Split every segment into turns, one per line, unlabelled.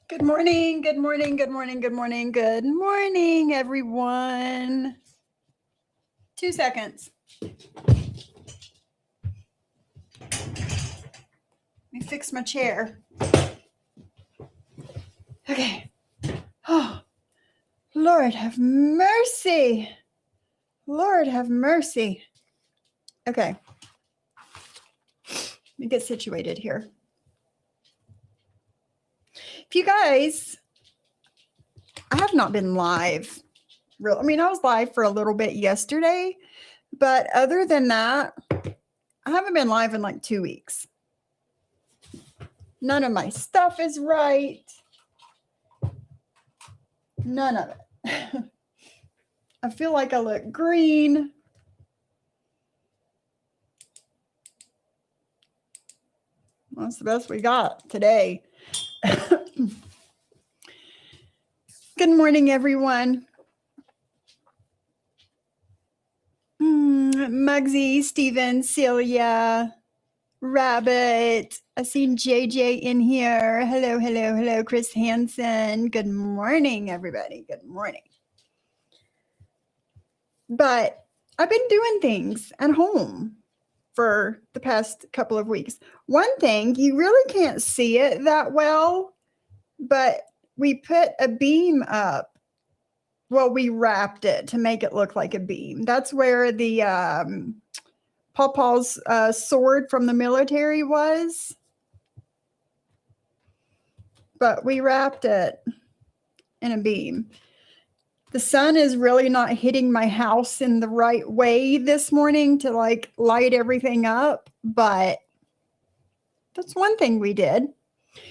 Good morning, good morning, good morning, good morning, good morning, everyone. 2 seconds. Let me fix my chair. Okay. Oh, Lord have mercy. Lord have mercy. Okay. Let me get situated here. If you guys, I have not been live. I was live for a little bit yesterday, but other than that, I haven't been live in like 2 weeks. None of my stuff is right. None of it. I feel like I look green. That's the best we got today. Good morning, everyone. Muggsy, Steven, Celia, Rabbit. I seen JJ in here. Hello, hello, hello, Chris Hansen. Good morning, everybody. Good morning. But I've been doing things at home for the past couple of weeks. One thing, you really can't see it that well, but we put a beam up. Well, we wrapped it to make it look like a beam. That's where the Pawpaw's sword from the military was. But we wrapped it in a beam. The sun is really not hitting my house in the right way this morning to like light everything up, but that's one thing we did.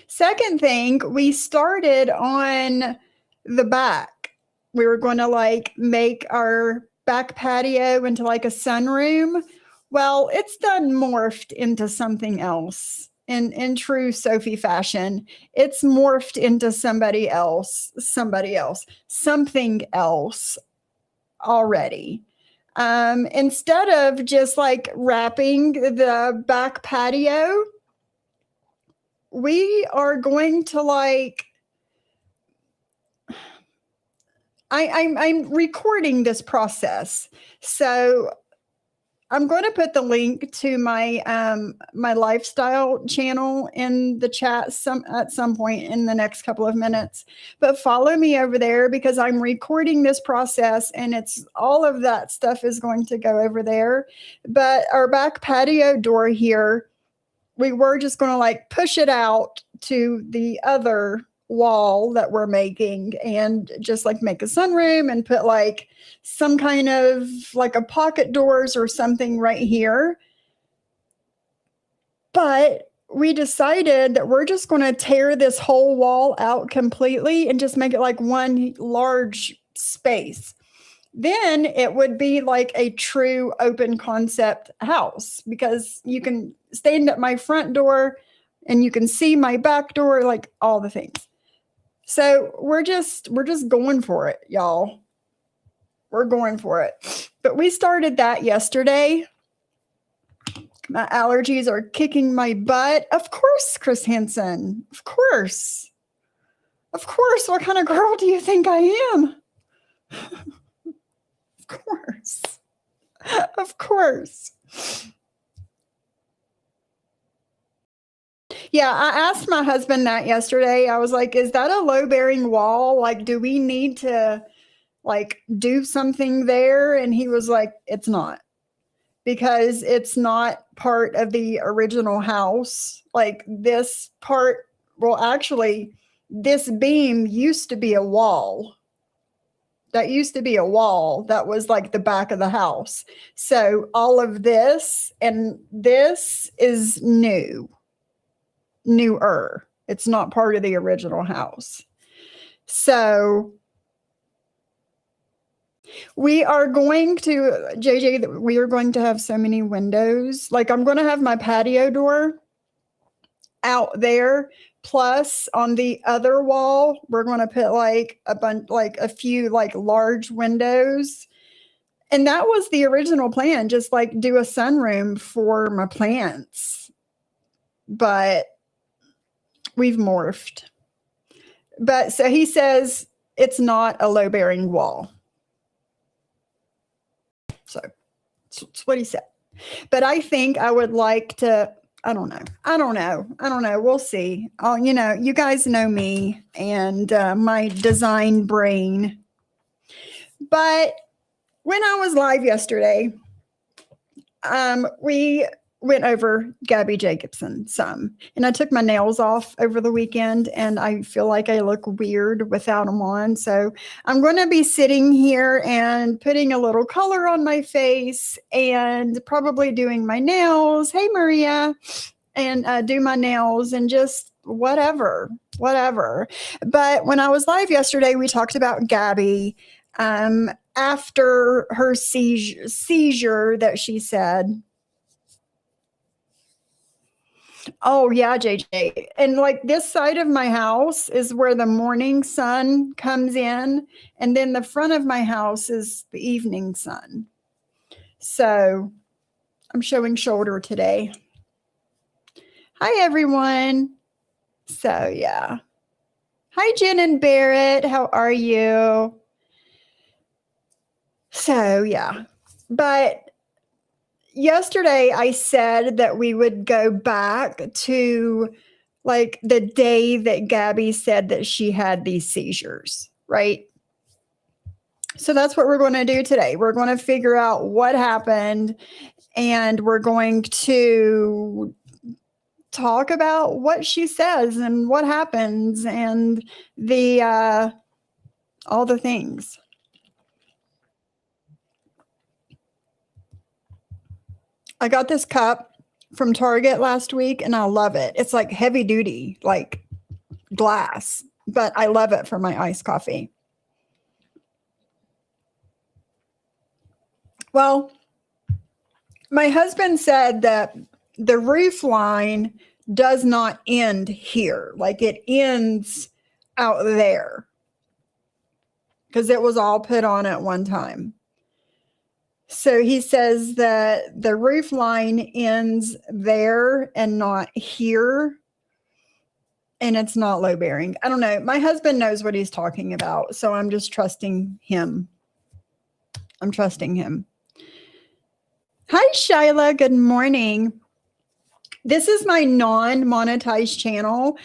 Second thing, we started on the back. We were going to like make our back patio into like a sunroom. Well, it's done morphed into something else. In true Sophie fashion, it's morphed into something else already. Instead of just like wrapping the back patio, we are going to like, I'm recording this process. So I'm going to put the link to my my lifestyle channel in the chat at some point in the next couple of minutes. But follow me over there because I'm recording this process and it's all of that stuff is going to go over there. But our back patio door here, we were just going to like push it out to the other wall that we're making and just like make a sunroom and put like some kind of like a pocket doors or something right here. But we decided that we're just going to tear this whole wall out completely and just make it like one large space. Then it would be like a true open concept house because you can stand at my front door and you can see my back door, like all the things. So we're just going for it, y'all. We're going for it. But we started that yesterday. My allergies are kicking my butt. Of course, Chris Hansen. Of course. Of course. What kind of girl do you think I am? Of course. Of course. Yeah, I asked my husband that yesterday. I was like, is that a low-bearing wall? Like, do we need to like do something there? And he was like, it's not, because it's not part of the original house. Like this part, well, actually, this beam used to be a wall. That used to be a wall that was like the back of the house. So all of this and this is newer. It's not part of the original house. So we are going to, JJ, we are going to have so many windows. Like I'm going to have my patio door out there. Plus on the other wall, we're going to put like a few like large windows. And that was the original plan, just like do a sunroom for my plants. But we've morphed. But so he says it's not a low bearing wall. So that's what he said. But I think I would like to. I don't know. We'll see. Oh, you guys know me and my design brain. But when I was live yesterday, we went over Gabby Jacobson some, and I took my nails off over the weekend, and I feel like I look weird without them on. So I'm going to be sitting here and putting a little color on my face and probably doing my nails. Hey, Maria. And do my nails and just whatever. But when I was live yesterday, we talked about Gabby after her seizure that she said. Oh, yeah, JJ. And like this side of my house is where the morning sun comes in. And then the front of my house is the evening sun. So I'm showing shoulder today. Hi, everyone. So, yeah. Hi, Jen and Barrett. How are you? So, yeah. But yesterday I said that we would go back to like the day that Gabby said that she had these seizures, right? So that's what we're going to do today. We're going to figure out what happened, and we're going to talk about what she says and what happens and the all the things. I got this cup from Target last week and I love it. It's like heavy duty, like glass, but I love it for my iced coffee. Well, my husband said that the roof line does not end here, like it ends out there because it was all put on at one time. So he says that the roof line ends there and not here. And it's not low bearing. I don't know. My husband knows what he's talking about. So I'm just trusting him. I'm trusting him. Hi, Shyla. Good morning. This is my non-monetized channel.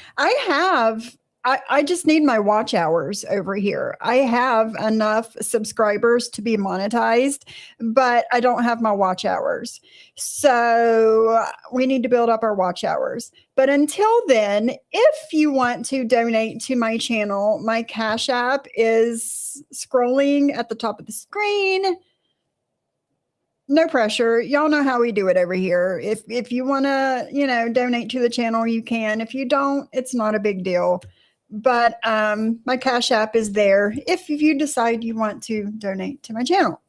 I just need my watch hours over here. I have enough subscribers to be monetized, but I don't have my watch hours. So we need to build up our watch hours. But until then, if you want to donate to my channel, my Cash App is scrolling at the top of the screen. No pressure. Y'all know how we do it over here. If you want to, donate to the channel, you can. If you don't, it's not a big deal. But my Cash App is there if you decide you want to donate to my channel.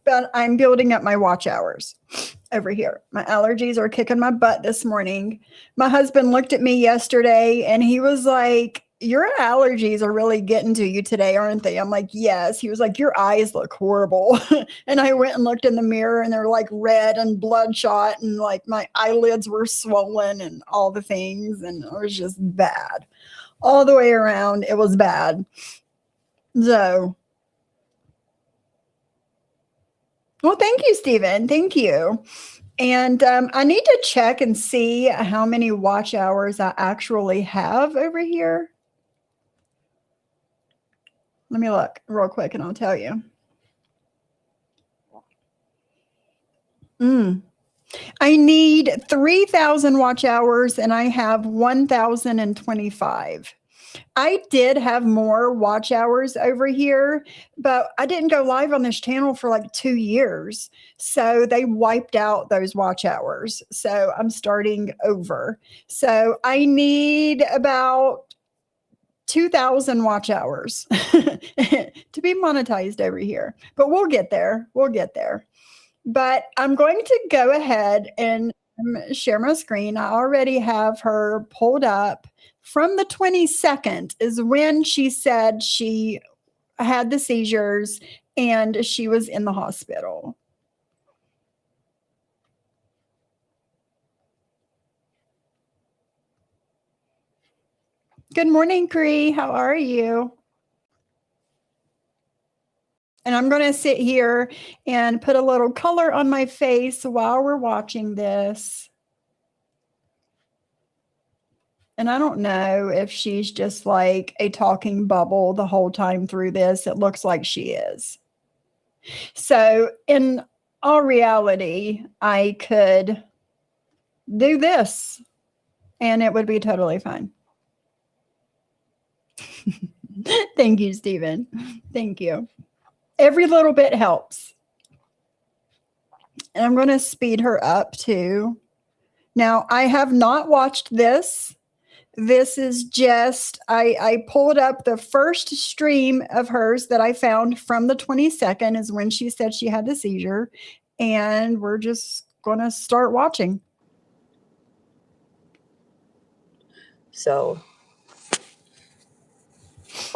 But I'm building up my watch hours over here. My allergies are kicking my butt this morning. My husband looked at me yesterday and he was like, your allergies are really getting to you today, aren't they? I'm like, yes. He was like, your eyes look horrible. And I went and looked in the mirror and they're like red and bloodshot and like my eyelids were swollen and all the things. And it was just bad. All the way around, it was bad. So, well, thank you, Stephen. Thank you. And I need to check and see how many watch hours I actually have over here. Let me look real quick and I'll tell you. I need 3,000 watch hours and I have 1,025. I did have more watch hours over here, but I didn't go live on this channel for like 2 years. So they wiped out those watch hours. So I'm starting over. So I need about 2,000 watch hours to be monetized over here. But we'll get there. We'll get there. But I'm going to go ahead and share my screen. I already have her pulled up. From the 22nd is when she said she had the seizures and she was in the hospital. Good morning, Cree. How are you? And I'm going to sit here and put a little color on my face while we're watching this. And I don't know if she's just like a talking bubble the whole time through this. It looks like she is. So, in all reality, I could do this and it would be totally fine. Thank you, Stephen. Thank you. Every little bit helps. And I'm going to speed her up too. Now, I have not watched this. This is just, I pulled up the first stream of hers that I found from the 22nd, is when she said she had the seizure. And we're just going to start watching.
So,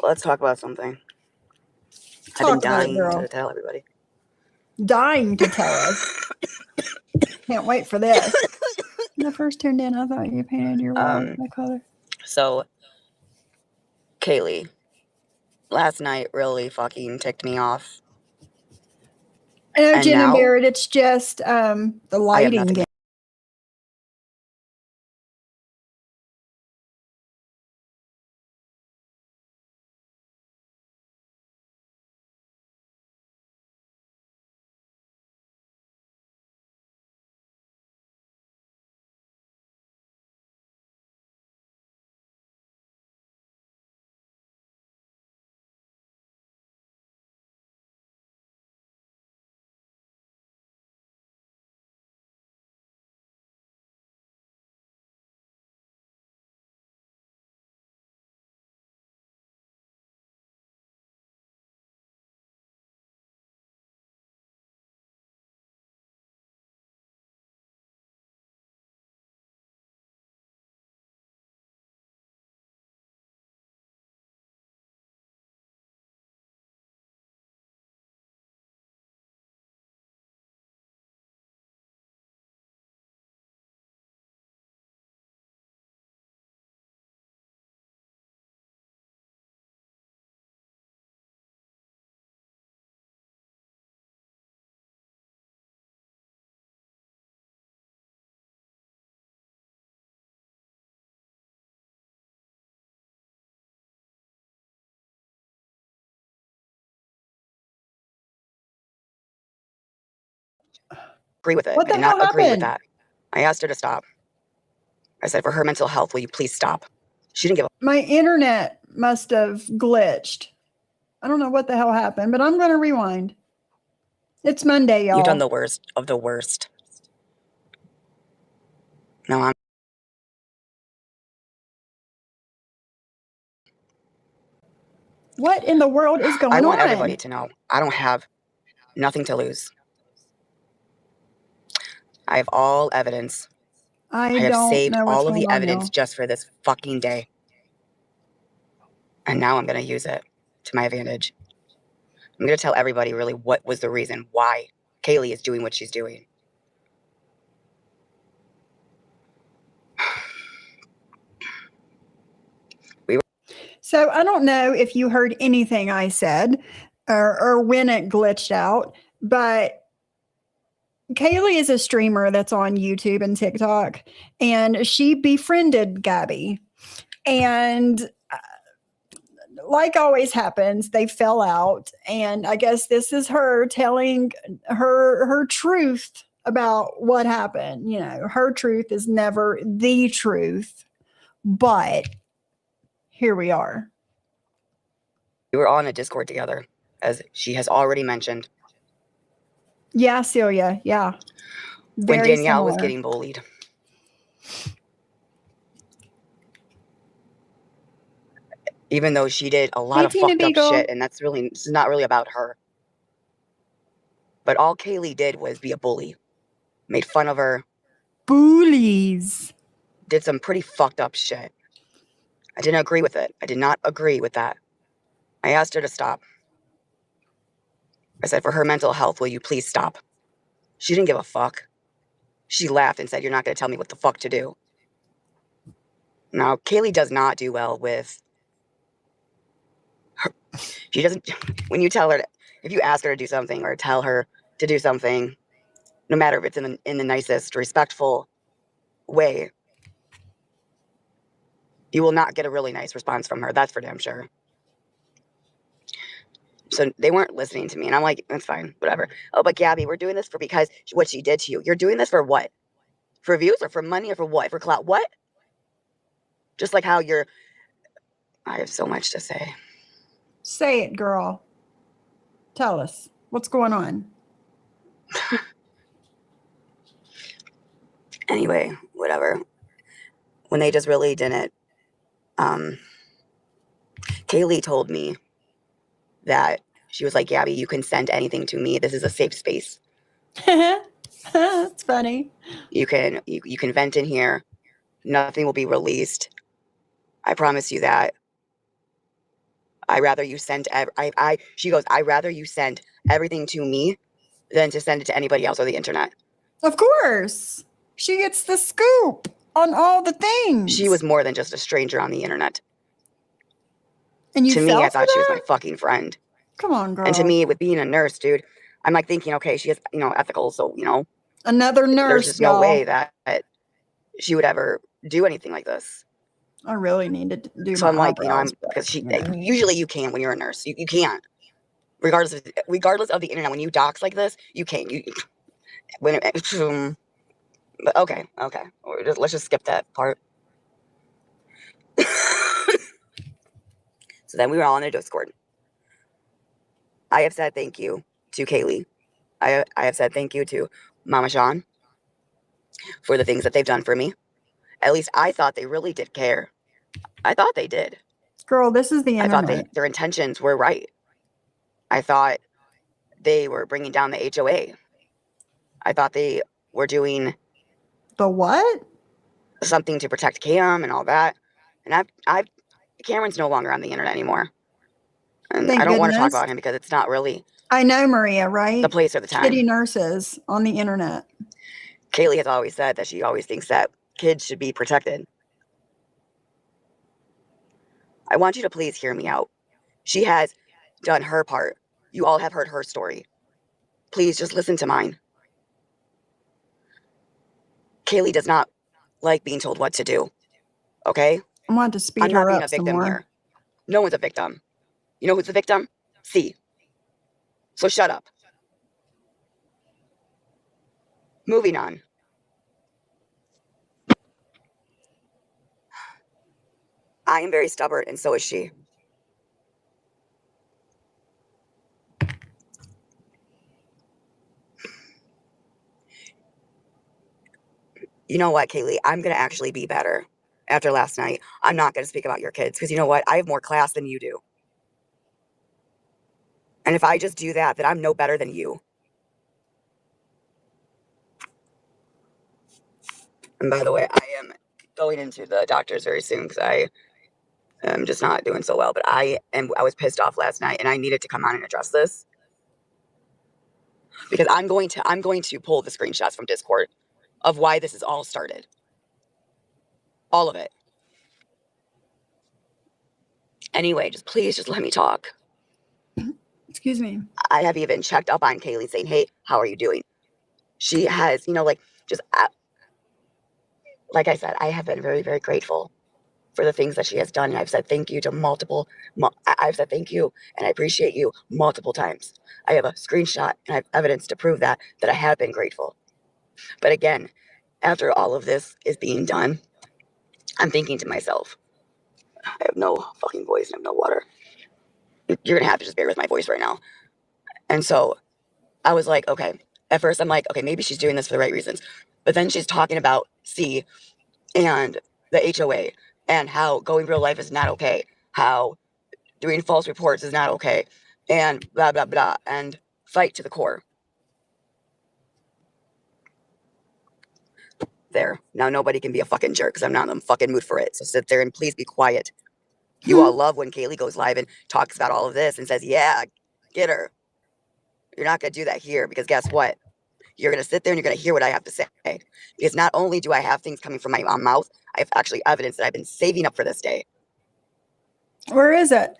let's talk about something. I've been dying to tell everybody.
Dying to tell us. Can't wait for this. When I first tuned in, I thought you painted your wall that color.
So, Kaylee, last night really fucking ticked me off.
I know, Jenna Barrett, it's just the lighting game.
Agree with it.
What the
I did
hell
not agree with
happened?
that. I asked her to stop. I said, for her mental health, will you please stop? She didn't give a...
My internet must have glitched. I don't know what the hell happened, but I'm going to rewind. It's Monday, y'all.
You've done the worst of the worst. No, I'm...
What in the world is going on?
I want everybody to know I don't have nothing to lose. I have all evidence. I have saved all of the evidence just for this fucking day. And now I'm going to use it to my advantage. I'm going to tell everybody really what was the reason why Kaylee is doing what she's doing.
So I don't know if you heard anything I said or when it glitched out, but Kaylee is a streamer that's on YouTube and TikTok, and she befriended Gabby. And like always happens, they fell out. And I guess this is her telling her truth about what happened. You know, her truth is never the truth, but here we are.
We were all in a Discord together, as she has already mentioned.
Yeah, Celia. Yeah.
When Danielle was getting bullied. Even though she did a lot of fucked up shit, and this is not really about her. But all Kaylee did was be a bully. Made fun of her.
Bullies.
Did some pretty fucked up shit. I didn't agree with it. I did not agree with that. I asked her to stop. I said, for her mental health, will you please stop? She didn't give a fuck. She laughed and said, you're not going to tell me what the fuck to do. Now, Kaylee does not do well with her. She doesn't, when you tell her, if you ask her to do something or tell her to do something, no matter if it's in the nicest, respectful way, you will not get a really nice response from her. That's for damn sure. So they weren't listening to me. And I'm like, that's fine, whatever. Oh, but Gabby, we're doing this for because what she did to you. You're doing this for what? For views or for money or for what? For clout? What? Just like how you're. I have so much to say.
Say it, girl. Tell us what's going on.
Anyway, whatever. When they just really didn't. Kaylee told me that she was like, Gabby, you can send anything to me. This is a safe space.
It's funny.
You can vent in here. Nothing will be released. I promise you that. I rather you send. She goes. I rather you send everything to me than to send it to anybody else or the internet.
Of course, she gets the scoop on all the things.
She was more than just a stranger on the internet.
And you
to me,
fell
I
for
thought she was
that?
my fucking friend.
Come on, girl.
And to me, with being a nurse, dude, I'm like thinking, okay, she is, ethical. So,
Another nurse,
there's just no way that she would ever do anything like this.
I really need to do
So
my
I'm like,
eyebrows,
because
yeah.
usually you can't when you're a nurse. You can't. Regardless of the internet, when you dox like this, you can't. But okay. Let's just skip that part. So then we were all in a Discord. I have said thank you to Kaylee. I have said thank you to Mama Sean for the things that they've done for me. At least I thought they really did care. I thought they did.
Girl, this is the internet.
I thought their intentions were right. I thought they were bringing down the HOA. I thought they were doing
the what?
Something to protect Cam and all that. And Cameron's no longer on the internet anymore. And
Thank
I don't want to talk
goodness.
about him because it's not really
I know, Maria, right?
the place or the time.
Kitty nurses on the internet.
Kaylee has always said that she always thinks that kids should be protected. I want you to please hear me out. She has done her part. You all have heard her story. Please just listen to mine. Kaylee does not like being told what to do. Okay?
I want to speed
I'm not
her
being
up
a victim
some more.
here. No one's a victim. You know who's the victim? C. So shut up. Moving on. I am very stubborn, and so is she. You know what, Kaylee? I'm going to actually be better after last night. I'm not going to speak about your kids because you know what? I have more class than you do. And if I just do that, then I'm no better than you. And by the way, I am going into the doctor's very soon because I am just not doing so well. But I was pissed off last night, and I needed to come on and address this because I'm going to pull the screenshots from Discord of why this is all started. All of it. Anyway, please just let me talk.
Excuse me.
I have even checked up on Kaylee saying, hey, how are you doing? She has, like I said, I have been very, very grateful for the things that she has done. And I've said thank you to I've said thank you and I appreciate you multiple times. I have a screenshot and I have evidence to prove that I have been grateful. But again, after all of this is being done, I'm thinking to myself, I have no fucking voice and I have no water. You're going to have to just bear with my voice right now. And so I was like, okay. At first, I'm like, okay, maybe she's doing this for the right reasons. But then she's talking about C and the HOA and how going real life is not okay, how doing false reports is not okay, and blah, blah, blah, and fight to the core. There. Now nobody can be a fucking jerk because I'm not in the fucking mood for it. So sit there and please be quiet. You all love when Kaylee goes live and talks about all of this and says, yeah, get her. You're not going to do that here because guess what? you're going to sit there and you're going to hear what I have to say. Because not only do I have things coming from my mouth, I have actually evidence that I've been saving up for this day.
Where is it?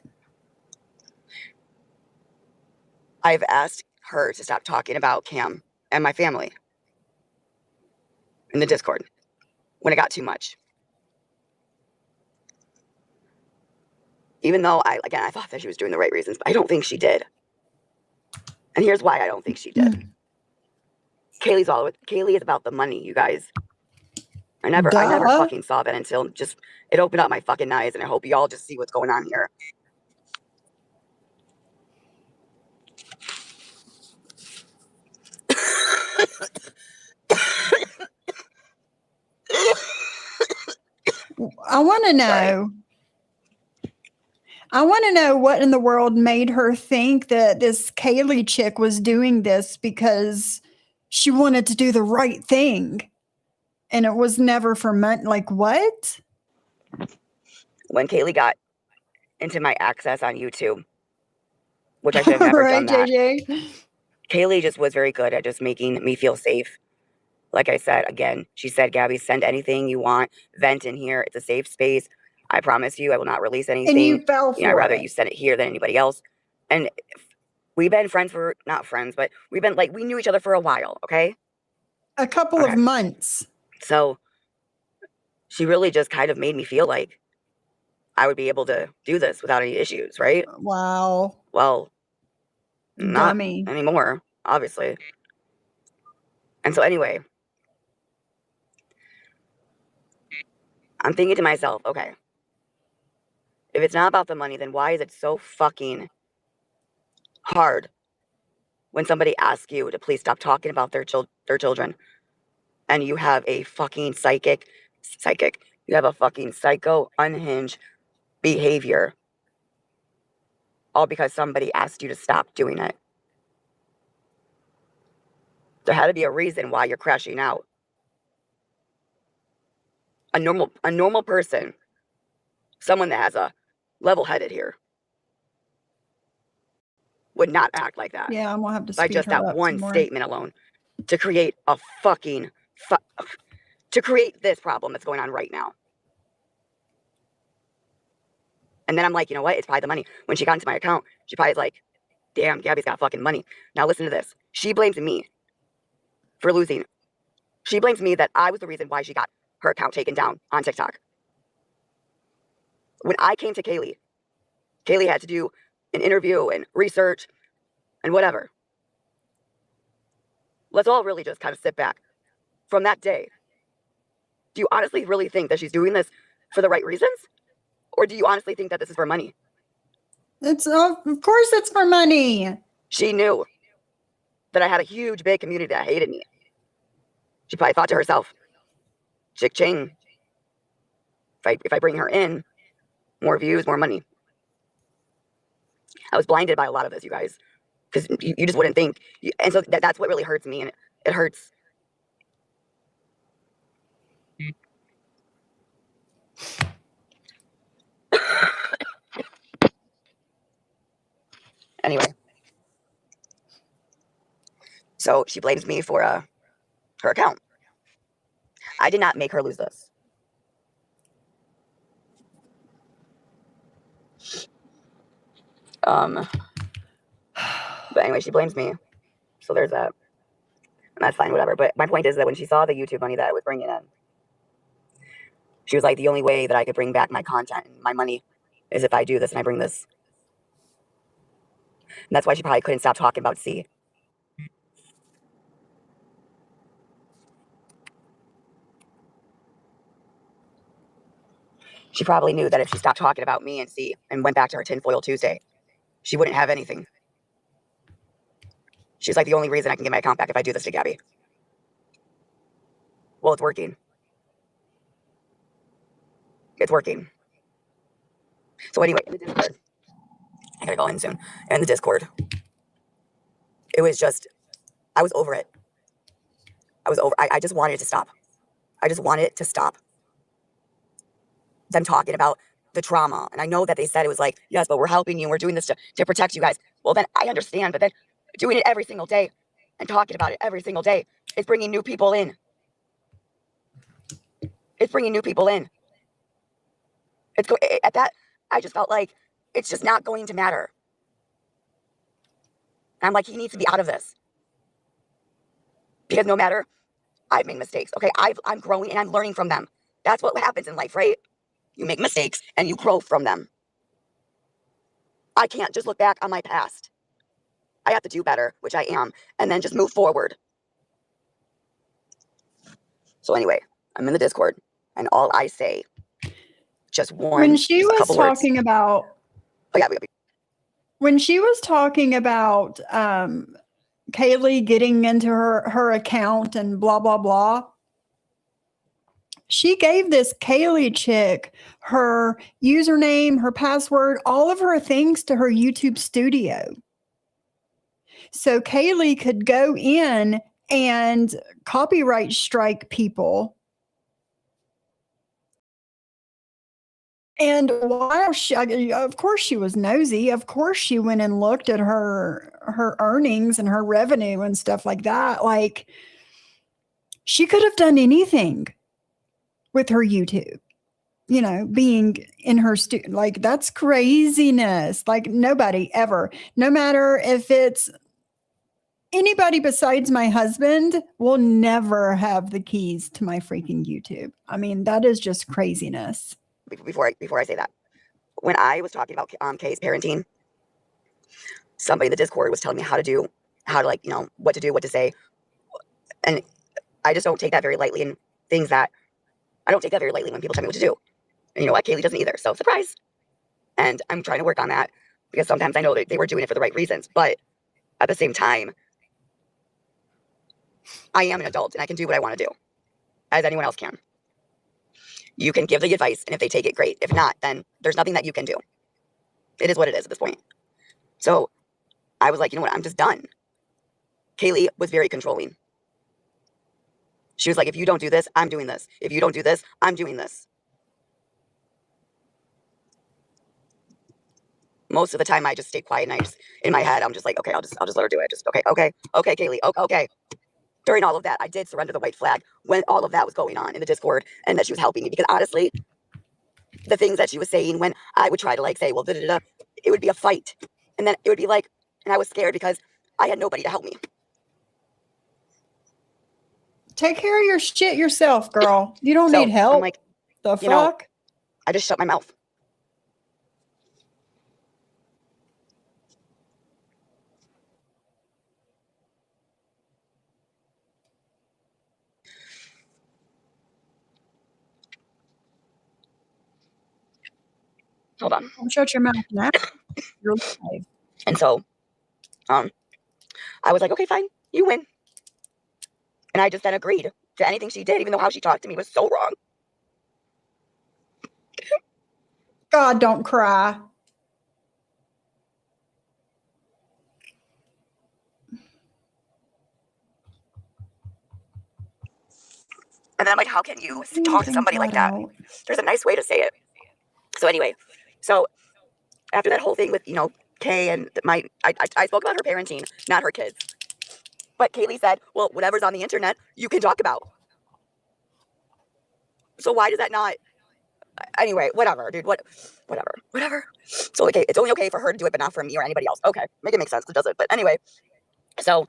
I've asked her to stop talking about Cam and my family in the Discord when it got too much. Even though I thought that she was doing the right reasons, but I don't think she did. And here's why I don't think she did. Kaylee is about the money, you guys. I never fucking saw that until just it opened up my fucking eyes, and I hope y'all just see what's going on here.
I want to know. Sorry. I want to know what in the world made her think that this Kaylee chick was doing this because she wanted to do the right thing. And it was never for money. Like, what?
When Kaylee got into my access on YouTube, which I should have never done that. JJ. Kaylee just was very good at just making me feel safe. Like I said, again, she said, Gabby, send anything you want. Vent in here. It's a safe space. I promise you I will not release anything.
And you fell for
I'd rather you send it here than anybody else. And we've been friends for, not friends, but we've been we knew each other for a while, okay?
A couple of months.
So she really just kind of made me feel like I would be able to do this without any issues, right?
Wow.
Well, not anymore, obviously. And so anyway, I'm thinking to myself, okay, if it's not about the money, then why is it so fucking hard when somebody asks you to please stop talking about their children and you have a fucking you have a fucking psycho, unhinged behavior all because somebody asked you to stop doing it? There had to be a reason why you're crashing out. A normal person, someone that has a level-headed here, would not act like that.
Yeah, I'm gonna have to
by just that one statement alone to create a fucking to create this problem that's going on right now. And then I'm like, you know what? It's probably the money. When she got into my account, she probably was like, damn, Gabby's got fucking money. Now listen to this. She blames me for losing. She blames me that I was the reason why she got her account taken down on TikTok. When I came to Kaylee had to do an interview and research and whatever. Let's all really just kind of sit back. From that day, do you honestly really think that she's doing this for the right reasons? Or do you honestly think that this is for money?
Of course it's for money.
She knew that I had a huge, big community that hated me. She probably thought to herself, Chick Ching, if I bring her in, more views, more money. I was blinded by a lot of this, you guys, because you just wouldn't think. And so that's what really hurts me, and it hurts. Anyway, so she blames me for her account. I did not make her lose this. But anyway, she blames me. So there's that. And that's fine, whatever. But my point is that when she saw the YouTube money that I was bringing in, she was like, the only way that I could bring back my content and my money is if I do this and I bring this. And that's why she probably couldn't stop talking about C. She probably knew that if she stopped talking about me and C and went back to her tinfoil Tuesday, she wouldn't have anything. She's like, the only reason I can get my account back if I do this to Gabby. Well, it's working. It's working. So anyway, in the Discord, I gotta go in soon. In the Discord, it was just, I was over it. I just wanted it to stop. I just wanted it to stop. Them talking about the trauma. And I know that they said it was like, yes, but we're helping you. We're doing this to protect you guys. Well, then I understand. But then doing it every single day, and talking about it every single day. It's bringing new people in. It's bringing new people in. At that, I just felt like it's just not going to matter. And I'm like, he needs to be out of this. Because no matter, I've made mistakes. Okay, I'm growing and I'm learning from them. That's what happens in life, right? You make mistakes and you grow from them. I can't just look back on my past. I have to do better, which I am, and then just move forward. So anyway, I'm in the Discord, and all I say, just
when she
just a
was
couple words.
talking about
Oh, yeah.
when she was talking about Kaylee getting into her account and blah blah blah, she gave this Kaylee chick her username, her password, all of her things to her YouTube studio. So Kaylee could go in and copyright strike people. And while of course she was nosy, of course she went and looked at her earnings and her revenue and stuff like that. Like, she could have done anything with her YouTube, being in her like, that's craziness. Like, nobody ever, no matter if it's anybody besides my husband, will never have the keys to my freaking YouTube. I mean, that is just craziness.
Before I say that, when I was talking about Kay's parenting, somebody in the Discord was telling me how to like, what to do, what to say. And I just don't take that very lightly, and things that I don't take that very lightly when people tell me what to do. And you know what? Kaylee doesn't either. So surprise. And I'm trying to work on that, because sometimes I know that they were doing it for the right reasons. But at the same time, I am an adult and I can do what I want to do, as anyone else can. You can give the advice, and if they take it, great. If not, then there's nothing that you can do. It is what it is at this point. So I was like, you know what? I'm just done. Kaylee was very controlling. She was like, if you don't do this, I'm doing this. If you don't do this, I'm doing this. Most of the time, I just stay quiet, and I just, in my head, I'm just like, okay, I'll just let her do it. Just okay, Kaylee, okay. During all of that, I did surrender the white flag when all of that was going on in the Discord, and that she was helping me, because honestly, the things that she was saying, when I would try to like say, well, it would be a fight, and then it would be like, and I was scared because I had nobody to help me.
Take care of your shit yourself, girl. You don't need help.
I'm like,
the fuck?
I just shut my mouth. Hold on.
Don't shut your mouth now. You're live.
And so, I was like, okay, fine, you win. And I just then agreed to anything she did, even though how she talked to me was so wrong.
God, don't cry.
And then I'm like, how can you talk to somebody like that? There's a nice way to say it. So anyway, after that whole thing with, Kay and I spoke about her parenting, not her kids. But Kaylee said, well, whatever's on the internet, you can talk about. So why does that not? Anyway, whatever, dude. Whatever. So okay, it's only okay for her to do it, but not for me or anybody else. Okay, make it make sense. It does it. But anyway, so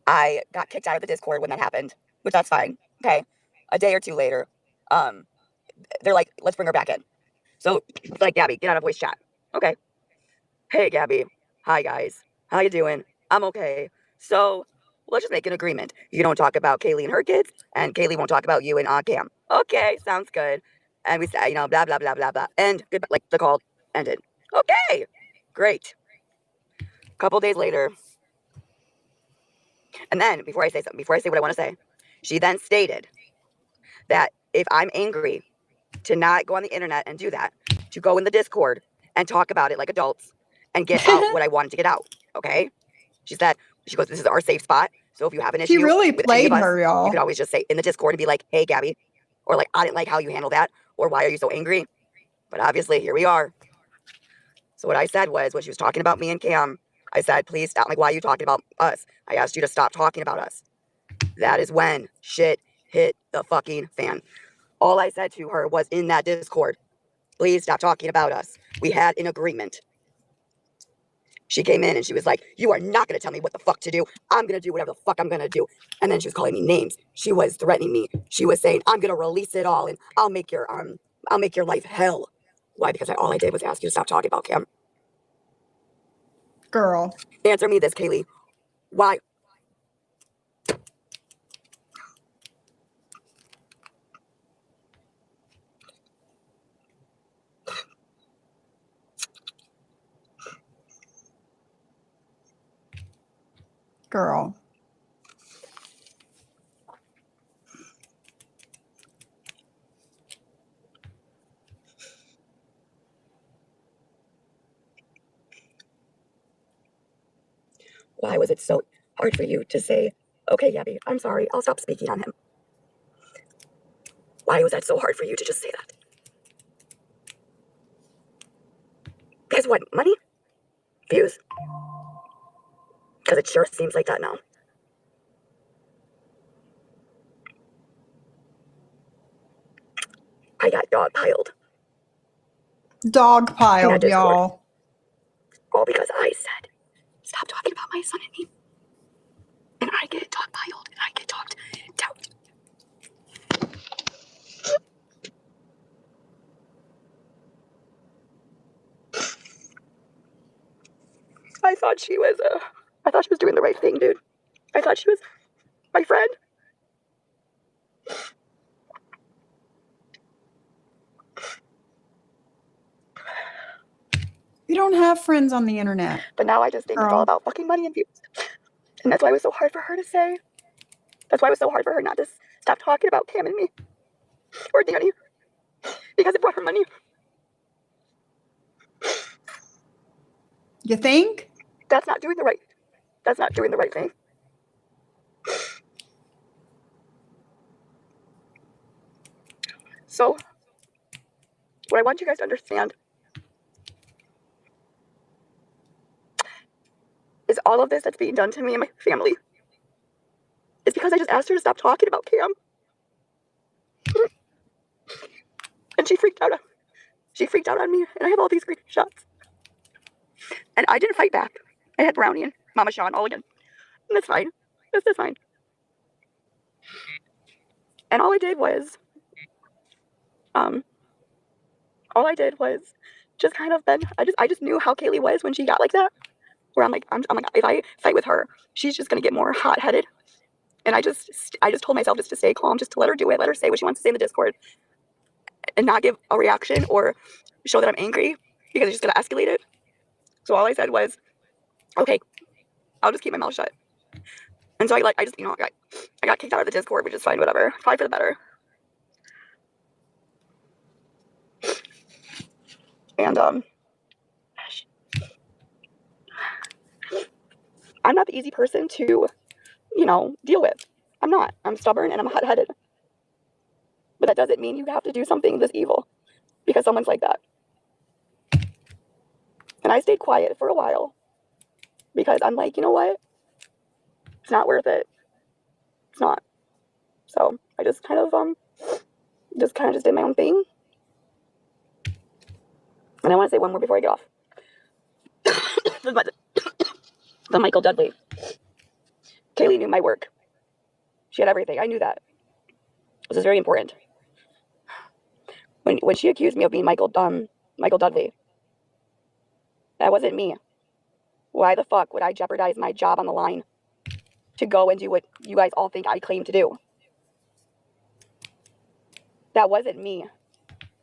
I got kicked out of the Discord when that happened, which that's fine. Okay, a day or two later, they're like, let's bring her back in. So it's like, Gabby, get out of voice chat. Okay. Hey, Gabby. Hi, guys. How you doing? I'm okay. So let's just make an agreement. You don't talk about Kaylee and her kids, and Kaylee won't talk about you and Cam. Okay, sounds good. And we say, blah, blah, blah, blah, blah. And like the call ended. Okay, great. A couple days later. And then before I say what I want to say, she then stated that if I'm angry, to not go on the internet and do that, to go in the Discord and talk about it like adults and get out what I wanted to get out. Okay? She goes, this is our safe spot. So if you have an issue,
she really
with
played
any of us,
her, y'all.
You could always just say in the Discord and be like, hey, Gabby, or like, I didn't like how you handle that, or why are you so angry? But obviously, here we are. So what I said was, when she was talking about me and Cam, I said, please stop. I'm like, why are you talking about us? I asked you to stop talking about us. That is when shit hit the fucking fan. All I said to her was in that Discord, please stop talking about us. We had an agreement. She came in and she was like, you are not going to tell me what the fuck to do. I'm going to do whatever the fuck I'm going to do. And then she was calling me names. She was threatening me. She was saying, I'm going to release it all and I'll make your life hell. Why? Because all I did was ask you to stop talking about Cam.
Girl.
Answer me this, Kaylee. Why?
Girl.
Why was it so hard for you to say, okay, Gabby, I'm sorry, I'll stop speaking on him? Why was that so hard for you to just say that? Guess what? Money? Views? Because it sure seems like that now. I got dogpiled.
Dogpiled, y'all.
All because I said, stop talking about my son and me. And I get dogpiled and I get talked down. I thought she was doing the right thing, dude. I thought she was my friend.
You don't have friends on the internet.
But now I just think it's all about fucking money and views. And that's why it was so hard for her to say. That's why it was so hard for her not to stop talking about Cam and me. Or Danny. Because it brought her money.
You think?
That's not doing the right thing. So, what I want you guys to understand is all of this that's being done to me and my family is because I just asked her to stop talking about Cam. And she freaked out. She freaked out on me, and I have all these great shots. And I didn't fight back. I had Brownie and Mama Sean all again. And that's fine. That's just fine. And all I did was just kind of I just knew how Kaylee was when she got like that. Where I'm like, if I fight with her, she's just gonna get more hot-headed. And I just told myself just to stay calm, just to let her do it, let her say what she wants to say in the Discord, and not give a reaction or show that I'm angry because it's just gonna escalate it. So all I said was, okay, I'll just keep my mouth shut. And so I got kicked out of the Discord, which is fine, whatever. Probably for the better. And I'm not the easy person to, deal with. I'm not. I'm stubborn and I'm hot-headed. But that doesn't mean you have to do something this evil because someone's like that. And I stayed quiet for a while because I'm like, you know what? It's not worth it. It's not. So I just kind of just did my own thing. And I want to say one more before I get off. The Michael Dudley. Kaylee knew my work. She had everything. I knew that. This is very important. When she accused me of being Michael Dudley, that wasn't me. Why the fuck would I jeopardize my job on the line to go and do what you guys all think I claim to do? That wasn't me.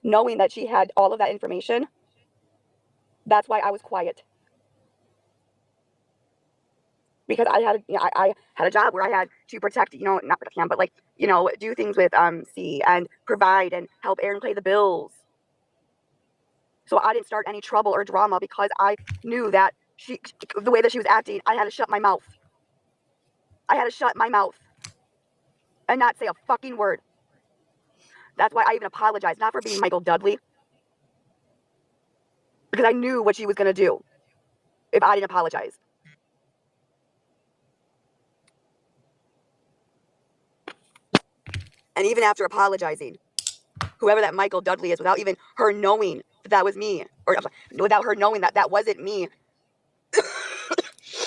Knowing that she had all of that information, that's why I was quiet. Because I had a job where I had to protect, not protect him, but do things with C and provide and help Aaron pay the bills. So I didn't start any trouble or drama because I knew that the way that she was acting, I had to shut my mouth. I had to shut my mouth and not say a fucking word. That's why I even apologized, not for being Michael Dudley, because I knew what she was going to do if I didn't apologize. And even after apologizing, whoever that Michael Dudley is, without even her knowing that that was me, or without her knowing that that wasn't me,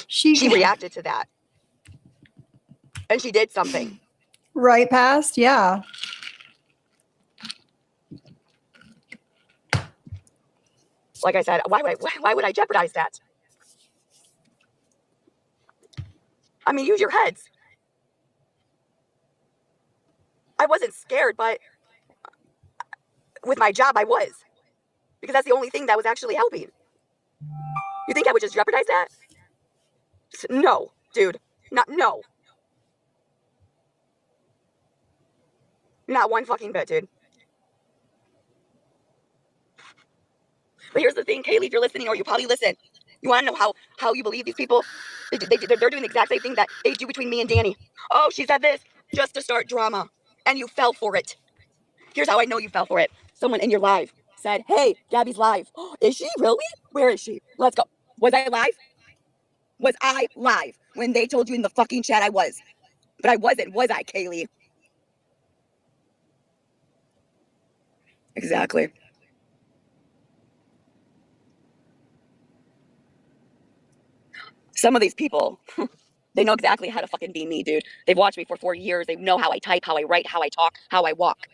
she reacted to that. And she did something.
Right past, yeah.
Like I said, why would I jeopardize that? I mean, use your heads. I wasn't scared, but with my job, I was. Because that's the only thing that was actually helping. You think I would just jeopardize that? No, dude. No. Not one fucking bit, dude. But here's the thing, Kaylee, if you're listening, or you probably listen, you want to know how you believe these people? They're doing the exact same thing that they do between me and Danny. Oh, she said this just to start drama. And you fell for it. Here's how I know you fell for it. Someone in your live said, hey, Gabby's live. Is she really? Where is she? Let's go. Was I live? Was I live when they told you in the fucking chat I was? But I wasn't, was I, Kaylee? Exactly. Some of these people, they know exactly how to fucking be me, dude. They've watched me for 4 years. They know how I type, how I write, how I talk, how I walk.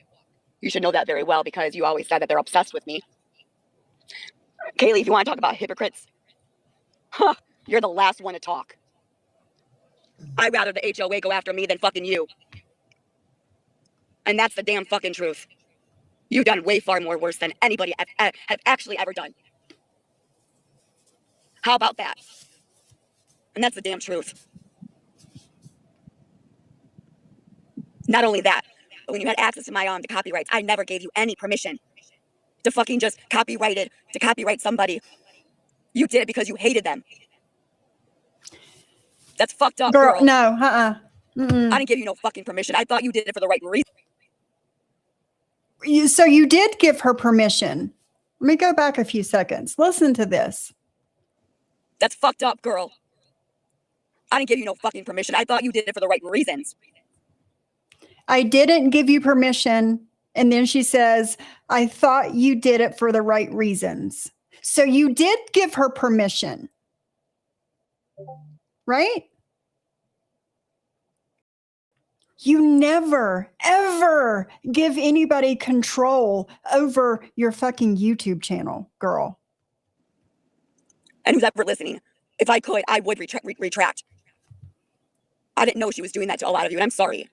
You should know that very well because you always said that they're obsessed with me. Kaylee, if you want to talk about hypocrites, you're the last one to talk. I'd rather the HOA go after me than fucking you. And that's the damn fucking truth. You've done way far more worse than anybody have actually ever done. How about that? And that's the damn truth. Not only that, but when you had access to my the copyrights, I never gave you any permission to fucking just to copyright somebody. You did it because you hated them. That's fucked up, girl.
No,
I didn't give you no fucking permission. I thought you did it for the right reason.
So you did give her permission. Let me go back a few seconds. Listen to this.
That's fucked up, girl. I didn't give you no fucking permission. I thought you did it for the right reasons.
I didn't give you permission. And then she says, I thought you did it for the right reasons. So you did give her permission, right? You never, ever give anybody control over your fucking YouTube channel, girl.
And who's ever listening, if I could, I would retract. I didn't know she was doing that to a lot of you, and I'm sorry.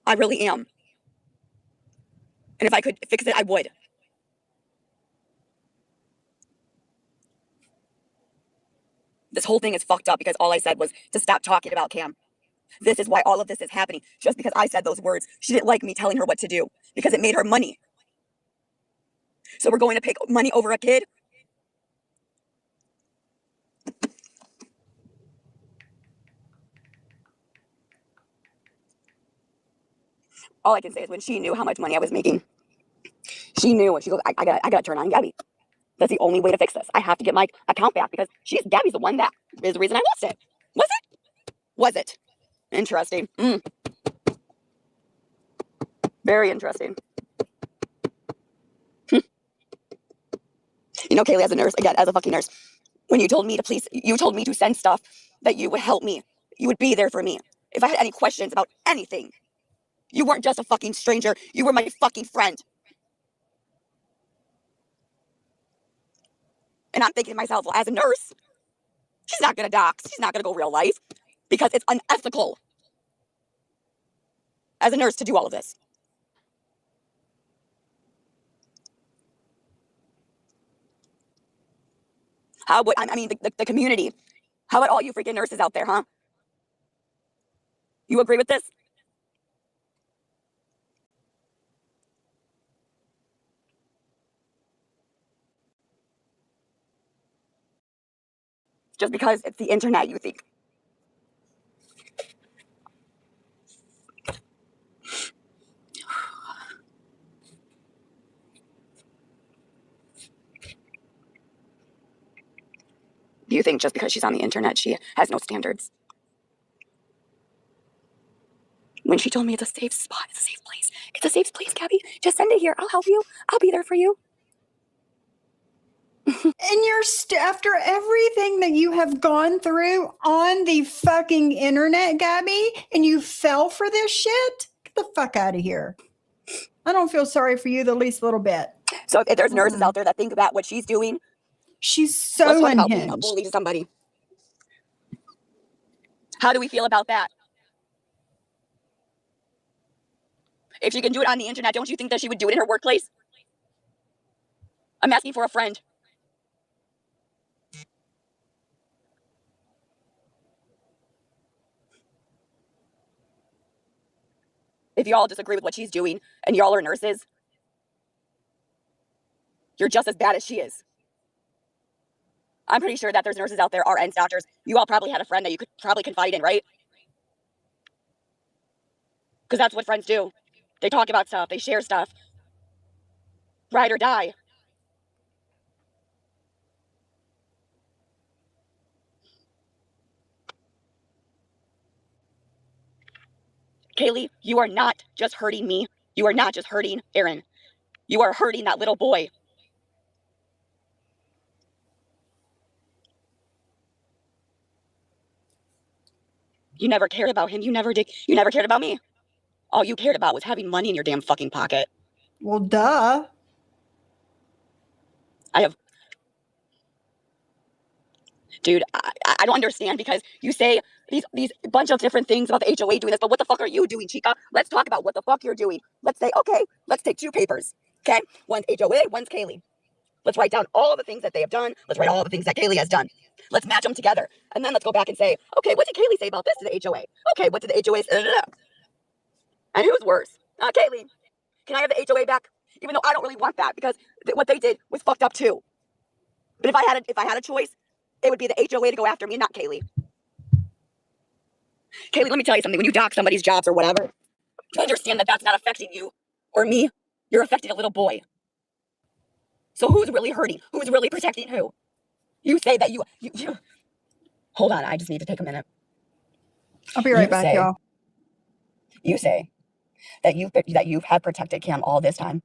I really am. And if I could fix it, I would. This whole thing is fucked up because all I said was to stop talking about Cam. This is why all of this is happening. Just because I said those words. She didn't like me telling her what to do because it made her money. So we're going to pick money over a kid? All I can say is when she knew how much money I was making, she knew, and she goes, I gotta turn on Gabby. That's the only way to fix this. I have to get my account back because Gabby's the one that is the reason I lost it. Was it? Was it? Interesting. Very interesting. You know, Kaylee, as a nurse, again, as a fucking nurse, when you told me to send stuff that you would help me, you would be there for me. If I had any questions about anything, you weren't just a fucking stranger. You were my fucking friend. And I'm thinking to myself, well, as a nurse, she's not going to dox. She's not going to go real life because it's unethical as a nurse to do all of this. How would, I mean, the community, how about all you freaking nurses out there, huh? You agree with this? Just because it's the internet, you think. Do you think just because she's on the internet, she has no standards? When When she told me it's a safe spot, it's a safe place. It's a safe place, Gabby. Just send it here. I'll help you. I'll be there for you.
And you're after everything that you have gone through on the fucking internet, Gabby, and you fell for this shit? Get the fuck out of here. I don't feel sorry for you the least little bit.
So if there's nurses out there that think about what she's doing,
she's
let's
so
talk about being a
unhinged.
bully to somebody. How do we feel about that? If she can do it on the internet, don't you think that she would do it in her workplace? I'm asking for a friend. If y'all disagree with what she's doing and y'all are nurses, you're just as bad as she is. I'm pretty sure that there's nurses out there, RNs, doctors. You all probably had a friend that you could probably confide in, right? Because that's what friends do. They talk about stuff. They share stuff. Ride or die. Kaylee, you are not just hurting me. You are not just hurting Aaron. You are hurting that little boy. You never cared about him. You never did. You never cared about me. All you cared about was having money in your damn fucking pocket.
Well, duh.
Dude, I don't understand, because you say these bunch of different things about the HOA doing this, but what the fuck are you doing, Chica? Let's talk about what the fuck you're doing. Let's say, okay, let's take two papers, okay? One's HOA, one's Kaylee. Let's write down all the things that they have done. Let's write all the things that Kaylee has done. Let's match them together. And then let's go back and say, okay, what did Kaylee say about this to the HOA? Okay, what did the HOA say? And who's worse? Kaylee, can I have the HOA back? Even though I don't really want that, because what they did was fucked up too. But if I had a choice, it would be the HOA to go after me, not Kaylee. Kaylee, let me tell you something. When you dock somebody's jobs or whatever, you understand that that's not affecting you or me. You're affecting a little boy. So who's really hurting? Who's really protecting who? You say that you Hold on, I just need to take a minute.
I'll be right back, y'all.
You say that you have protected Cam all this time.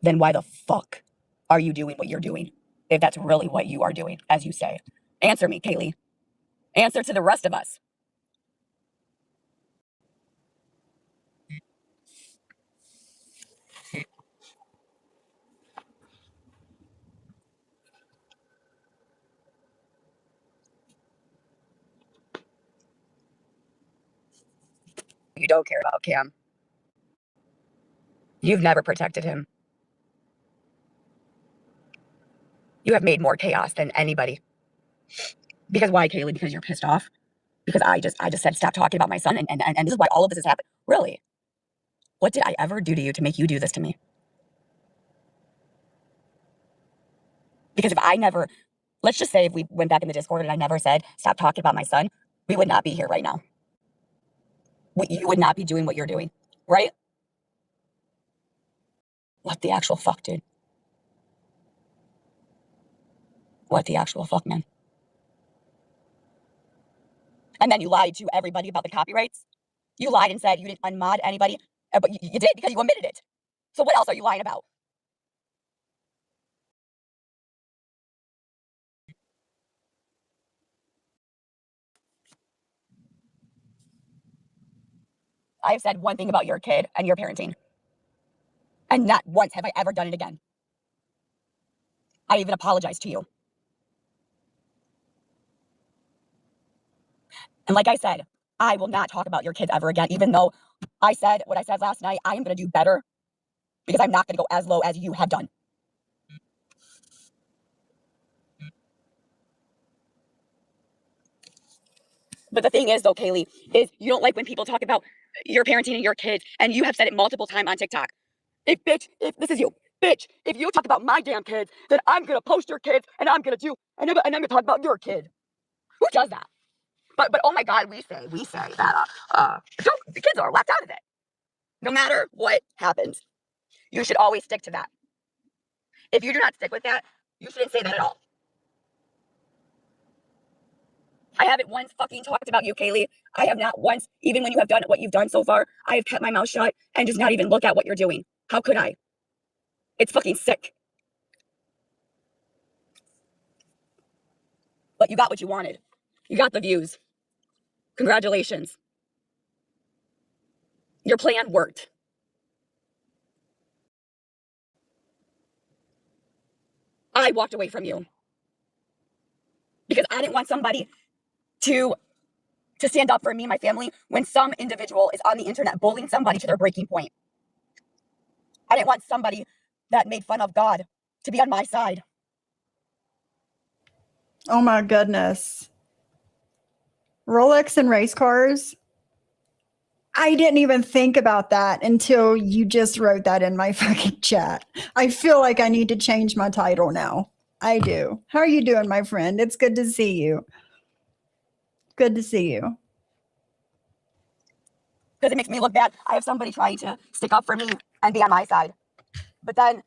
Then why the fuck are you doing what you're doing? If that's really what you are doing, as you say. Answer me, Kaylee. Answer to the rest of us. You don't care about Cam. You've never protected him. You have made more chaos than anybody. Because why, Kaylee? Because you're pissed off? Because I just said stop talking about my son, and this is why all of this has happened. Really? What did I ever do to you to make you do this to me? Because if I never, let's just say if we went back in the Discord and I never said stop talking about my son, we would not be here right now. You would not be doing what you're doing, right? What the actual fuck, dude? What the actual fuck, man? And then you lied to everybody about the copyrights. You lied and said you didn't unmod anybody, but you did because you admitted it. So what else are you lying about? I have said one thing about your kid and your parenting. And not once have I ever done it again. I even apologized to you. And like I said, I will not talk about your kids ever again, even though I said what I said last night. I am going to do better because I'm not going to go as low as you have done. But the thing is, though, Kaylee, is you don't like when people talk about your parenting and your kids, and you have said it multiple times on TikTok. If this is you, bitch, if you talk about my damn kids, then I'm going to post your kids, and I'm going to going to talk about your kid. Who does that? But oh my God, we say that the kids are left out of it. No matter what happens, you should always stick to that. If you do not stick with that, you shouldn't say that at all. I haven't once fucking talked about you, Kaylee. I have not once, even when you have done what you've done so far, I have kept my mouth shut and just not even look at what you're doing. How could I? It's fucking sick. But you got what you wanted. You got the views. Congratulations. Your plan worked. I walked away from you because I didn't want somebody to stand up for me and my family when some individual is on the internet bullying somebody to their breaking point. I didn't want somebody that made fun of God to be on my side.
Oh my goodness. Rolex and race cars. I didn't even think about that until you just wrote that in my fucking chat. I feel like I need to change my title now. I do. How are you doing, my friend? It's good to see you. Good to see you.
Because it makes me look bad. I have somebody trying to stick up for me and be on my side. But then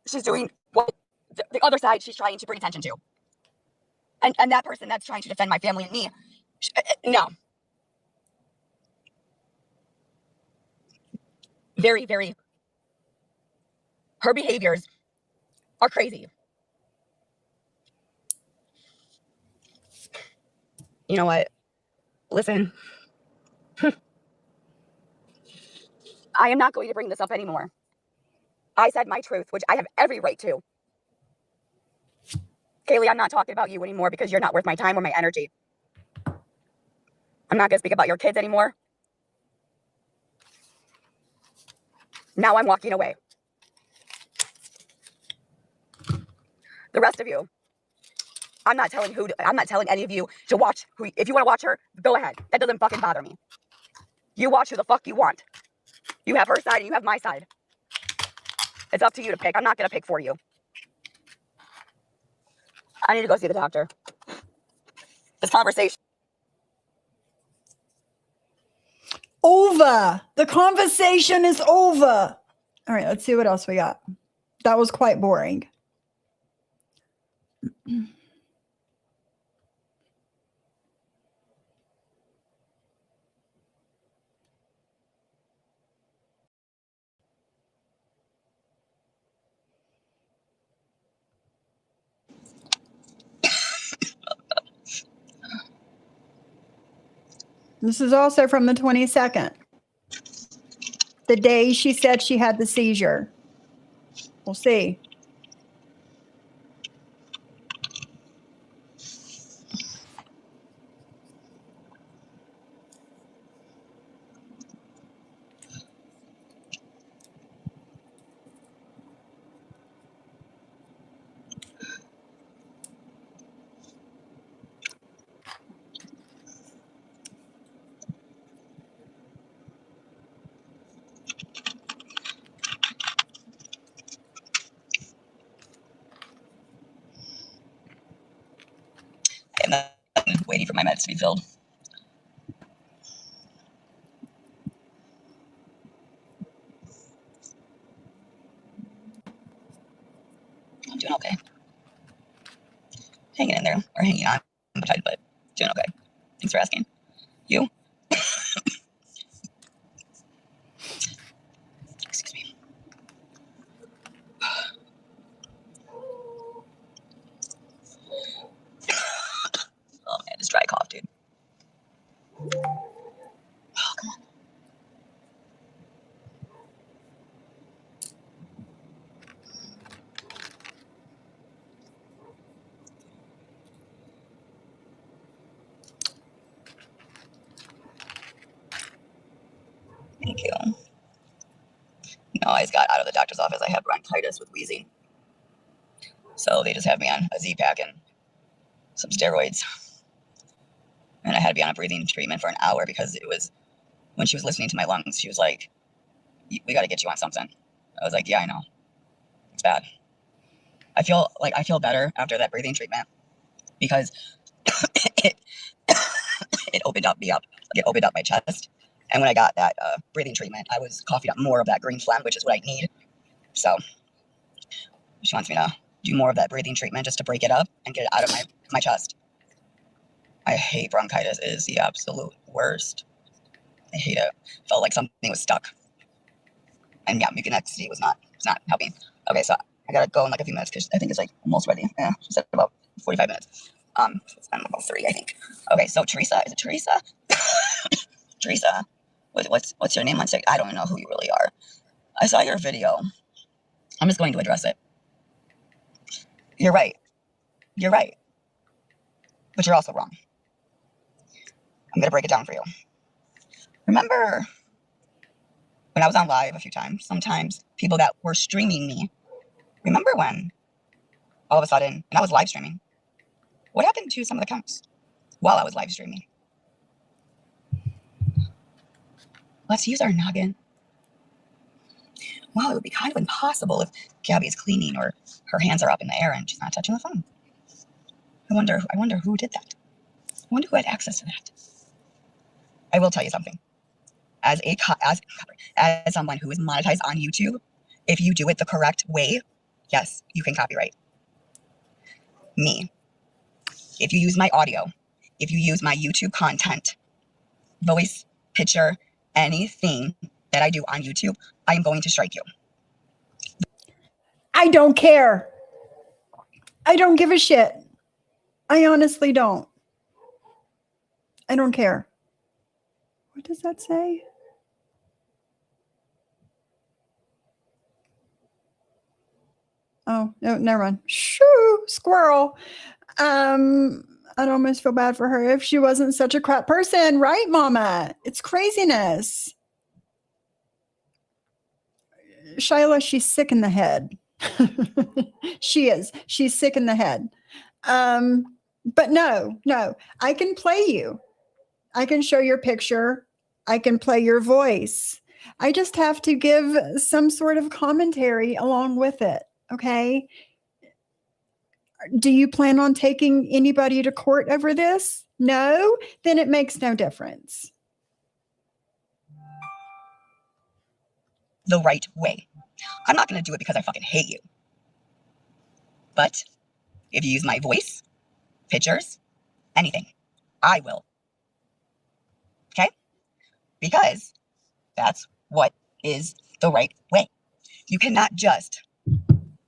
she's doing what the other side she's trying to bring attention to. And that person that's trying to defend my family and me, no. Very, very, her behaviors are crazy. You know what? Listen, I am not going to bring this up anymore. I said my truth, which I have every right to. Kaylee, I'm not talking about you anymore because you're not worth my time or my energy. I'm not going to speak about your kids anymore. Now I'm walking away. The rest of you, I'm not telling any of you to watch who. If you want to watch her, go ahead. That doesn't fucking bother me. You watch who the fuck you want. You have her side and you have my side. It's up to you to pick. I'm not going to pick for you. I need to go see the doctor. This conversation.
Over. The conversation is over. All right, let's see what else we got. That was quite boring. This is also from the 22nd. The day she said she had the seizure. We'll see.
I'm waiting for my meds to be filled. I'm doing okay. Hanging in there, or hanging on, but doing okay. Thanks for asking. You? Excuse me. Oh man, this dry cough, dude. Oh, come on. Thank you. No, I just got out of the doctor's office. I had bronchitis with wheezing. So they just had me on a Z-Pack and some steroids. And I had to be on a breathing treatment for an hour because it was, when she was listening to my lungs, she was like, we got to get you on something. I was like, yeah, I know. It's bad. I feel better after that breathing treatment because it, it opened up me up. It opened up my chest. And when I got that breathing treatment, I was coughing up more of that green phlegm, which is what I need. So she wants me to do more of that breathing treatment just to break it up and get it out of my chest. I hate bronchitis. It is the absolute worst. I hate it. Felt like something was stuck. And yeah, mucinex was not helping. Okay, so I gotta go in like a few minutes because I think it's like almost ready. Yeah, she said about 45 minutes. It's been about 3, I think. Okay, so Teresa, is it Teresa? Teresa, what's your name on TikTok? I don't know who you really are. I saw your video. I'm just going to address it. You're right. You're right. But you're also wrong. I'm gonna break it down for you. Remember when I was on live a few times, sometimes people that were streaming me, remember when all of a sudden, and I was live streaming, what happened to some of the accounts while I was live streaming? Let's use our noggin. Wow, it would be kind of impossible if Gabby is cleaning or her hands are up in the air and she's not touching the phone. I wonder who did that. I wonder who had access to that. I will tell you something. As someone who is monetized on YouTube, if you do it the correct way, yes, you can copyright. Me. If you use my audio, if you use my YouTube content, voice, picture, anything that I do on YouTube, I am going to strike you.
I don't care. I don't give a shit. I honestly don't. I don't care. What does that say? Oh, no, never mind. Shoo, squirrel. I'd almost feel bad for her if she wasn't such a crap person, right, Mama? It's craziness. Shyla, she's sick in the head. She is. She's sick in the head. But no, I can play you. I can show your picture. I can play your voice. I just have to give some sort of commentary along with it. Okay. Do you plan on taking anybody to court over this? No? Then it makes no difference.
The right way. I'm not going to do it because I fucking hate you. But if you use my voice, pictures, anything, I will. Okay? Because that's what is the right way. You cannot just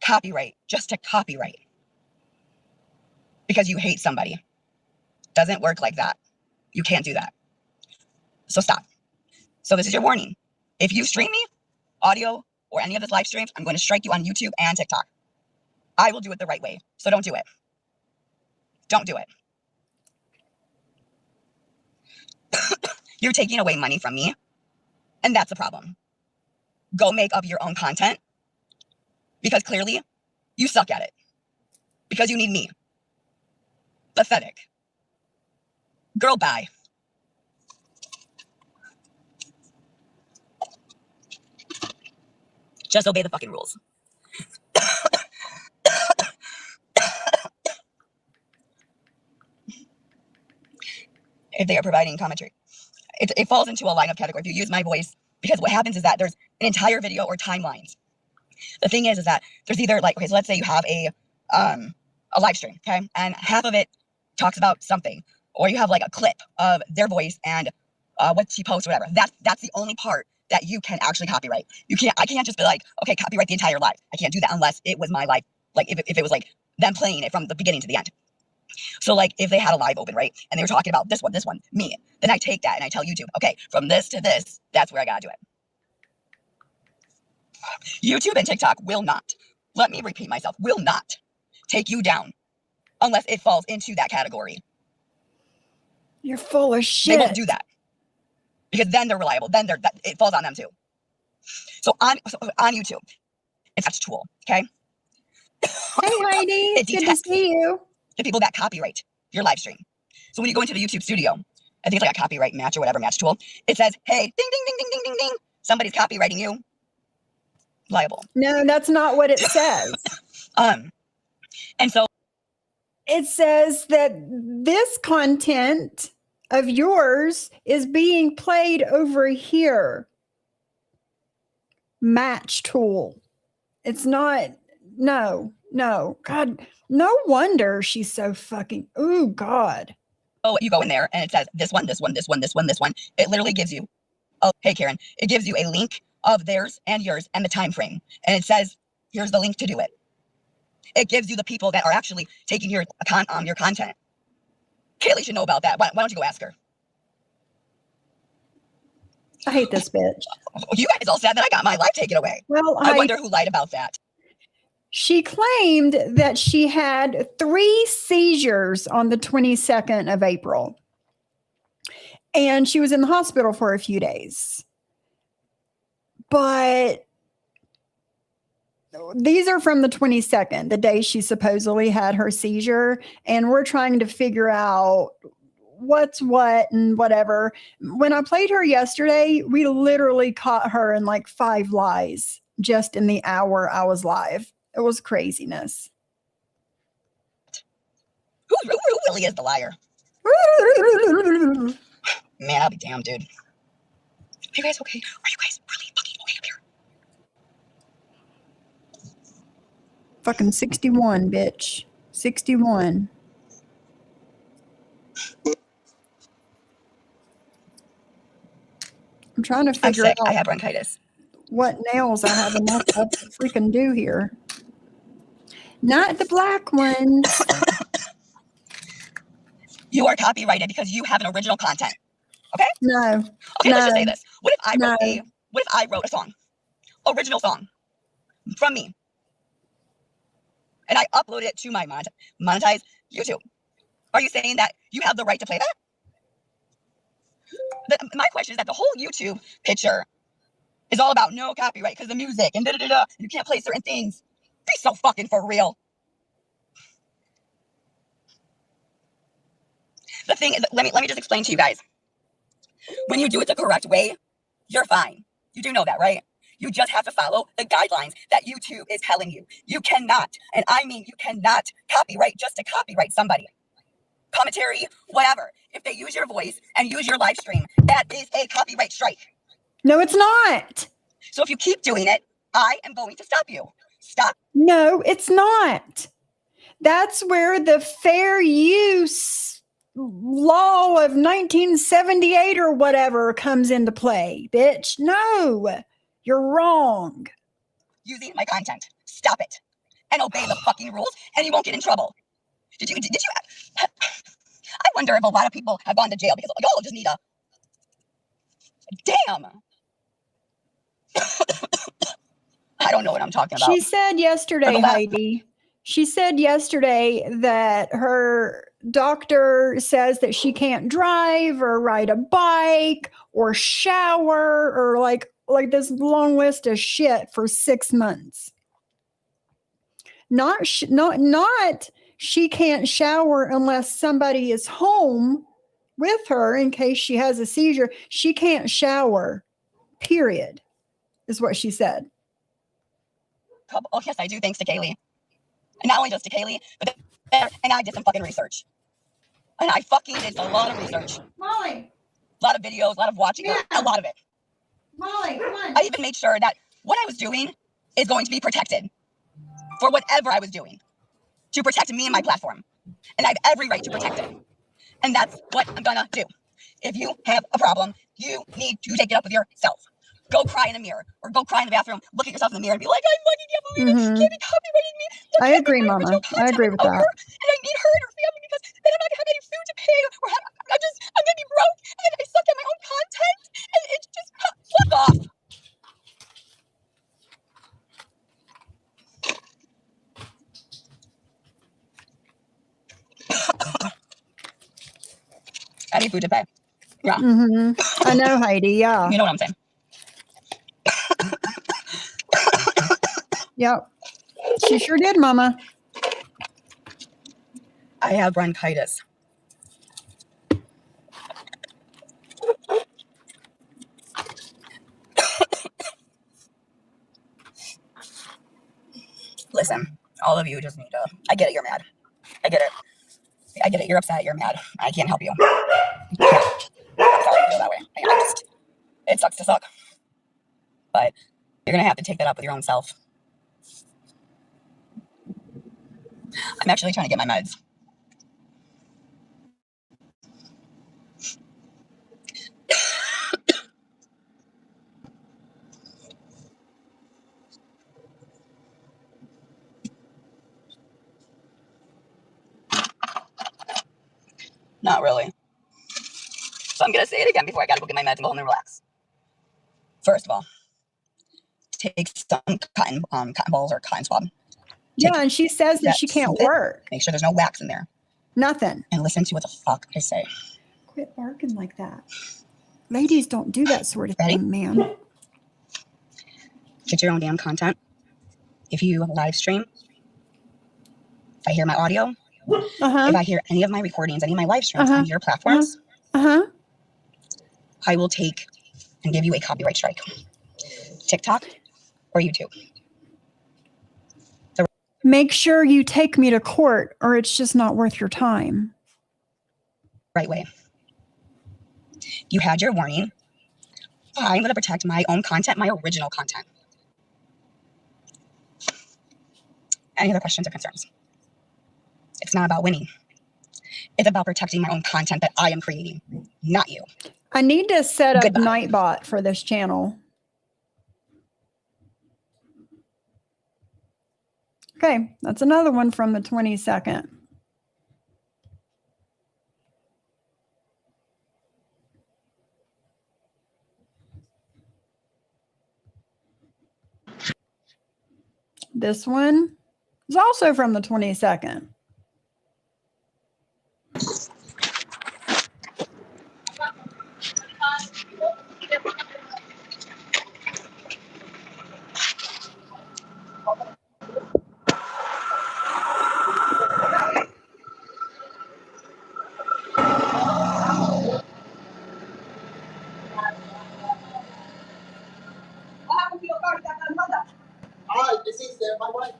copyright just to copyright because you hate somebody. Doesn't work like that. You can't do that. So stop. So this is your warning. If you stream me, audio, or any of this live streams, I'm going to strike you on YouTube and TikTok. I will do it the right way. So don't do it. Don't do it. You're taking away money from me, and that's a problem. Go make up your own content because clearly you suck at it because you need me. Pathetic. Girl, bye. Just obey the fucking rules. If they are providing commentary, it falls into a line of category. If you use my voice, because what happens is that there's an entire video or timelines. The thing is that there's either like, okay, so let's say you have a live stream, okay, and half of it talks about something, or you have like a clip of their voice and what she posts, or whatever. That's the only part that you can actually copyright. I can't just be like, okay, copyright the entire live. I can't do that unless it was my live, like if it was like them playing it from the beginning to the end. So like if they had a live open, right, and they were talking about this one, me, then I take that and I tell YouTube, okay, from this to this, that's where I gotta do it. YouTube and TikTok will not, let me repeat myself, will not take you down unless it falls into that category.
You're full of shit.
They won't do that because then they're reliable. Then it falls on them too. So on YouTube, it's a tool, okay?
Hey, Heidi, it's good to see you.
The people that copyright your live stream. So when you go into the YouTube studio, I think it's like a copyright match or whatever match tool. It says, hey, ding, ding, ding, ding, ding, ding, ding. Somebody's copywriting you. Liable.
No, that's not what it says.
And so
it says that this content of yours is being played over here. Match tool. It's not, no. God, no wonder she's so fucking, oh God.
you go in there and it says this one, this one, this one, this one, this one. It literally gives you, oh, hey, Karen, it gives you a link of theirs and yours and the time frame. And it says, here's the link to do it. It gives you the people that are actually taking your content. Kaylee should know about that. Why don't you go ask her?
I hate this bitch.
You guys all said that I got my life taken away.
Well,
I wonder who lied about that.
She claimed that she had 3 seizures on the 22nd of April. And she was in the hospital for a few days. But these are from the 22nd, the day she supposedly had her seizure. And we're trying to figure out what's what and whatever. When I played her yesterday, we literally caught her in like 5 lies just in the hour I was live. It was craziness.
Who really is the liar? Man, I'll be damned, dude. Are you guys okay? Are you guys really fucking okay up here?
Fucking 61, bitch. 61. I'm trying to figure out.
I have bronchitis.
What nails I have enough to freaking do here. Not the black ones.
You are copyrighted because you have an original content. Okay?
No.
Okay, let's just say this. What if I wrote a song? Original song from me. And I uploaded it to my monetized YouTube. Are you saying that you have the right to play that? My question is that the whole YouTube picture is all about no copyright because the music and da-da-da-da. You can't play certain things. Be so fucking for real. The thing is, let me just explain to you guys. When you do it the correct way, you're fine. You do know that, right? You just have to follow the guidelines that YouTube is telling you. You cannot, and I mean you cannot copyright just to copyright somebody. Commentary, whatever. If they use your voice and use your live stream, that is a copyright strike.
No, it's not.
So if you keep doing it, I am going to stop you. Stop.
No, it's not. That's where the fair use law of 1978 or whatever comes into play, bitch. No, you're wrong.
Using my content. Stop it. And obey the fucking rules and you won't get in trouble. Did you I wonder if a lot of people have gone to jail because, like, oh, just need a damn. I don't know what I'm talking about.
She said yesterday, Heidi, she said yesterday that her doctor says that she can't drive or ride a bike or shower or like this long list of shit for 6 months. Not she can't shower unless somebody is home with her in case she has a seizure. She can't shower, period, is what she said.
Oh, yes, I do, thanks to Kaylee. And not only just to Kaylee, but and I did some fucking research. And I fucking did a lot of research.
Molly.
A lot of videos, a lot of watching, a lot of it.
Molly, come on.
I even made sure that what I was doing is going to be protected for whatever I was doing to protect me and my platform. And I have every right to protect it. And that's what I'm gonna do. If you have a problem, you need to take it up with yourself. Go cry in the mirror or go cry in the bathroom, look at yourself in the mirror and be like, I fucking can't believe it. Can't be copyrighting me.
I agree, Mama. I agree with that.
And I need her and her family because then I'm not gonna have any food to pay or I'm gonna be broke and then I suck at my own content and it's just fuck off. I need food to pay. Yeah.
I know, Heidi. Yeah.
You know what I'm saying?
Yep. She sure did, Mama.
I have bronchitis. Listen, all of you just need to. I get it, you're mad. I get it. I get it, you're upset, you're mad. I can't help you. I'm sorry you feel that way. It sucks to suck. But you're going to have to take that up with your own self. I'm actually trying to get my meds. Not really. So I'm going to say it again before I got to go get my meds and go home and relax. First of all, take some cotton balls or cotton swab.
Yeah, and she says that she can't work.
Make sure there's no wax in there.
Nothing.
And listen to what the fuck I say.
Quit barking like that. Ladies don't do that sort of thing, man.
Get your own damn content. If you live stream, if I hear my audio, if I hear any of my recordings, any of my live streams on your platforms, I will take and give you a copyright strike. TikTok or YouTube.
Make sure you take me to court or it's just not worth your time.
Right way. You had your warning. I'm going to protect my own content, my original content. Any other questions or concerns? It's not about winning. It's about protecting my own content that I am creating, not you.
I need to set up Nightbot for this channel. Okay, that's another one from the 22nd. This one is also from the 22nd.
This is my wife.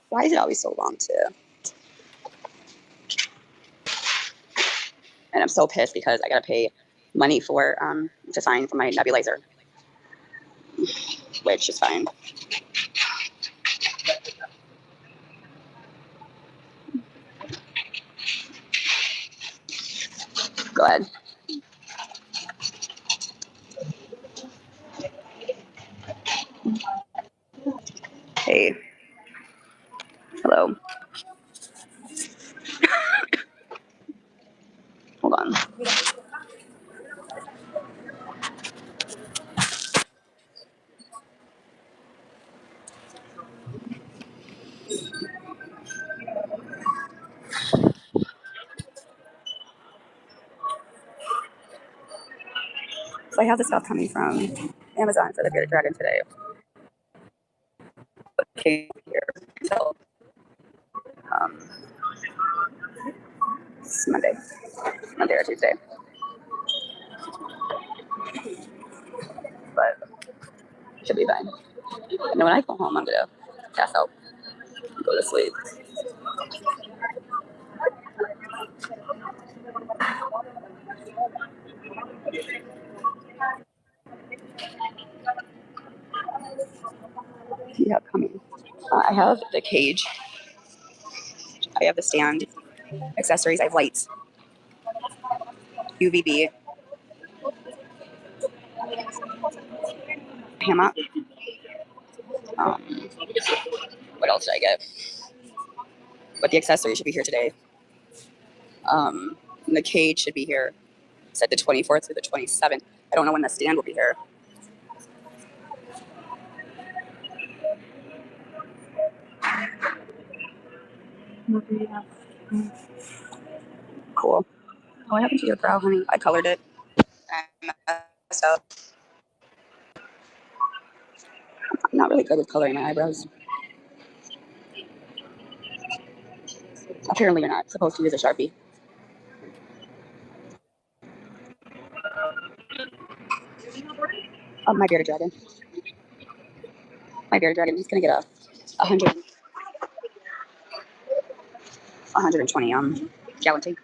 Why is it always so long too? And I'm so pissed because I got to pay money for to sign for my nebulizer, which is fine. Go ahead. Hey. Hello. Hold on. So I have the stuff coming from Amazon for the bearded dragon today. Okay, here. So it's Monday or Tuesday. But should be fine. And when I go home, I'm gonna pass out, go to sleep. What do you have coming? I have the cage. I have the stand, accessories. I have lights, UVB, hammock. What else did I get? But the accessories should be here today. And the cage should be here. Said the 24th through the 27th. I don't know when the stand will be here. Cool. What happened to your brow, honey? I colored it. I messed up. I'm not really good with coloring my eyebrows. Apparently you're not supposed to use a Sharpie. Oh, my bearded dragon. My bearded dragon. He's gonna get a 120 gallon tank.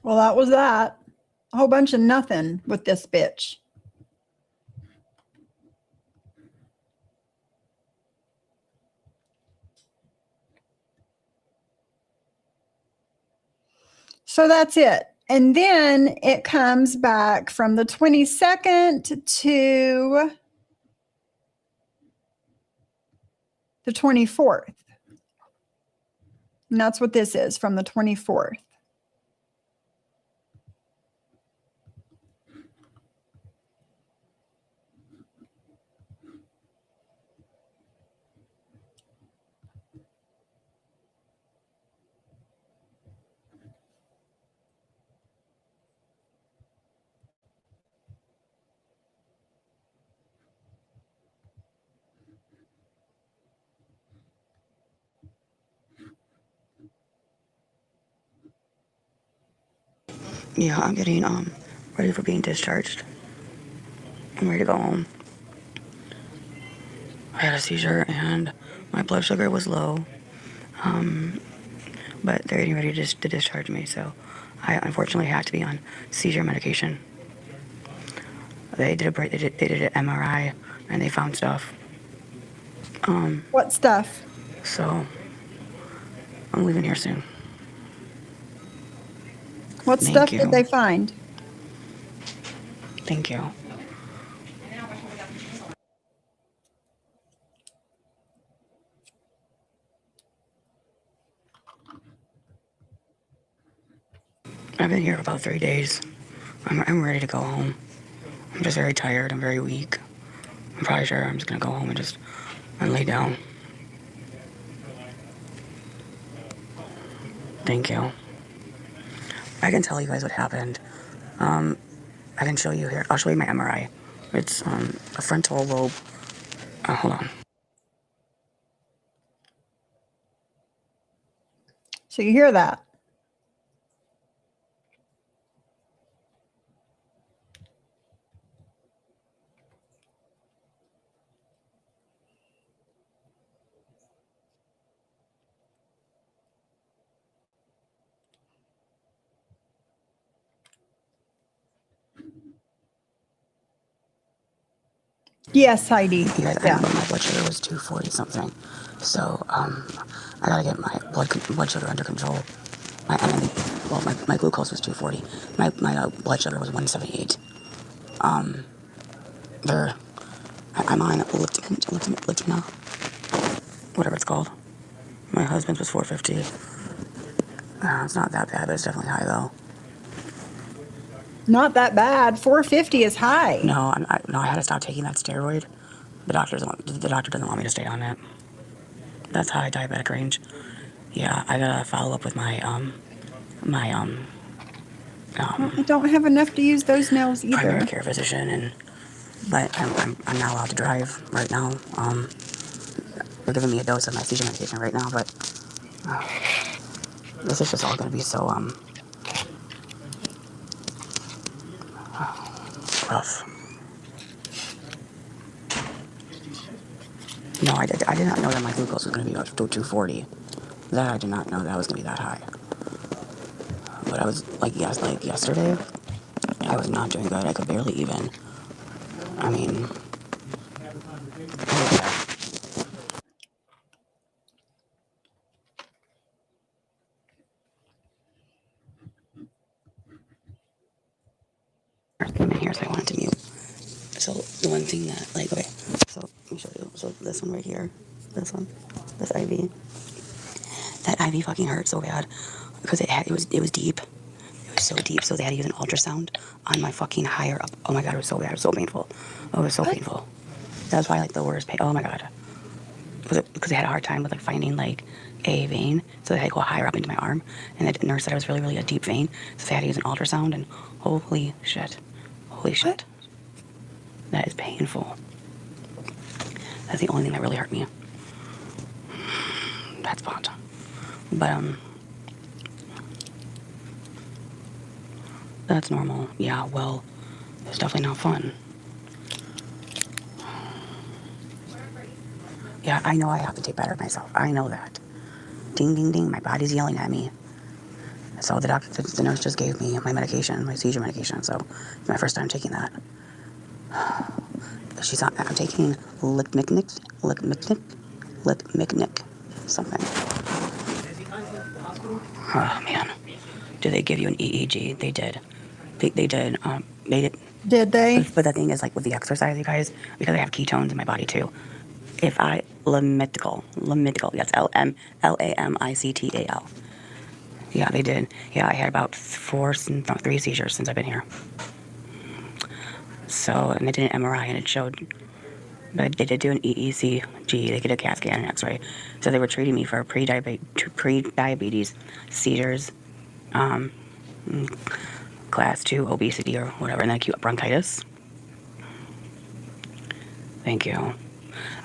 Well, that was that. A whole bunch of nothing with this bitch. So that's it. And then it comes back from the 22nd to the 24th. And that's what this is, from the 24th.
Yeah, I'm getting ready for being discharged. I'm ready to go home. I had a seizure and my blood sugar was low. But they're getting ready to discharge me, so I unfortunately had to be on seizure medication. They did an MRI and they found stuff.
What stuff?
So I'm leaving here soon.
What
Thank
stuff
you.
did they find?
Thank you. I've been here for about 3 days. I'm ready to go home. I'm just very tired. I'm very weak. I'm probably sure I'm just gonna go home and lay down. Thank you. I can tell you guys what happened. I can show you here. I'll show you my MRI. It's a frontal lobe. Hold on.
So you hear that? Yes, Heidi.
You guys,
Yeah.
my blood sugar was 240 something. So, I gotta get my blood sugar under control. My glucose was 240. My blood sugar was 178. I'm on Liptina, whatever it's called. My husband's was 450. It's not that bad, but it's definitely high though.
Not that bad. 450 is high.
No, I had to stop taking that steroid. The doctor doesn't want me to stay on it. That's high diabetic range. Yeah, I gotta follow up with my
I don't have enough to use those nails either.
primary care physician, but I'm not allowed to drive right now. They're giving me a dose of my seizure medication right now, but this is just all gonna be so rough. No, I did not know that my glucose was gonna be up to 240. That I did not know that was gonna be that high. But I was like yesterday, I was not doing good. I could barely even. I mean, came in here, so I wanted to mute. So the one thing that, like, okay, so let me show you. So this one right here, this IV, that IV fucking hurt so bad because it was deep. It was so deep, so they had to use an ultrasound on my fucking higher up. Oh my god, it was so bad. It was so painful. Oh, it was so painful. That's why like the worst pain. Oh my god. Was it because they had a hard time with like finding like a vein, so they had to go higher up into my arm, and the nurse said it was really, really a deep vein, so they had to use an ultrasound, and holy shit. That is painful. That's the only thing that really hurt me. That spot. But that's normal. Yeah, well, it's definitely not fun. Yeah, I know I have to take better of myself. I know that. Ding, ding, ding. My body's yelling at me. So the nurse just gave me my medication, my seizure medication. So it's my first time taking that. I'm taking Licmicnic, something. Oh man, did they give you an EEG? They did. They did. They did.
Did they?
But the thing is, like with the exercise, you guys, because I have ketones in my body too. If I lamictal, yes, LAMICTAL. Yeah, they did. Yeah, I had about 3 seizures since I've been here. So, and they did an MRI and it showed, but they did do an EECG, they did a CAT scan and X-ray. So they were treating me for pre-diabetes, seizures, class 2 obesity or whatever, and then acute bronchitis. Thank you.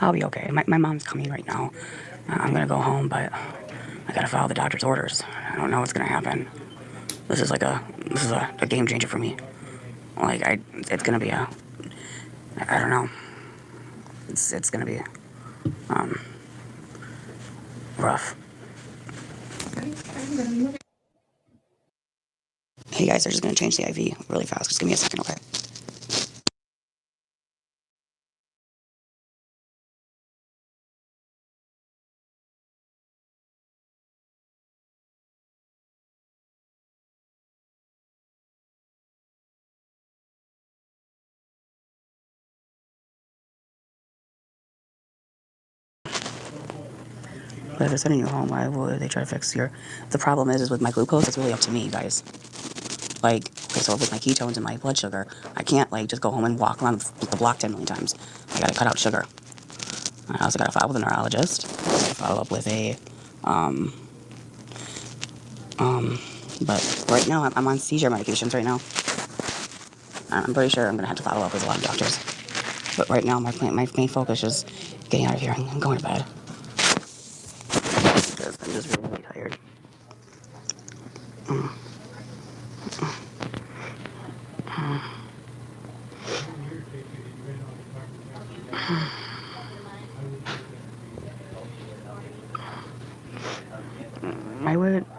I'll be okay. My mom's coming right now. I'm gonna go home, but I gotta follow the doctor's orders. I don't know what's gonna happen. This is a game changer for me. Like it's gonna be I don't know. It's gonna be rough. Hey guys, they're just gonna change the IV really fast. Just give me a second, okay? But if they're sending you home, why would they try to fix your... The problem is with my glucose, it's really up to me, guys. Like, okay, so with my ketones and my blood sugar, I can't, like, just go home and walk around the block 10 million times. I gotta cut out sugar. I also gotta follow with a neurologist. Follow up with a, but right now, I'm on seizure medications right now. I'm pretty sure I'm gonna have to follow up with a lot of doctors. But right now, my main focus is getting out of here and going to bed. Because I'm just really tired.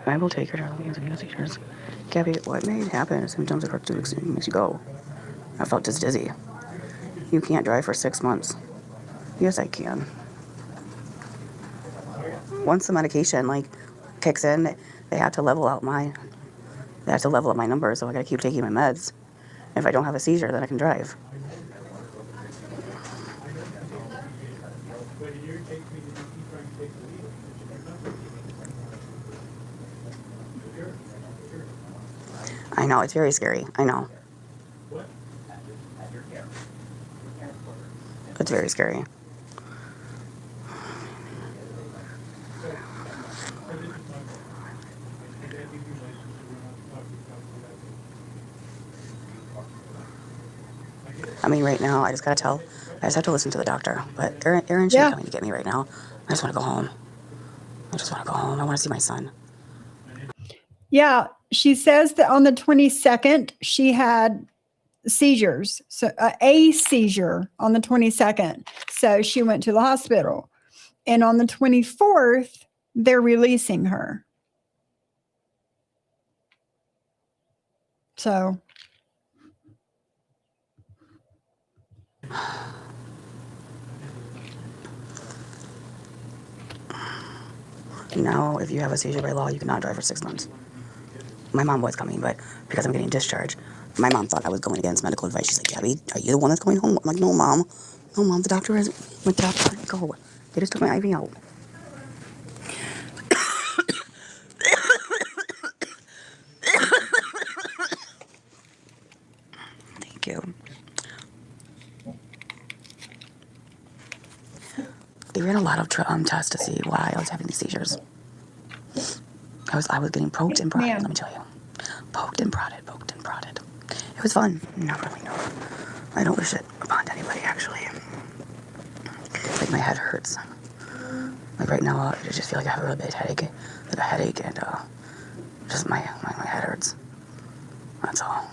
I will take her to seizures. Gabby, what may happen? Symptoms occur 2 weeks makes you go. I felt just dizzy. You can't drive for 6 months. Yes, I can. Once the medication like kicks in, they have to level out my numbers, so I gotta keep taking my meds. If I don't have a seizure, then I can drive. I know, it's very scary. I know. It's very scary. I mean, right now, I just have to listen to the doctor. But Erin should be coming to get me right now. I just want to go home. I want to see my son.
Yeah, she says that on the 22nd, she had seizures. So a seizure on the 22nd. So she went to the hospital. And on the 24th, they're releasing her. So
Now, if you have a seizure by law, you cannot drive for 6 months. My mom was coming, but because I'm getting discharged, my mom thought I was going against medical advice. She's like, Gabby, are you the one that's going home? I'm like, no, mom. No, mom, the doctor isn't. The doctor didn't go. They just took my IV out. Thank you. They ran a lot of tests to see why I was having these seizures. I was getting poked and prodded, let me tell you. Poked and prodded. It was fun. Not really, no. I don't wish it upon anybody, actually. Like, my head hurts. Like, right now, I just feel like I have a really bad headache. Like, a headache, and, just my head hurts. That's all.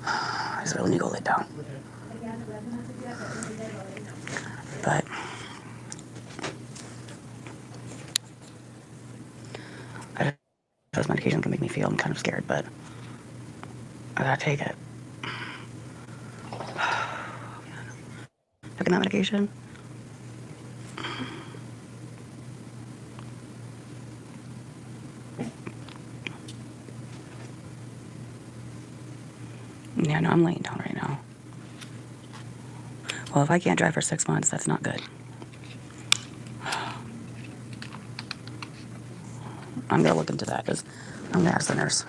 I just really need to go lay down. But I This medication can make me feel I'm kind of scared, but I gotta take it. Taking that medication. Yeah, no, I'm laying down right now. Well, if I can't drive for 6 months, that's not good. I'm gonna look into that because I'm gonna ask the nurse.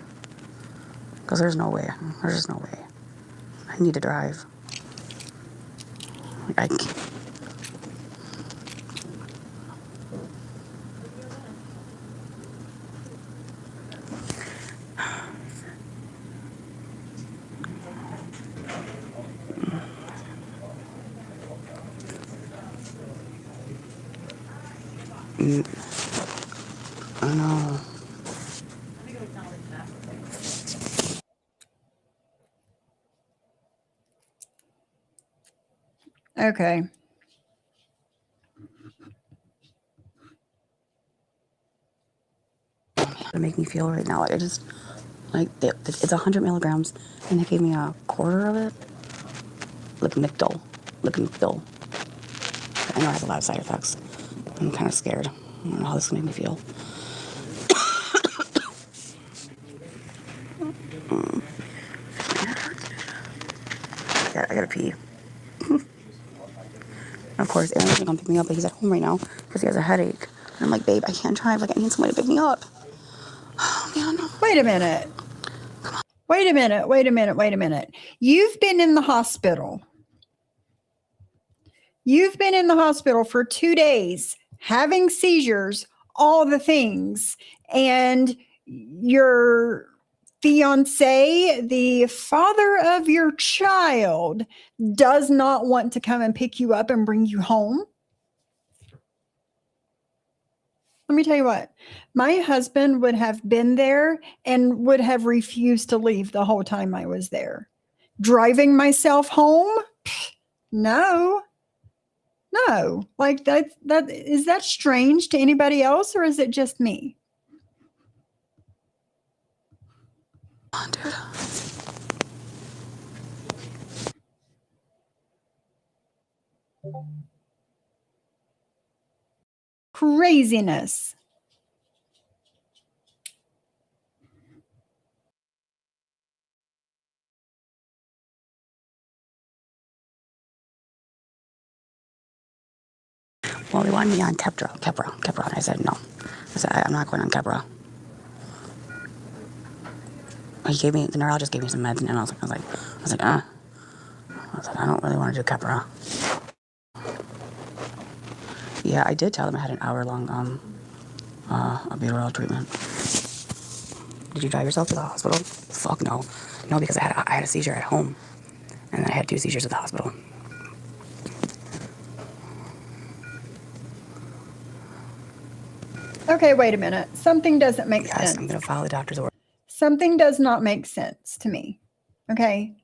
Because there's no way. There's just no way. I need to drive. I can't. I know.
Okay.
To make me feel right now. I just, like, it's 100 milligrams, and they gave me a quarter of it. Lipnictal. I know it has a lot of side effects. I'm kind of scared. I don't know how this is going to make me feel. I gotta pee. Of course, Aaron's gonna come pick me up, but he's at home right now because he has a headache. And I'm like, babe, I can't drive. Like, I need somebody to pick me up. Oh, man.
Wait a minute. Wait a minute. Wait a minute. Wait a minute. You've been in the hospital. You've been in the hospital for 2 days, having seizures, all the things, and your fiance, the father of your child, does not want to come and pick you up and bring you home. Let me tell you what, my husband would have been there and would have refused to leave the whole time I was there. Driving myself home? No. No. Like that is that strange to anybody else, or is it just me?
Come on, dude.
Craziness.
Well, they wanted me on Keppra. And I said, no. I said, I'm not going on Keppra. The neurologist gave me some meds, and I was like, I don't really want to do Keppra. Yeah, I did tell them I had an hour-long epidural treatment. Did you drive yourself to the hospital? Fuck no. No, because I had a seizure at home, and then I had 2 seizures at the hospital.
Okay, wait a minute. Something doesn't make
Yes,
sense.
I'm going to follow the doctor's order.
Something does not make sense to me. Okay.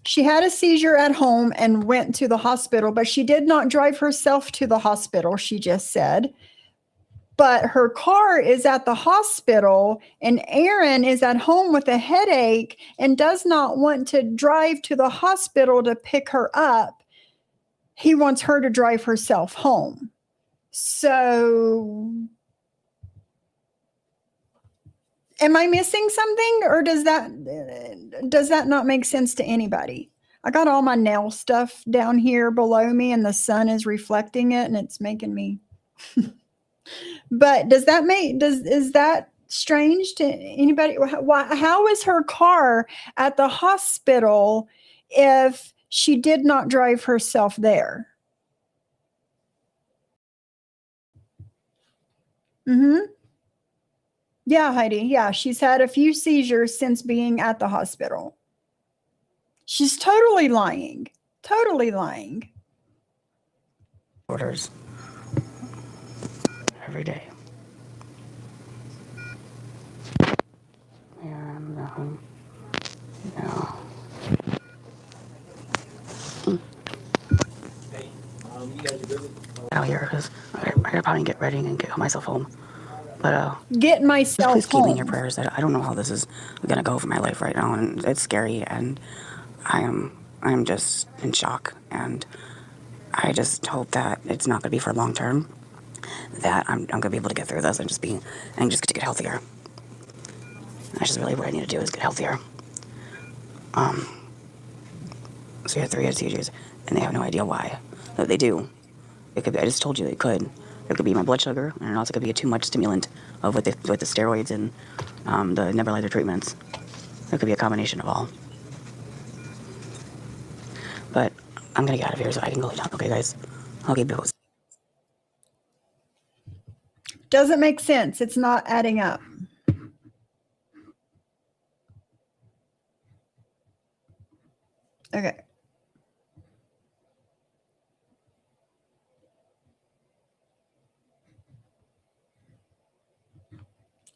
She had a seizure at home and went to the hospital, but she did not drive herself to the hospital, she just said. But her car is at the hospital, and Aaron is at home with a headache and does not want to drive to the hospital to pick her up. He wants her to drive herself home. So, am I missing something, or does that not make sense to anybody? I got all my nail stuff down here below me, and the sun is reflecting it, and it's making me. But is that strange to anybody? How is her car at the hospital if she did not drive herself there? Mm-hmm. Yeah, Heidi. Yeah, she's had a few seizures since being at the hospital. She's totally lying. Totally lying.
Orders every day. And, yeah. Out here because I gotta probably get ready and get myself home. But
get
just
myself
please keep me in your
home.
prayers. I don't know how this is gonna go for my life right now, and it's scary, and I'm just in shock, and I just hope that it's not gonna be for long term. That I'm gonna be able to get through this and just get to get healthier. That's just really what I need to do is get healthier. So you had 3 seizures, and they have no idea why. No, they do. It could be, I just told you it could. It could be my blood sugar, and it also could be too much stimulant of with the steroids and the nebulizer treatments. It could be a combination of all. But I'm gonna get out of here so I can go lay down. Okay, guys. I'll keep you posted.
Doesn't make sense. It's not adding up. Okay.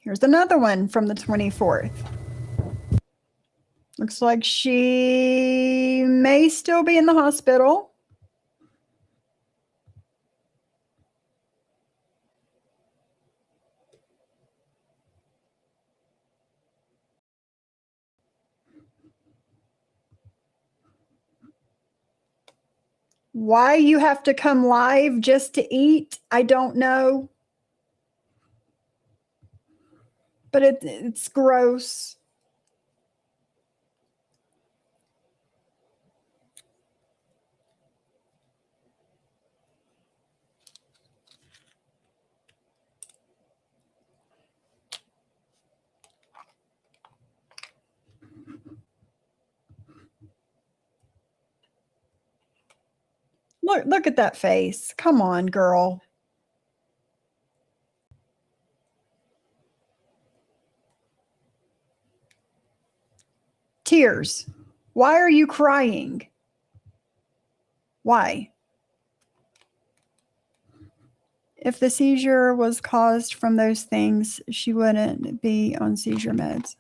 Here's another one from the 24th. Looks like she may still be in the hospital. Why you have to come live just to eat, I don't know. But it's gross. Look at that face. Come on, girl. Tears. Why are you crying? Why? If the seizure was caused from those things, she wouldn't be on seizure meds.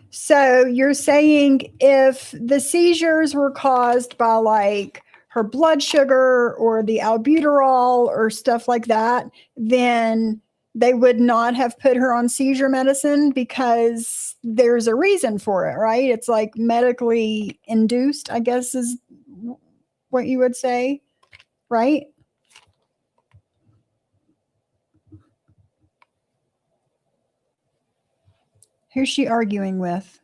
So you're saying if the seizures were caused by like her blood sugar or the albuterol or stuff like that, then they would not have put her on seizure medicine because there's a reason for it, right? It's like medically induced, I guess is what you would say, right? Who's she arguing with?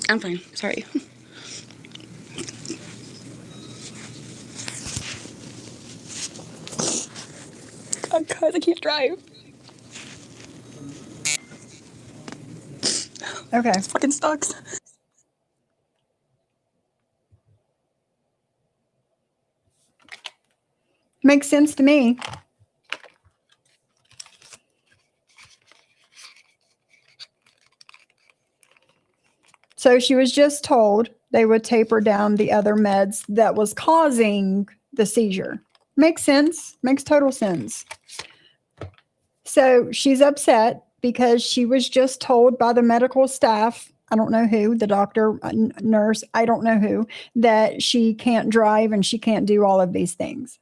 I'm fine. Sorry. God, guys, I can't drive.
Okay.
It fucking sucks.
Makes sense to me. So she was just told they would taper down the other meds that was causing the seizure. Makes sense. Makes total sense. So she's upset because she was just told by the medical staff, I don't know who, the doctor, nurse, I don't know who, that she can't drive and she can't do all of these things.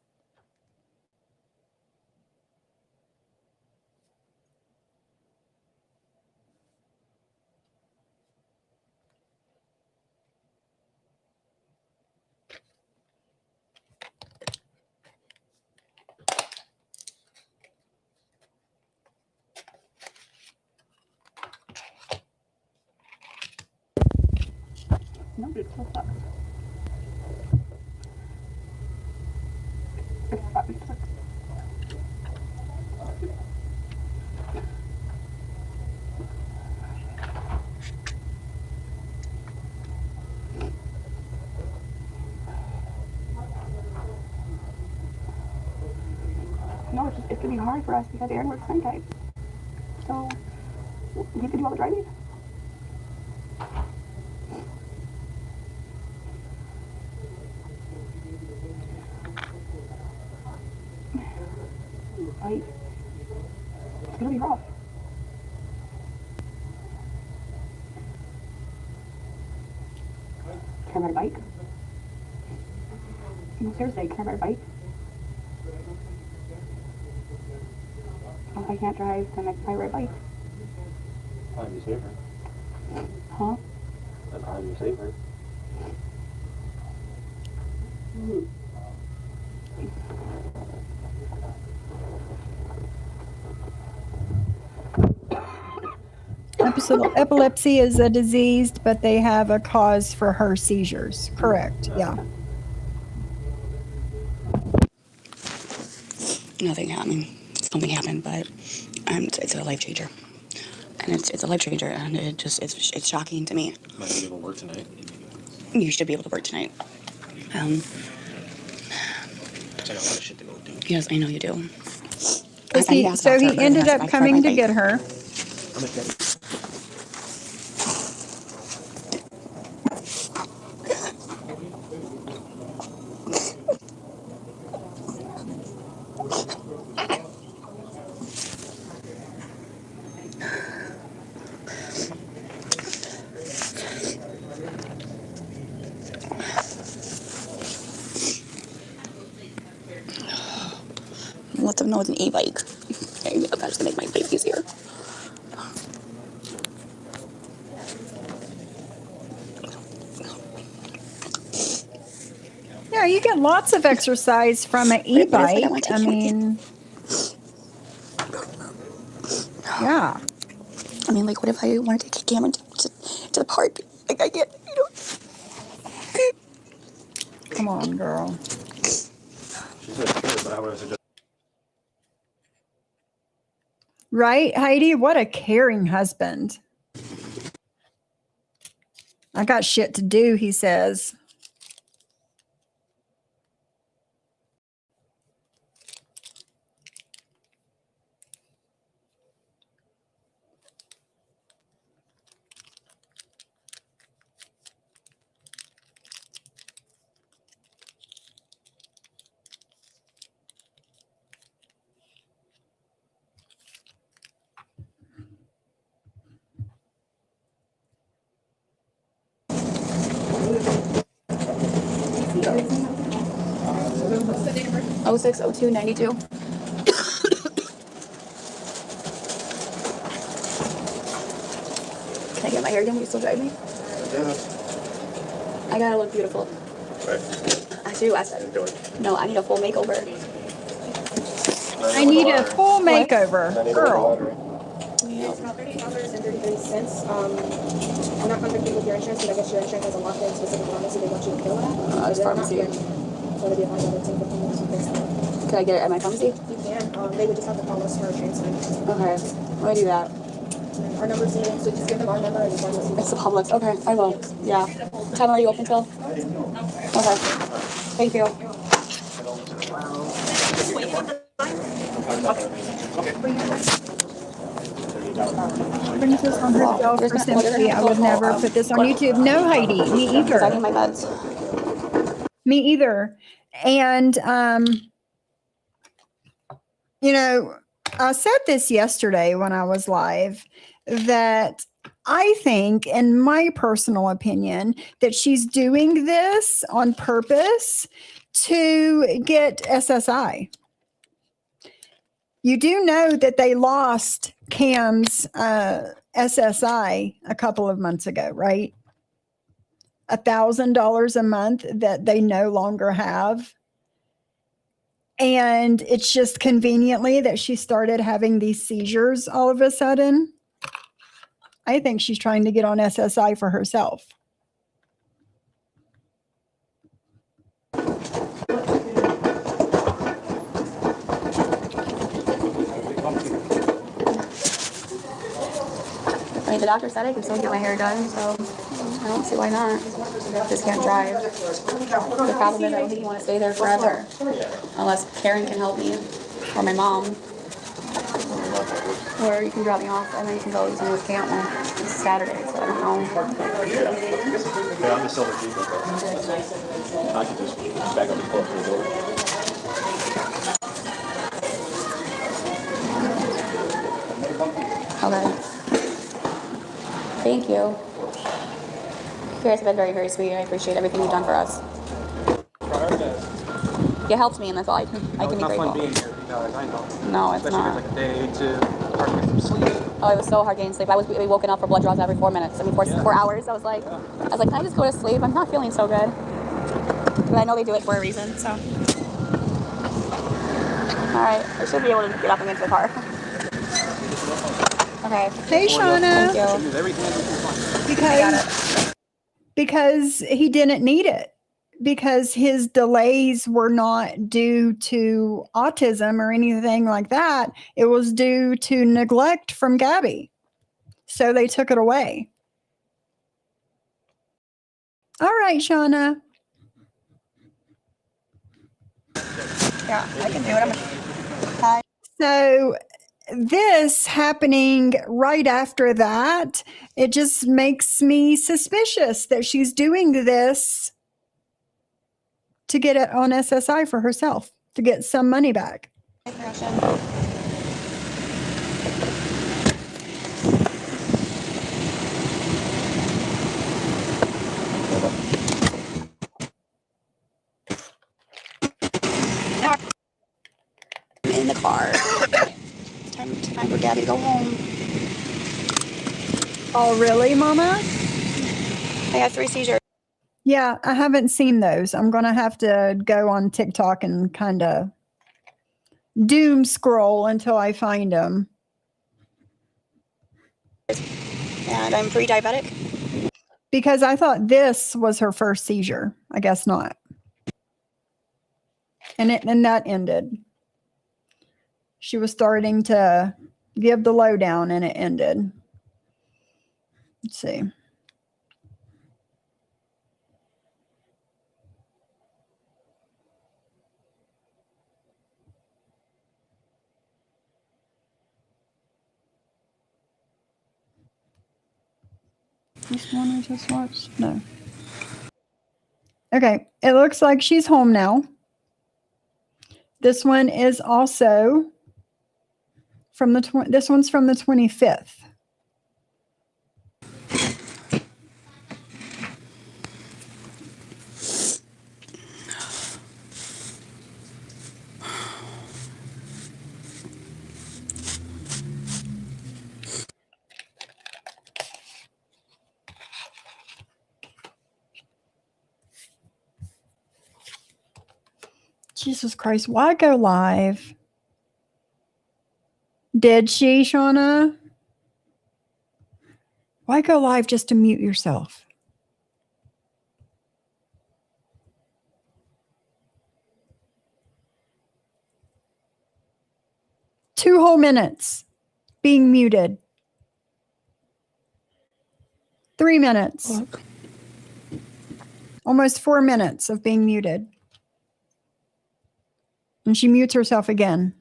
No, it still sucks. It sucks. No, it's gonna be hard for us because Aaron works night guys. So you can do all the driving. Like, it's gonna be rough. Can I ride a bike?
No, seriously, can I ride a bike? If I can't drive, then I can probably ride a bike.
Probably be safer.
Huh?
That'd probably be safer.
Epilepsy is a disease, but they have a cause for her seizures. Correct. Yeah.
Nothing happened. Something happened, but it's a life changer. And it's a life changer, and it's shocking to me.
Might be able to work tonight.
You should be able to work tonight.
I got a lot of shit to go do.
Yes,
I know you do.
So he ended up coming to get her.
I'm a daddy.
Let them know it's an e-bike. That's gonna make my life easier.
Yeah, you get lots of exercise from an e-bike. I mean, yeah.
I mean, like, what if I want to take Cameron to the park? Like, I can't, you know.
Come on, girl.
She said sure, but I would have suggested.
Right, Heidi? What a caring husband. I got shit to do, he says.
Oh 060292. Can I get my hair done? Will you still drive me?
Yeah.
I gotta look beautiful.
Right.
I do. I said. No, I need a full makeover.
I need a full makeover, girl.
It's about $30.33. I'm not contracted with your insurance, but I guess your insurance has a locked-in specific pharmacy they want you to fill it at.
It's pharmacy.
So it'll be $110 for minutes to fix that.
Can I get it at my pharmacy?
You can. They would just have to call us for a transfer.
Okay. Why do that?
Our number's needed, so just give them our number and the pharmacy.
It's the Publix. Okay, I will. Yeah. What time are you open till? Okay. Thank you.
Princess on herself for sympathy. I would never put this on YouTube. No, Heidi, me
I need
either.
my meds.
Me either. And, you know, I said this yesterday when I was live that I think, in my personal opinion, that she's doing this on purpose to get SSI. You do know that they lost Cam's SSI a couple of months ago, right? $1,000 a month that they no longer have. And it's just conveniently that she started having these seizures all of a sudden. I think she's trying to get on SSI for herself.
I mean, the doctor said I can still get my hair done, so I don't see why not. Just can't drive. The problem is I don't think you want to stay there forever. Unless Karen can help me, or my mom. Or you can drop me off and then you can go to this camp on Saturday, so I don't know.
Yeah, I'm the silver people. I could just back up and pull up to the door.
Okay. Thank you. You guys have been very, very sweet. I appreciate everything you've done for us.
Prioritize.
it helps me, and that's all I can
It's
be
not fun
grateful.
being here, you guys, I know.
No, it's
Especially
not.
if it's like a day to hard to get some sleep.
Oh, it was so hard getting sleep. I was woken up for blood draws every 4 minutes. I mean, 4 hours. I was like, can I just go to sleep? I'm not feeling so good. But I know they do it for a reason, so. All right, I should be able to get up and get to the car. Okay.
Hey, Shauna.
Thank you.
Use every hand we can find.
Because he didn't need it. Because his delays were not due to autism or anything like that. It was due to neglect from Gabby. So they took it away. All right, Shauna.
Yeah, I can do it.
So this happening right after that, it just makes me suspicious that she's doing this to get it on SSI for herself, to get some money back.
I'm in the car. Time for Gabby to go home.
Oh, really, Mama?
I had 3 seizures.
Yeah, I haven't seen those. I'm going to have to go on TikTok and kind of doom scroll until I find them.
And I'm pre-diabetic.
Because I thought this was her first seizure. I guess not. And that ended. She was starting to give the lowdown and it ended. Let's see. This one I just watched? No. Okay, it looks like she's home now. This one is also from the this one's from the 25th. Jesus Christ, why go live? Did she, Shauna? Why go live just to mute yourself? Two whole minutes being muted. 3 minutes.
Look.
Almost 4 minutes of being muted. And she mutes herself again.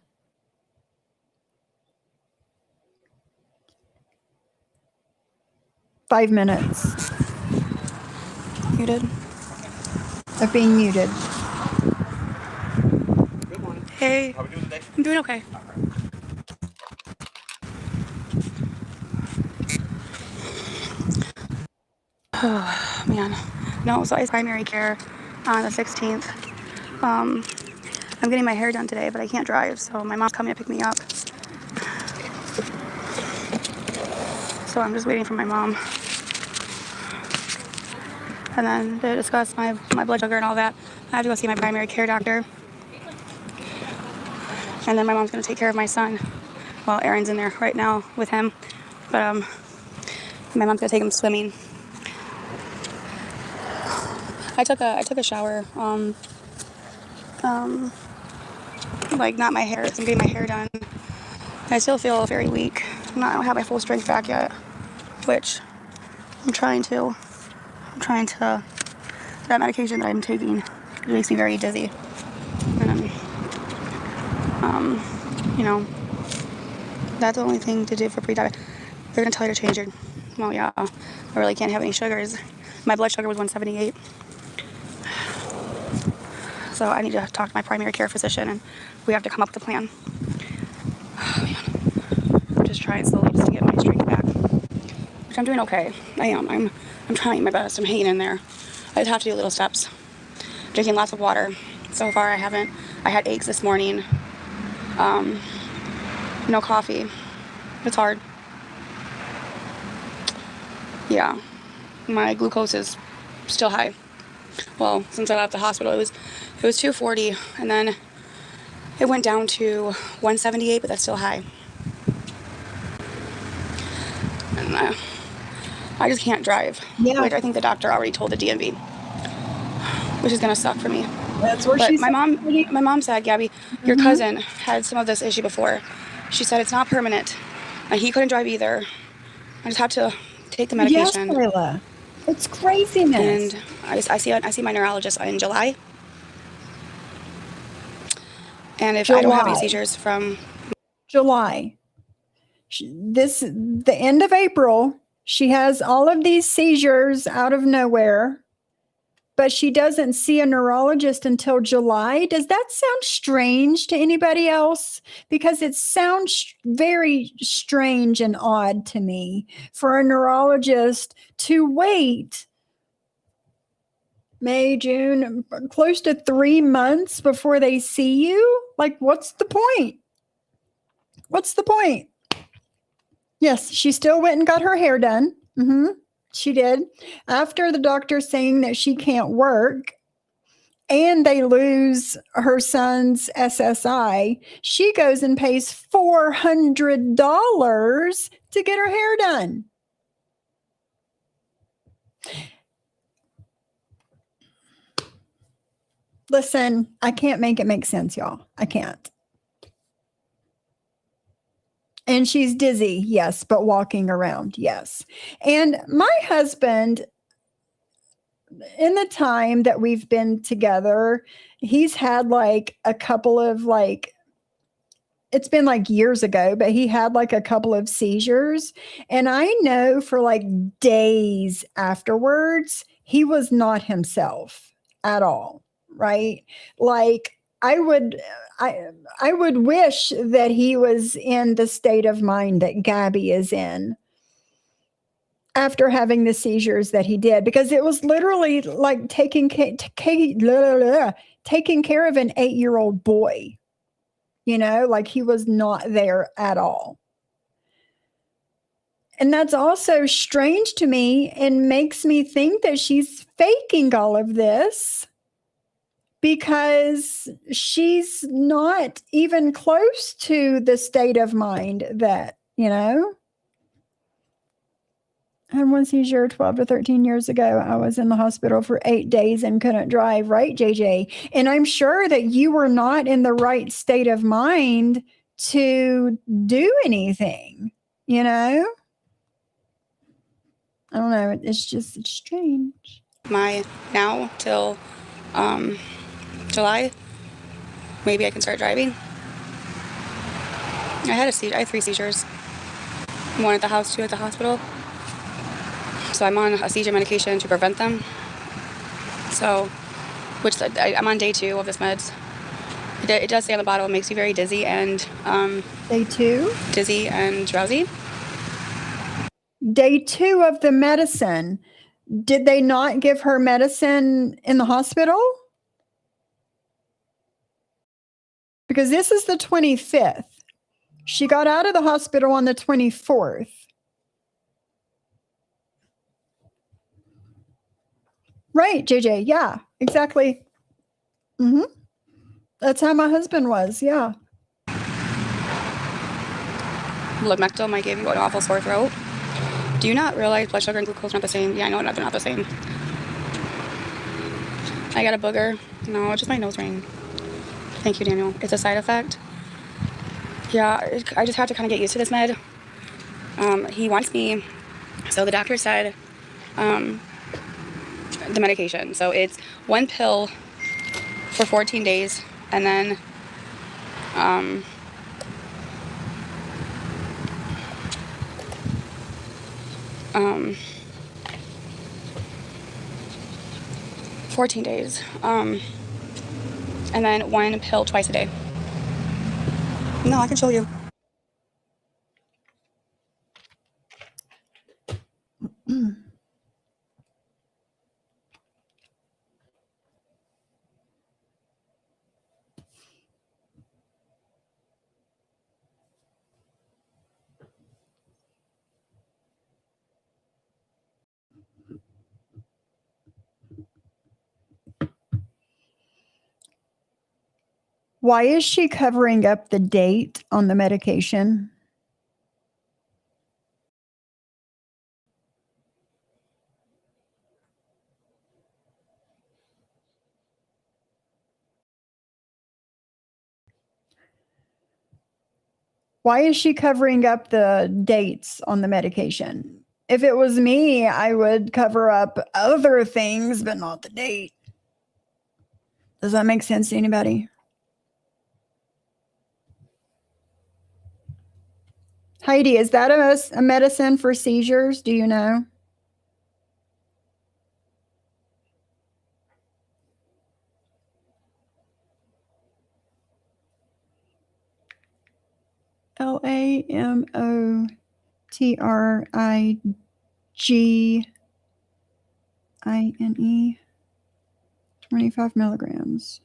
Five minutes
Muted.
of being muted.
Good morning.
Hey.
How are we doing today?
I'm doing okay. Oh, man. No, so I have primary care on the 16th. I'm getting my hair done today, but I can't drive, so my mom's coming to pick me up. So I'm just waiting for my mom. And then to discuss my blood sugar and all that, I have to go see my primary care doctor. And then my mom's going to take care of my son while Aaron's in there right now with him. But my mom's going to take him swimming. I took a shower. Like not my hair. I'm getting my hair done. I still feel very weak. I don't have my full strength back yet, which I'm trying to. That medication that I'm taking, it makes me very dizzy. And you know, that's the only thing to do for pre-diabetic. They're gonna tell you to change your. Well, yeah, I really can't have any sugars. My blood sugar was 178. So I need to talk to my primary care physician, and we have to come up with a plan. Oh, man. I'm just trying slowly just to get my strength back, which I'm doing okay. I am. I'm trying my best. I'm hanging in there. I just have to do little steps. Drinking lots of water, So far, I haven't. I had eggs this morning. No coffee. It's hard. Yeah. My glucose is still high. Well, since I left the hospital, it was 240, and then it went down to 178, but that's still high. And I just can't drive,
Yeah.
which I think the doctor already told the DMV, which is gonna suck for me.
That's where
But
she's.
my mom said, Gabby, your
Mhm.
cousin had some of this issue before. She said it's not permanent. And he couldn't drive either. I just have to take the
Yes,
medication.
Layla. It's craziness.
And I see my neurologist in July. And if I don't have any
July.
seizures from
July. The end of April, she has all of these seizures out of nowhere, but she doesn't see a neurologist until July. Does that sound strange to anybody else? Because it sounds very strange and odd to me for a neurologist to wait May, June, close to 3 months before they see you. Like, what's the point? What's the point? Yes, she still went and got her hair done. She did. After the doctor saying that she can't work and they lose her son's SSI, she goes and pays $400 to get her hair done. Listen, I can't make it make sense, y'all. I can't. And she's dizzy, yes, but walking around, yes. And my husband, in the time that we've been together, he's had like a couple of it's been like years ago, but he had like a couple of seizures. And I know for like days afterwards, he was not himself at all. Right. Like I would wish that he was in the state of mind that Gabby is in after having the seizures that he did, because it was literally like taking care of an 8-year-old boy. Like he was not there at all. And that's also strange to me and makes me think that she's faking all of this because she's not even close to the state of mind that, And one seizure 12 to 13 years ago, I was in the hospital for 8 days and couldn't drive, right, JJ? And I'm sure that you were not in the right state of mind to do anything, I don't know. It's strange.
now till July, maybe I can start driving. I had 3 seizures. One at the house, 2 at the hospital. So I'm on a seizure medication to prevent them. So, I'm on day 2 of this meds. It does say on the bottle it makes you very dizzy and
Day 2?
Dizzy and drowsy.
Day 2 of the medicine. Did they not give her medicine in the hospital? Because this is the 25th. She got out of the hospital on the 24th. Right, JJ. Yeah, exactly. That's how my husband was. Yeah.
Lamictal might give you an awful sore throat. Do you not realize blood sugar and glucose are not the same? Yeah, I know they're not the same. I got a booger. No, it's just my nose ring. Thank you, Daniel. It's a side effect. Yeah, I just have to kind of get used to this med. He wants me. So the doctor said the medication. So it's 1 pill for 14 days, and then 14 days. And then 1 pill twice a day. No, I can show you.
Why is she covering up the date on the medication? Why is she covering up the dates on the medication? If it was me, I would cover up other things, but not the date. Does that make sense to anybody? Heidi, is that a medicine for seizures? Do you know? LAMOTRIGINE, 25 milligrams.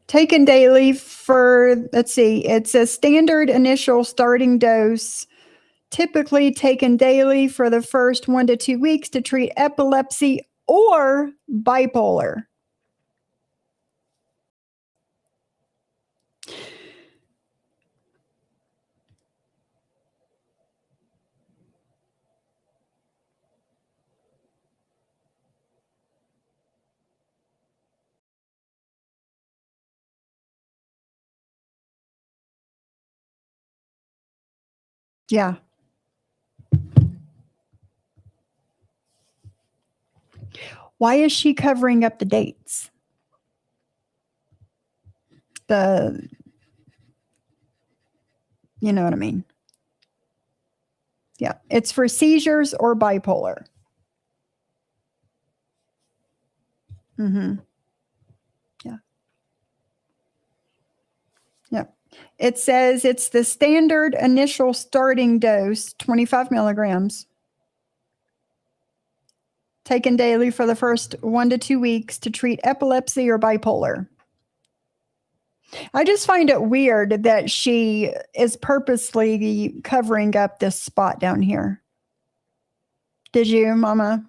Taken daily for, let's see, it's a standard initial starting dose, typically taken daily for the first 1 to 2 weeks to treat epilepsy or bipolar. Yeah. Why is she covering up the dates? You know what I mean? Yeah, it's for seizures or bipolar. Mm-hmm. Yeah. Yeah. It says it's the standard initial starting dose, 25 milligrams, taken daily for the first 1 to 2 weeks to treat epilepsy or bipolar. I just find it weird that she is purposely covering up this spot down here. Did you, Mama?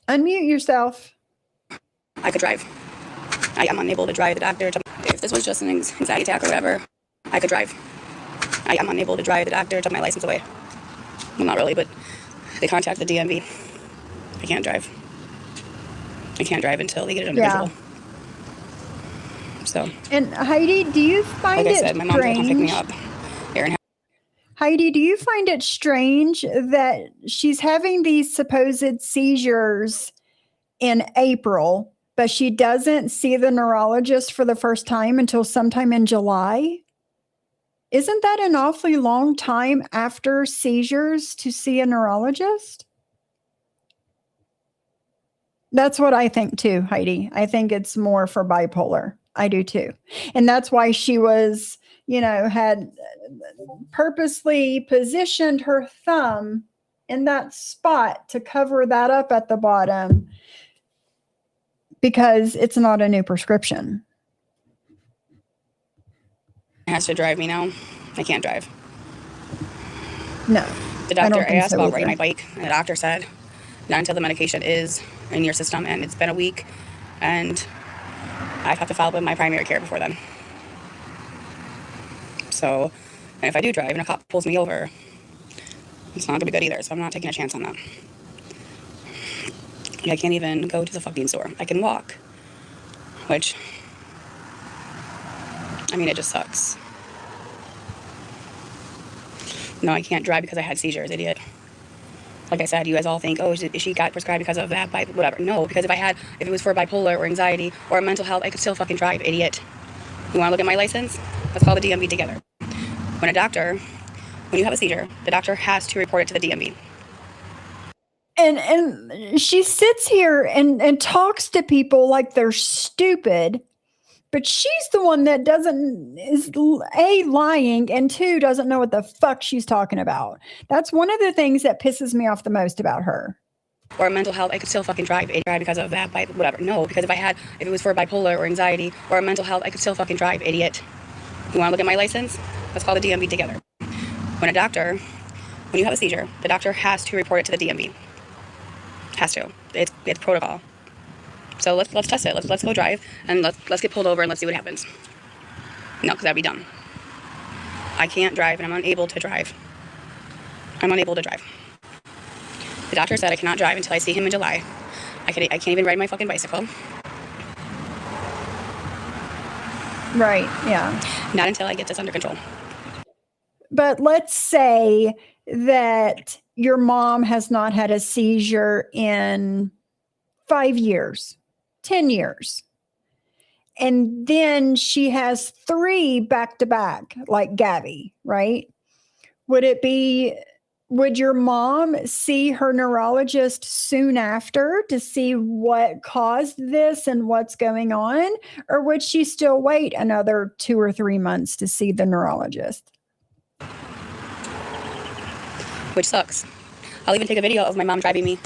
Unmute yourself.
I could drive. I am unable to drive. The doctor told me if this was just an anxiety attack or whatever, I could drive. I am unable to drive. The doctor took my license away. Well, not really, but they contacted the DMV. I can't drive. I can't drive until they get it under visual. So.
And Heidi, do you find
like I said, my mom's gonna come pick me up.
Heidi, do you find it strange that she's having these supposed seizures in April, but she doesn't see the neurologist for the first time until sometime in July? Isn't that an awfully long time after seizures to see a neurologist? That's what I think too, Heidi. I think it's more for bipolar. I do too. And that's why she was, had purposely positioned her thumb in that spot to cover that up at the bottom, because it's not a new prescription.
Has to drive me now. I can't drive.
No.
The doctor, I asked about riding my bike, and the doctor said, not until the medication is in your system, and it's been a week, and I have to follow up with my primary care before then. So, and if I do drive and a cop pulls me over, it's not gonna be good either, so I'm not taking a chance on that. I can't even go to the fucking store. I can walk, which, I mean, it just sucks. No, I can't drive because I had seizures, idiot. Like I said, you guys all think, oh, she got prescribed because of that, whatever. No, because if it was for bipolar or anxiety or mental health, I could still fucking drive, idiot. You wanna look at my license? Let's call the DMV together. When you have a seizure, the doctor has to report it to the DMV.
And she sits here and talks to people like they're stupid, but she's the one that is A, lying, and two, doesn't know what the fuck she's talking about. That's one of the things that pisses me off the most about her.
Or mental health, I could still fucking drive because of that, whatever. No, because if it was for bipolar or anxiety or mental health, I could still fucking drive, idiot. You want to look at my license? Let's call the DMV together. When you have a seizure, the doctor has to report it to the DMV. Has to. It's protocol. So let's test it. Let's go drive and let's get pulled over and let's see what happens. No, because that'd be dumb. I can't drive and I'm unable to drive. The doctor said I cannot drive until I see him in July. I can't even ride my fucking bicycle.
Right, yeah.
Not until I get this under control.
But let's say that your mom has not had a seizure in 5 years, 10 years. And then she has 3 back to back, like Gabby, right? Would your mom see her neurologist soon after to see what caused this and what's going on? Or would she still wait another 2 or 3 months to see the neurologist?
Which sucks. I'll even take a video of my mom driving me.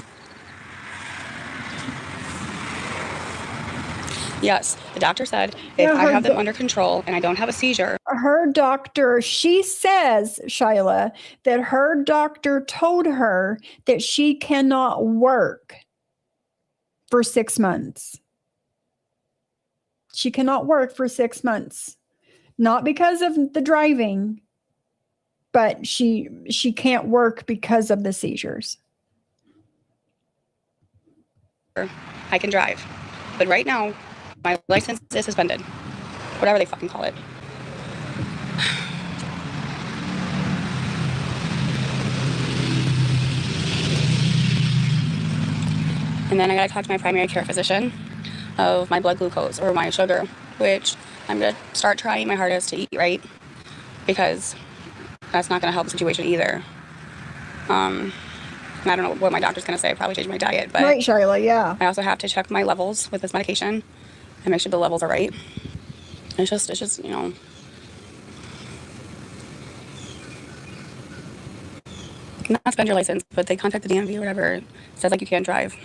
Yes, the doctor said if I have them under control and I don't have a seizure.
Her doctor, she says, Shyla, that her doctor told her that she cannot work for 6 months. She cannot work for 6 months. Not because of the driving, but she can't work because of the seizures.
I can drive. But right now, my license is suspended. Whatever they fucking call it. And then I gotta talk to my primary care physician of my blood glucose or my sugar, which I'm gonna start trying my hardest to eat right, because that's not gonna help the situation either. I don't know what my doctor's gonna say. Probably change my diet, but
right, Shyla, yeah.
I also have to check my levels with this medication and make sure the levels are right. It's just, you know. Not suspend your license, but they contact the DMV or whatever. It says like you can't drive.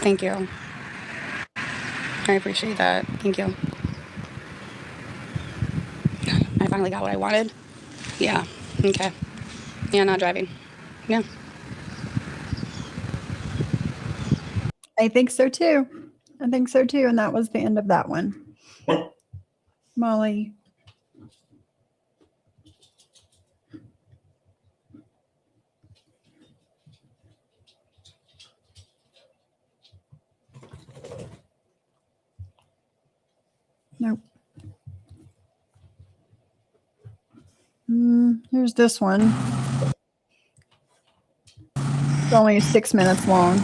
Thank you. I appreciate that. Thank you. I finally got what I wanted. Yeah. Okay. Yeah, not driving. Yeah.
I think so too. And that was the end of that one. Molly. Nope. Here's this one. It's only 6 minutes long.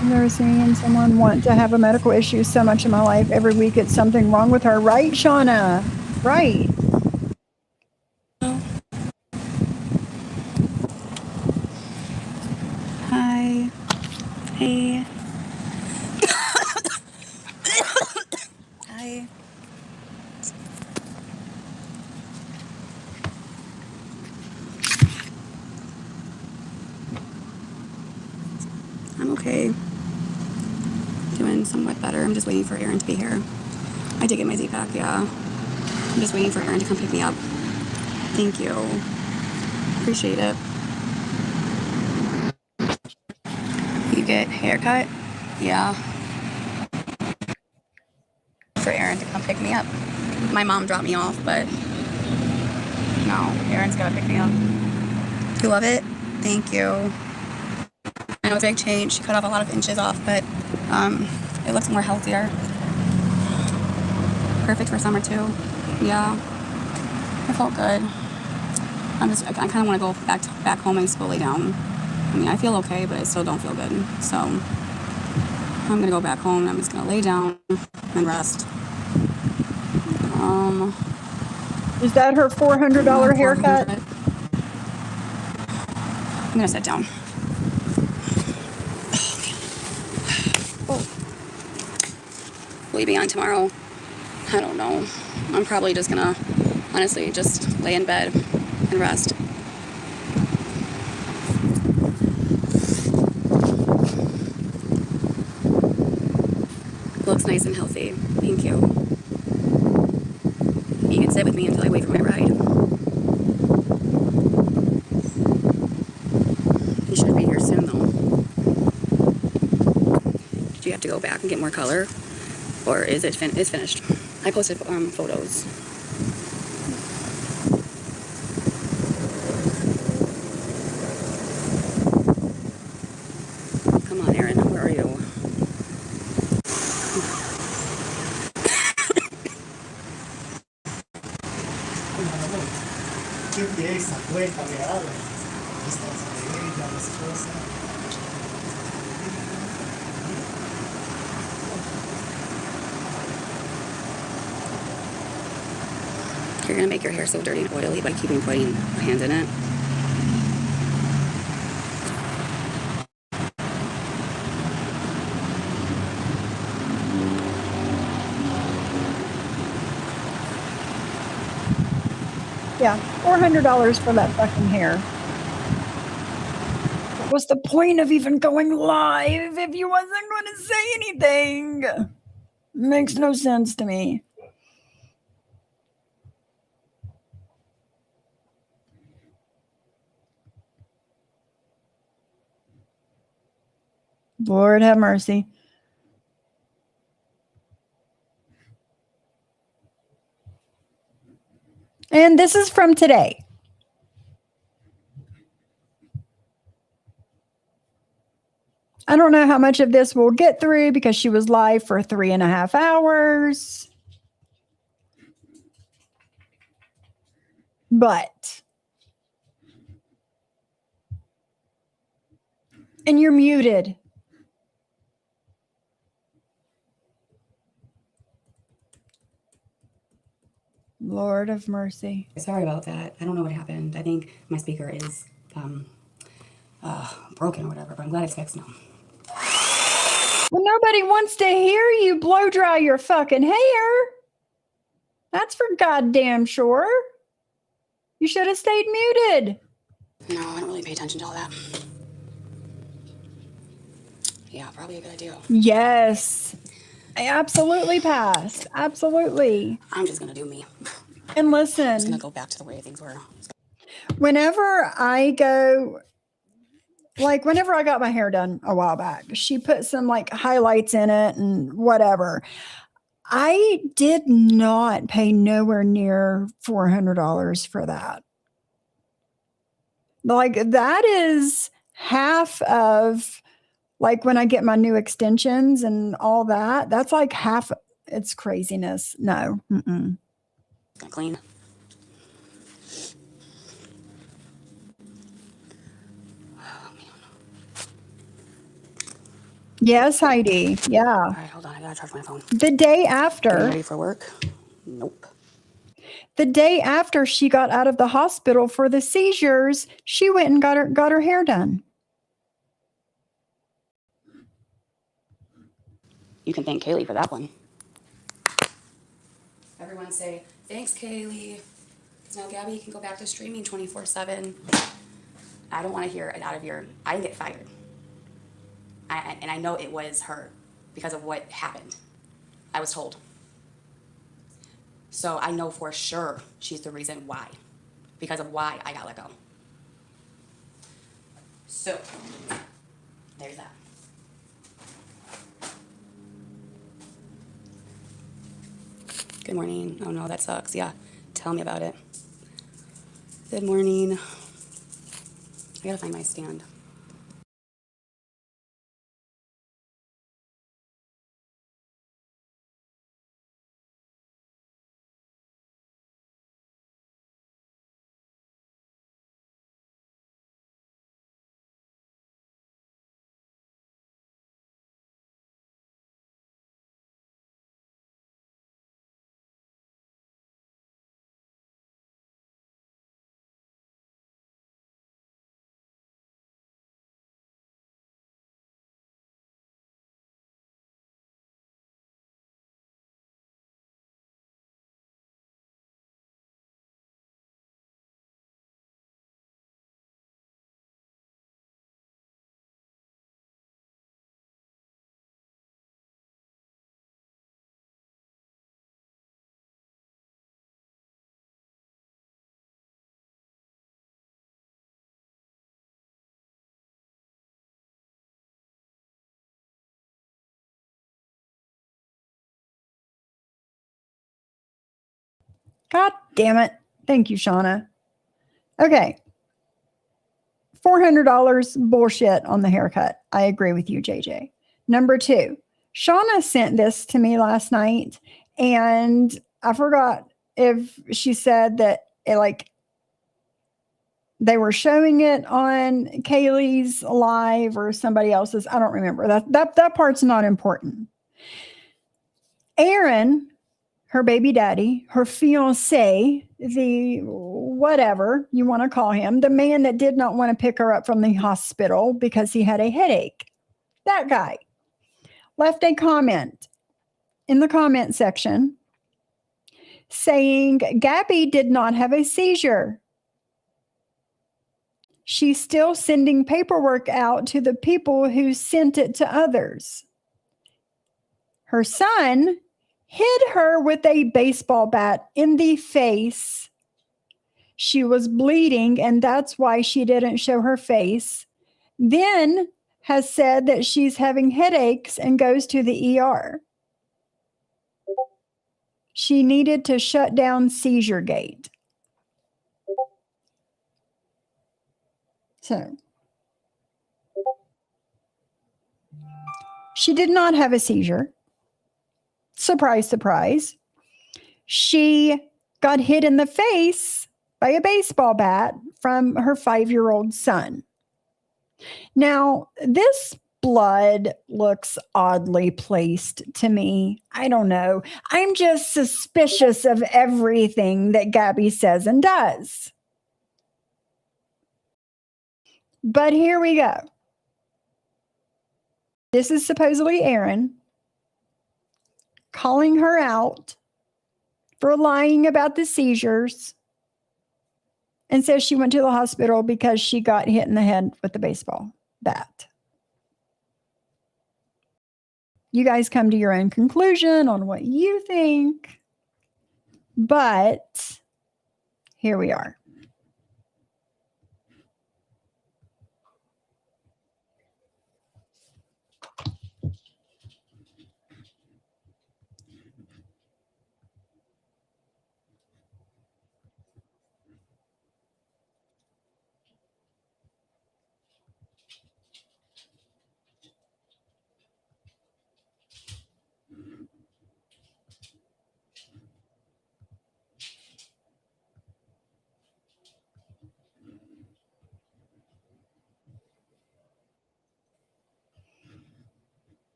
I've never seen someone want to have a medical issue so much in my life. Every week it's something wrong with her. Right, Shauna? Right.
Hi. Hey. Hi. I'm okay. Doing somewhat better. I'm just waiting for Aaron to be here. I did get my Z-Pack, yeah. I'm just waiting for Aaron to come pick me up. Thank you. Appreciate it. You get haircut? Yeah. For Aaron to come pick me up. My mom dropped me off, but no, Aaron's gotta pick me up. You love it? Thank you. I know it's a big change. She cut off a lot of inches off, but it looks more healthier. Perfect for summer too. Yeah. I felt good. I kind of want to go back home and slowly down. I mean, I feel okay, but I still don't feel good. So I'm gonna go back home and I'm just gonna lay down and rest.
Is that her $400 haircut?
I'm gonna sit down. Will you be on tomorrow? I don't know. I'm probably just gonna, honestly, just lay in bed and rest. Looks nice and healthy. Thank you. You can sit with me until I wait for my ride. You should be here soon, though. Did you have to go back and get more color? Or is it it's finished? I posted photos. Come on, Erin, where are you?
Qué pieza, cuéntame algo. Estás bella, la esposa.
You're gonna make your hair so dirty and oily by keeping putting your hand in it.
Yeah, $400 for that fucking hair. What was the point of even going live if you wasn't going to say anything? Makes no sense to me. Lord have mercy. And this is from today. I don't know how much of this we'll get through because she was live for 3.5 hours. But, and you're muted. Lord of mercy.
Sorry about that. I don't know what happened. I think my speaker is broken or whatever, but I'm glad it's fixed now.
Well, nobody wants to hear you blow dry your fucking hair. That's for goddamn sure. You should have stayed muted.
No, I don't really pay attention to all that. Yeah, probably a good idea.
Yes. I absolutely passed. Absolutely.
I'm just gonna do me.
And
I'm just gonna
listen,
go back to the way things were.
whenever I go, like whenever I got my hair done a while back, she put some like highlights in it and whatever. I did not pay nowhere near $400 for that. Like that is half of like when I get my new extensions and all that. That's like half. It's craziness. No. Mm-mm.
Gonna clean.
Yes, Heidi. Yeah.
All right, hold on. I gotta charge my phone.
The day
Getting
after,
ready for work? Nope.
the day after she got out of the hospital for the seizures, she went and got her hair done.
You can thank Kaylee for that one. Everyone say, thanks, Kaylee. Because now Gabby can go back to streaming 24/7. I don't want to hear it out of your... I didn't get fired. And I know it was her because of what happened. I was told. So I know for sure she's the reason why. Because of why I got let go. So, there's that. Good morning. Oh no, that sucks. Yeah, tell me about it. Good morning. I gotta find my stand.
God damn it. Thank you, Shauna. Okay. $400 bullshit on the haircut. I agree with you, JJ. Number 2, Shauna sent this to me last night, and I forgot if she said that they were showing it on Kaylee's live or somebody else's. I don't remember. That part's not important. Aaron, her baby daddy, her fiance, the whatever you want to call him, the man that did not want to pick her up from the hospital because he had a headache, that guy left a comment in the comment section saying Gabby did not have a seizure. She's still sending paperwork out to the people who sent it to others. Her son hit her with a baseball bat in the face. She was bleeding, and that's why she didn't show her face. Then has said that she's having headaches and goes to the ER. She needed to shut down Seizure Gate. So, she did not have a seizure. Surprise, surprise. She got hit in the face by a baseball bat from her 5-year-old son. Now, this blood looks oddly placed to me. I don't know. I'm just suspicious of everything that Gabby says and does. But here we go. This is supposedly Aaron calling her out for lying about the seizures and says she went to the hospital because she got hit in the head with a baseball bat. You guys come to your own conclusion on what you think, but here we are.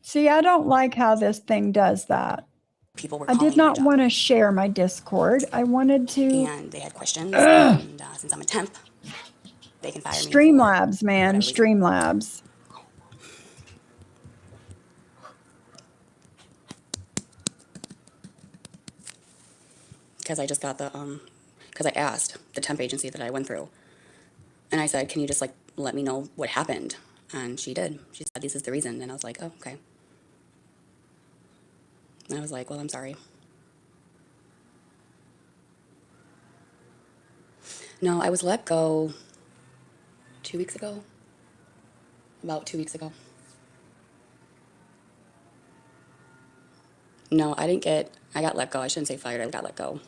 See, I don't like how this thing does that.
People were
I
calling
did not
my job,
want to share my Discord. I wanted to
and they had questions. And since I'm a temp, they can fire me.
Streamlabs, man,
whatever reason.
Streamlabs.
Because I just got because I asked the temp agency that I went through, and I said, can you just like let me know what happened? And she did. She said, this is the reason. And I was like, oh, okay. And I was like, well, I'm sorry. No, I was let go 2 weeks ago. About 2 weeks ago. No, I got let go. I shouldn't say fired. I got let go.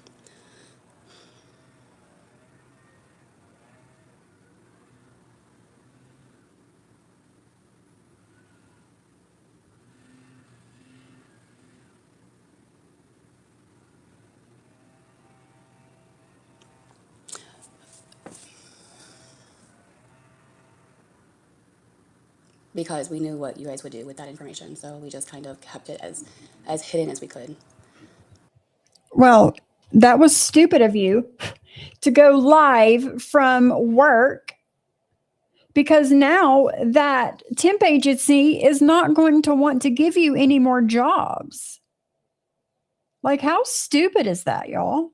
Because we knew what you guys would do with that information. So we just kind of kept it as hidden as we could.
Well, that was stupid of you to go live from work, because now that temp agency is not going to want to give you any more jobs. Like, how stupid is that, y'all?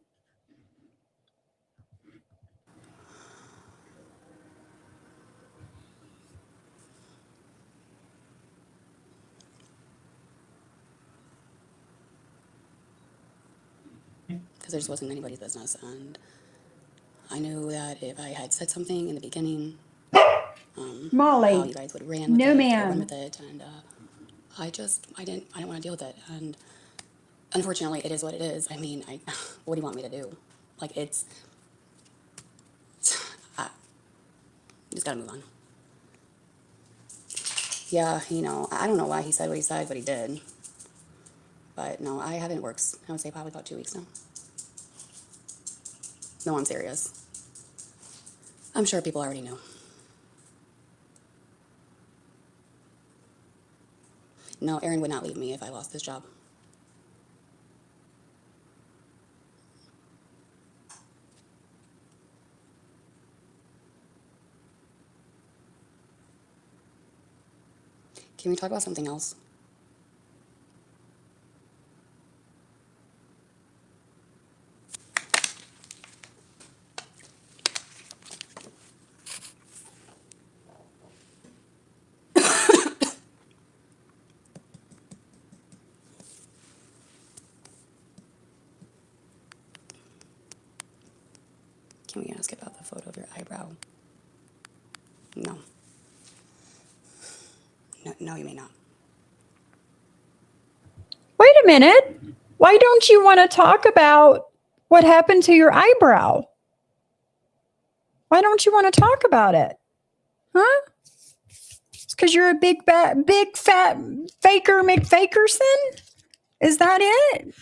because it just wasn't anybody's business. And I knew that if I had said something in the beginning, how
Molly,
you guys would have ran with
no
it,
ma'am.
and I didn't want to deal with it. And unfortunately, it is what it is. I mean, what do you want me to do? Like, I just gotta move on. Yeah, I don't know why he said what he said, but he did. But no, I haven't worked, I would say probably about 2 weeks now. No, I'm serious. I'm sure people already knew. No, Aaron would not leave me if I lost this job. Can we talk about something else? Can we ask about the photo of your eyebrow? No. No, you may not.
Wait a minute. Why don't you want to talk about what happened to your eyebrow? Why don't you want to talk about it? Huh? It's because you're a big fat faker McFakerson? Is that it?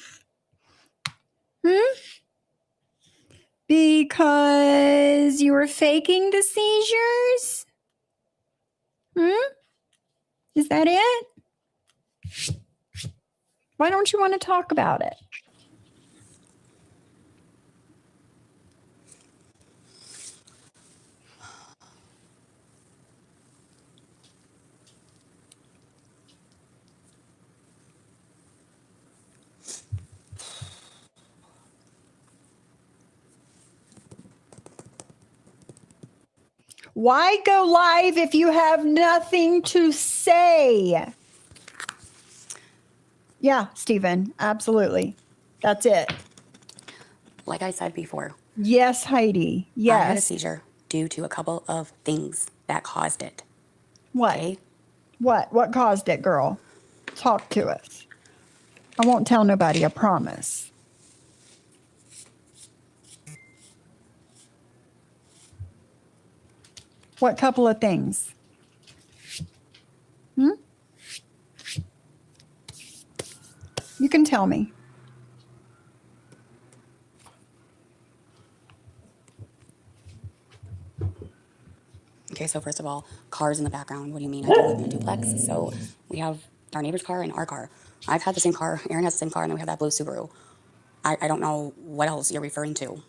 Because you were faking the seizures? Is that it? Why don't you want to talk about it? Why go live if you have nothing to say? Yeah, Stephen, absolutely. That's it.
Like I said before,
Yes, Heidi.
I had a
Yes.
seizure due to a couple of things that caused it.
What?
Okay?
What caused it, girl? Talk to us. I won't tell nobody, I promise. What couple of things? You can tell me.
Okay, so first of all, cars in the background. What do you mean? I do live in a duplex, so we have our neighbor's car and our car. I've had the same car. Aaron has the same car, and then we have that blue Subaru. I don't know what else you're referring to.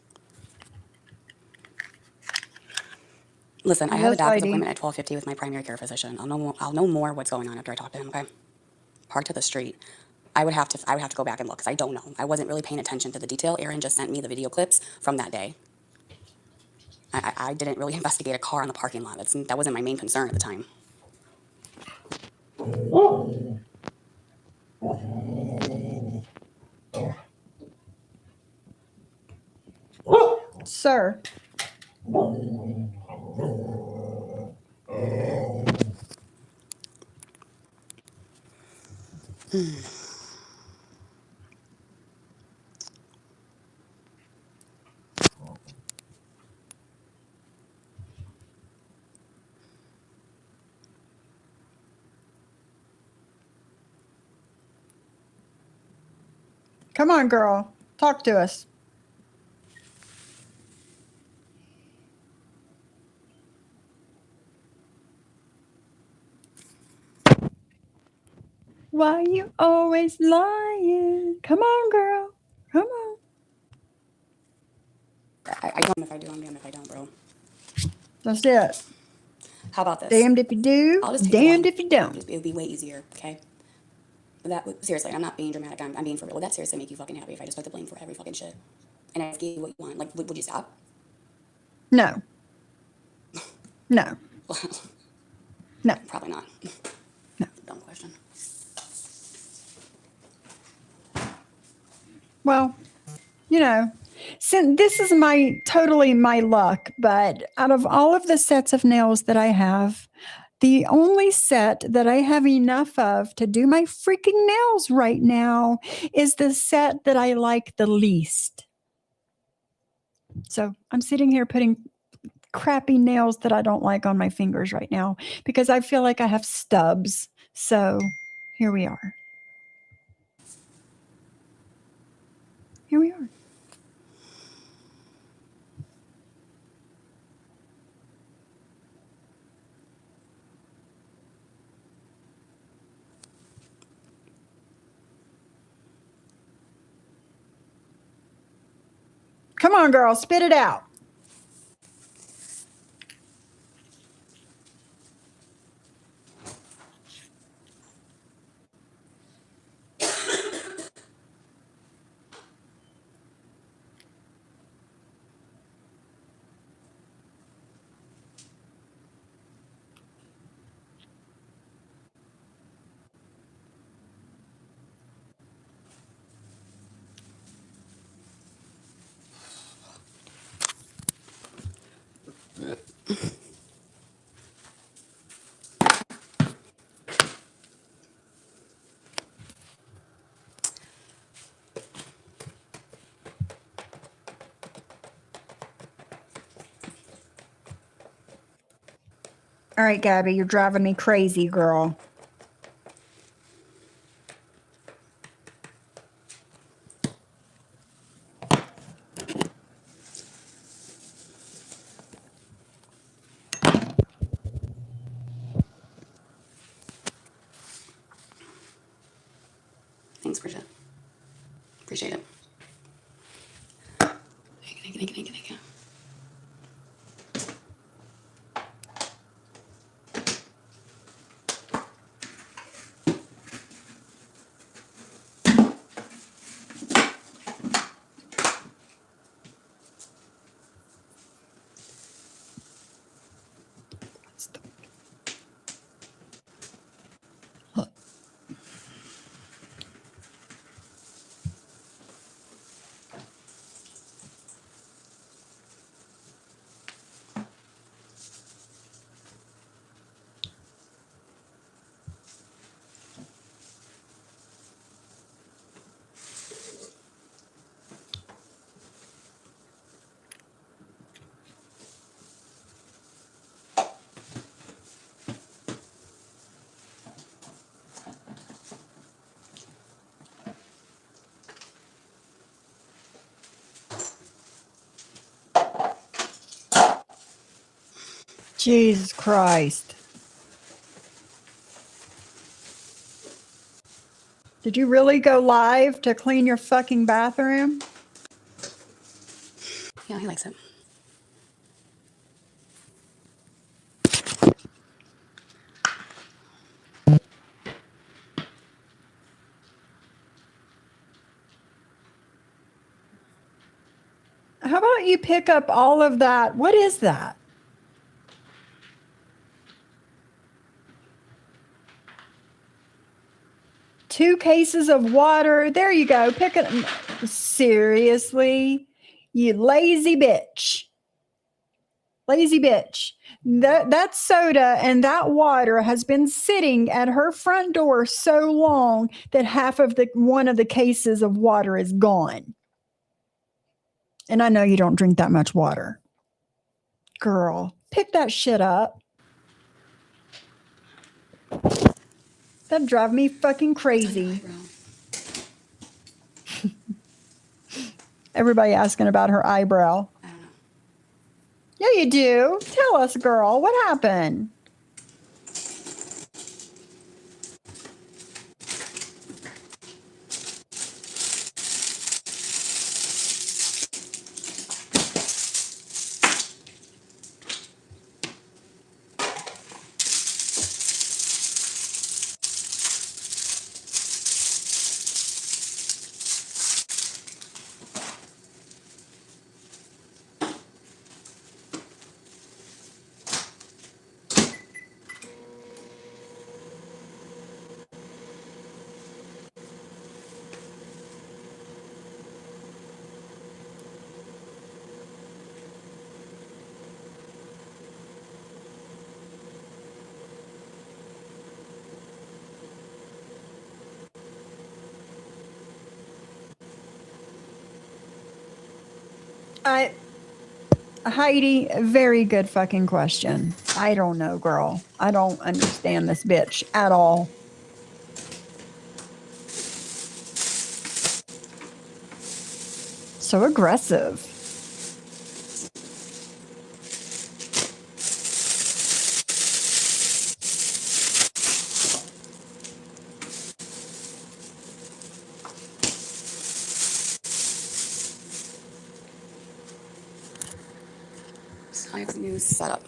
Listen, I have a
Yes,
doctor's
Heidi.
appointment at 12:50 with my primary care physician. I'll know more what's going on after I talk to him. Okay. Parked to the street. I would have to go back and look because I don't know. I wasn't really paying attention to the detail. Aaron just sent me the video clips from that day. I didn't really investigate a car on the parking lot. That wasn't my main concern at the time.
Sir. Come on, girl. Talk to us. Why you always lying? Come on, girl. Come on.
I don't know if I do. I'm damned if I don't, bro.
That's it.
How about this?
Damned if you do,
I'll just take the
damned
blame.
if you don't.
It would be way easier, okay? Seriously, I'm not being dramatic. I'm being for real. Would that seriously make you fucking happy if I just took the blame for every fucking shit? And I gave you what you want? Like, would you stop?
No. No. No.
Probably not.
No.
Dumb question.
Well, You know, since this is totally my luck, but out of all of the sets of nails that I have, the only set that I have enough of to do my freaking nails right now is the set that I like the least. So I'm sitting here putting crappy nails that I don't like on my fingers right now because I feel like I have stubs. So here we are. Here we are. Come on, girl, spit it out. All right, Gabby, you're driving me crazy, girl.
Thanks, Bridget. Appreciate it. Thank you.
Jesus Christ. Did you really go live to clean your fucking bathroom?
Yeah, he likes it.
How about you pick up all of that? What is that? Two cases of water. There you go. Pick it. Seriously? You lazy bitch. Lazy bitch. That soda and that water has been sitting at her front door so long that one of the cases of water is gone. And I know you don't drink that much water. Girl, pick that shit up. That'd drive me fucking crazy. Everybody asking about her eyebrow.
I don't know.
Yeah, you do. Tell us, girl. What happened? Heidi, very good fucking question. I don't know, girl. I don't understand this bitch at all. So aggressive.
Sonic's new setup.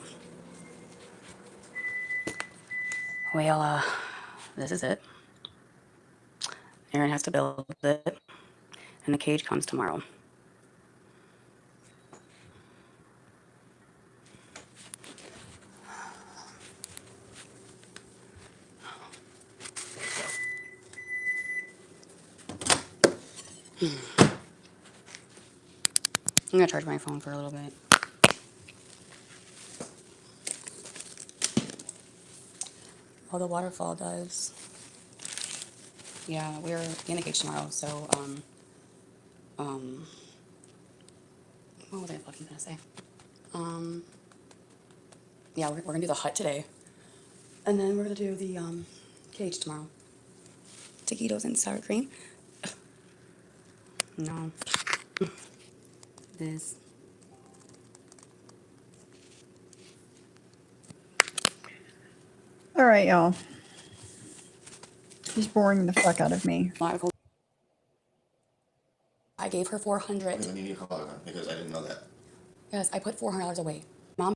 Well, this is it. Aaron has to build it, and the cage comes tomorrow. I'm gonna charge my phone for a little bit. Oh, the waterfall does. Yeah, we're in the cage tomorrow, so, what was I fucking gonna say? Yeah, we're gonna do the hut today. And then we're gonna do the, cage tomorrow. Taquitos and sour cream. No. This.
All right, y'all. She's boring the fuck out of me.
I gave her 400.
When you need to call her, because I didn't know that.
Yes, I put $400 away. Mom.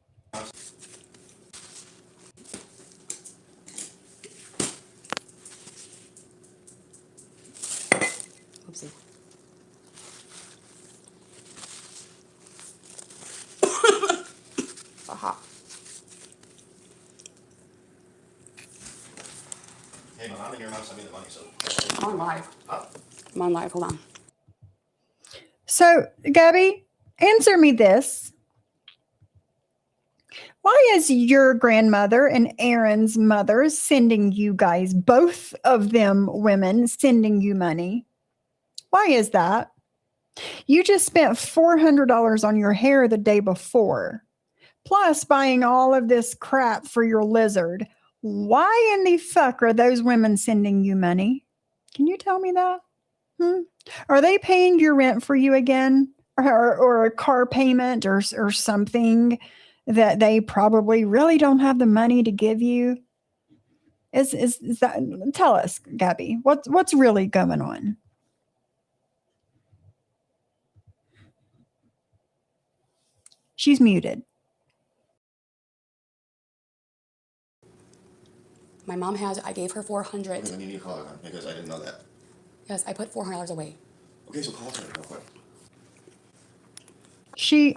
Oopsie. Aha.
Hey, my mom and your mom sent me the money, so.
I'm on live. I'm on live. Hold on.
So, Gabby, answer me this. Why is your grandmother and Aaron's mother sending you guys, both of them women, sending you money? Why is that? You just spent $400 on your hair the day before, plus buying all of this crap for your lizard. Why in the fuck are those women sending you money? Can you tell me that? Are they paying your rent for you again? Or a car payment or something that they probably really don't have the money to give you? Is that, tell us, Gabby, what's really going on? She's muted.
My mom has, I gave her 400.
When you need to call her, because I didn't know that.
Yes, I put $400 away.
Okay, so call her real quick.
She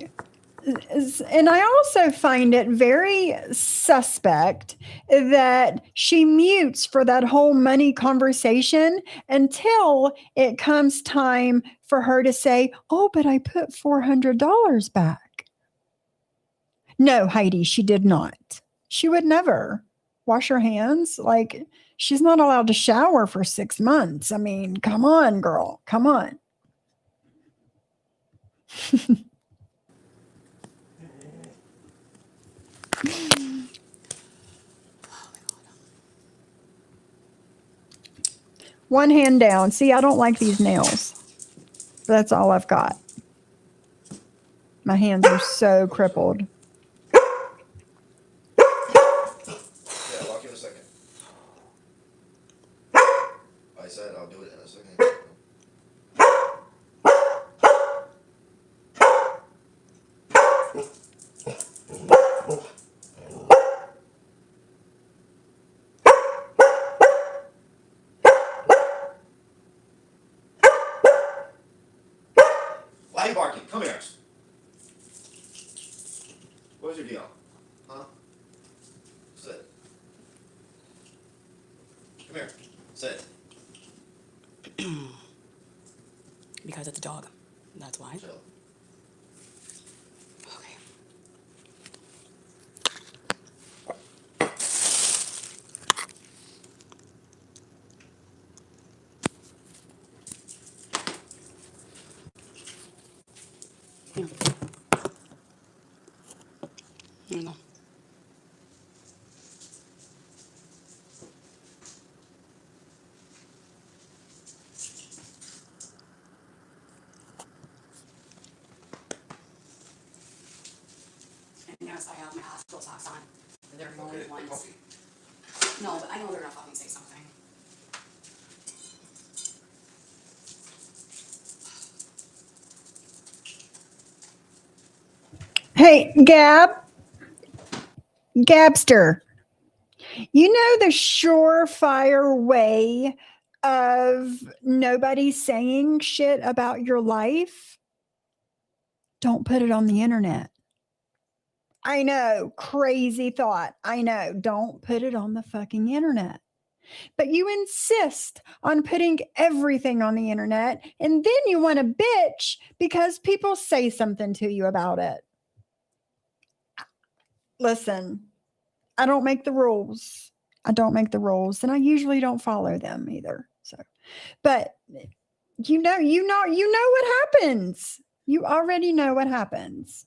is, and I also find it very suspect that she mutes for that whole money conversation until it comes time for her to say, "Oh, but I put $400 back." No, Heidi, she did not. She would never wash her hands. Like, she's not allowed to shower for 6 months. I mean, come on, girl. Come on. One hand down. See, I don't like these nails. But that's all I've got. My hands are so crippled.
Yeah, I'll walk you in a second. I said I'll do it in a second. Why are you barking? Come here. What was your deal? Huh? Sit. Come here. Sit.
Because it's a dog. That's why.
Chill.
Okay. Yeah. No. Yes, I have my hospital socks on. They're the only ones. No, but I know they're gonna fucking say something.
Hey, Gabster, you know the surefire way of nobody saying shit about your life? Don't put it on the internet. I know, crazy thought. I know, don't put it on the fucking internet. But you insist on putting everything on the internet, and then you want to bitch because people say something to you about it. Listen, I don't make the rules. I don't make the rules, and I usually don't follow them either. So, but you know what happens. You already know what happens.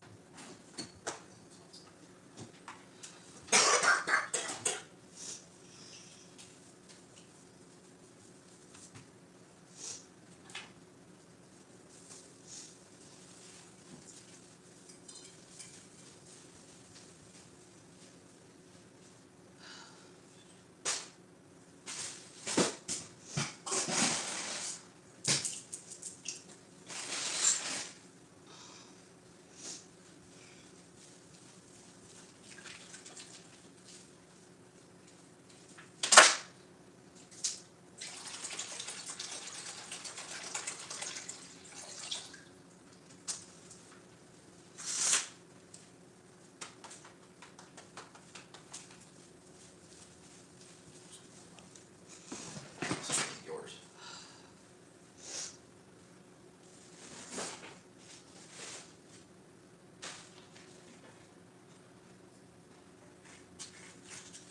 Yours.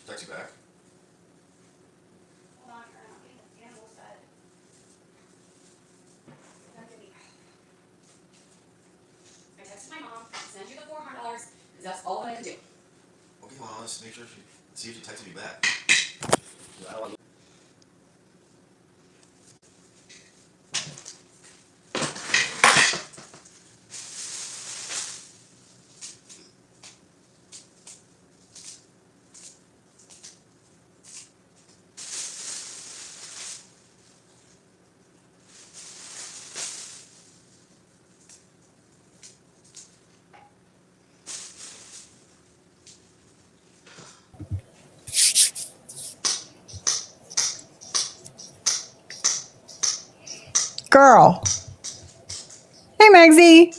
Text you back.
Hold on, you're not getting the animal fed. I texted my mom, send you the $400, because that's all that I can do.
Okay, well, let's make sure see if she texted me back.
Girl. Hey, Megsy.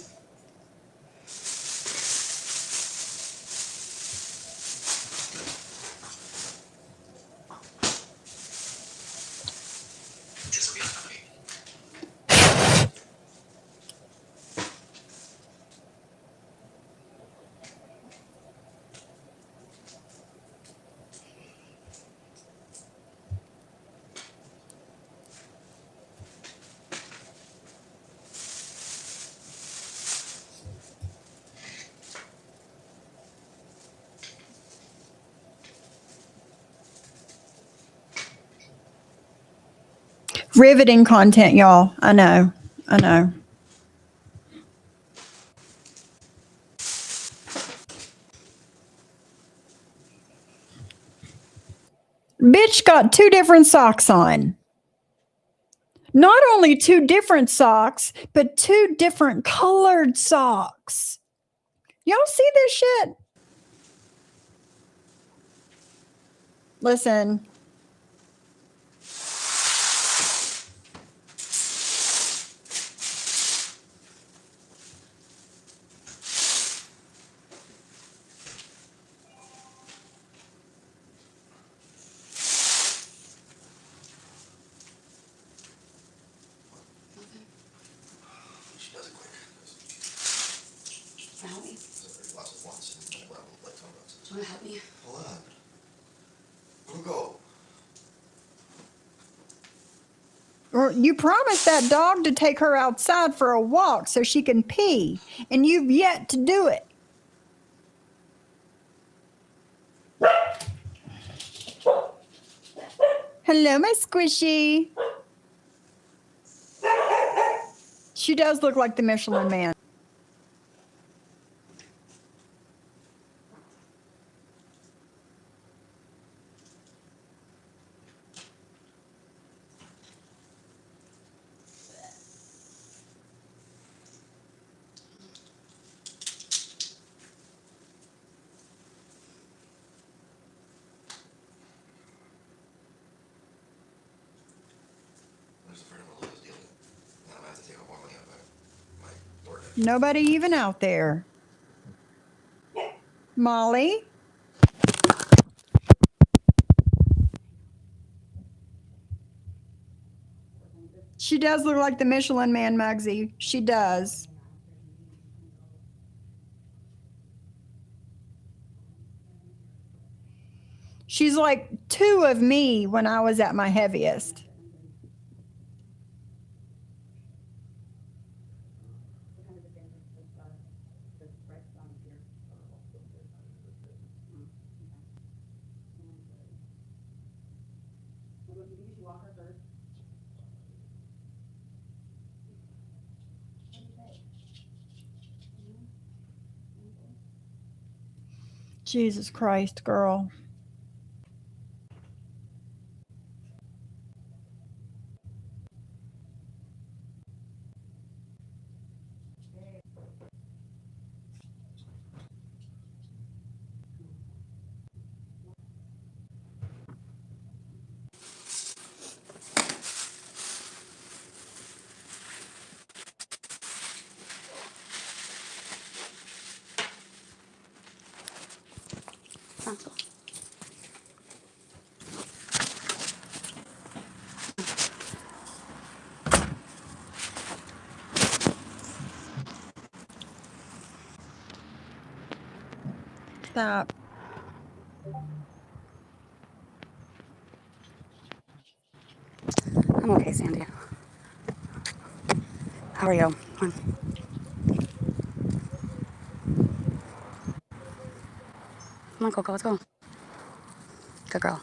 This will be funny.
Riveting content, y'all. I know. Bitch got two different socks on. Not only two different socks, but two different colored socks. Y'all see this shit? Listen.
She does it quick.
Can you help me?
There's lots of wants and well, like some of us.
Do you want to help me?
Hold on. Who go?
Or you promised that dog to take her outside for a walk so she can pee, and you've yet to do it. Hello, my squishy. She does look like the Michelin Man. Nobody even out there. Molly? She does look like the Michelin Man, Muggsy. She does. She's like 2 of me when I was at my heaviest. Jesus Christ, girl. Stop.
I'm okay, Sandy. How are you? Come on. Come on, Coco, let's go. Good girl.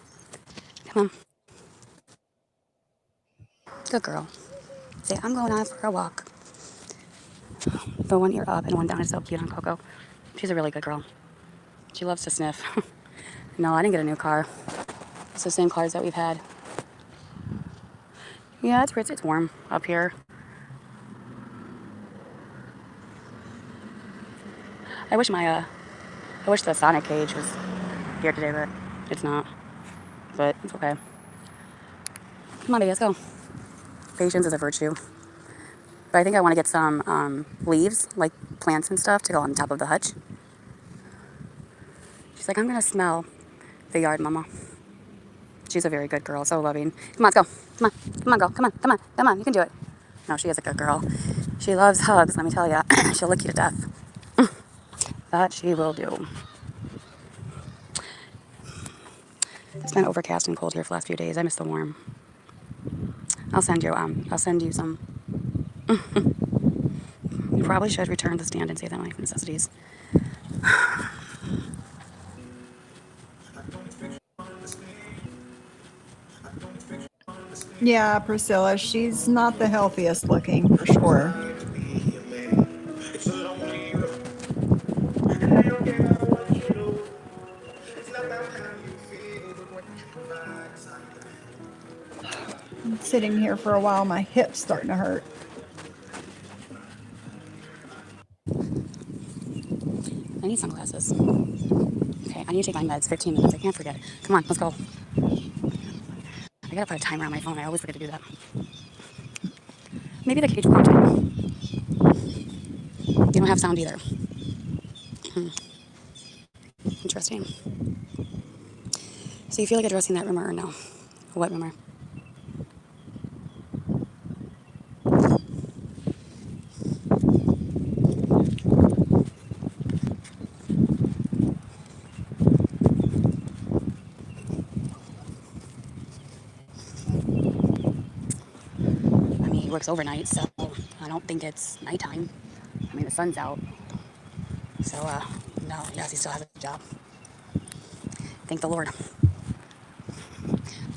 Come on. Good girl. Say, I'm going on for a walk. The one ear up and one down is so cute on Coco. She's a really good girl. She loves to sniff. No, I didn't get a new car. It's the same cars that we've had. Yeah, it's warm up here. I wish the Sonic cage was here today, but it's not. But it's okay. Come on, baby, let's go. Patience is a virtue. But I think I want to get some leaves, like plants and stuff, to go on top of the hutch. She's like, I'm going to smell the yard, Mama. She's a very good girl, so loving. Come on, let's go. Come on. Come on, girl. Come on. Come on. Come on. You can do it. No, she is a good girl. She loves hugs, let me tell you. She'll lick you to death. That she will do. It's been overcast and cold here for the last few days. I miss the warm. I'll send you some. You probably should return the stand and save that money for necessities.
Yeah, Priscilla, she's not the healthiest looking for sure. I'm sitting here for a while, my hip's starting to hurt.
I need sunglasses. Okay, I need to take my meds. 15 minutes. I can't forget. Come on, let's go. I gotta put a timer on my phone. I always forget to do that. Maybe the cage will count time. You don't have sound either. Interesting. So you feel like addressing that rumor or no? What rumor? I mean, he works overnight, so I don't think it's nighttime. I mean, the sun's out. So, no, yes, he still has a job.
Thank the Lord.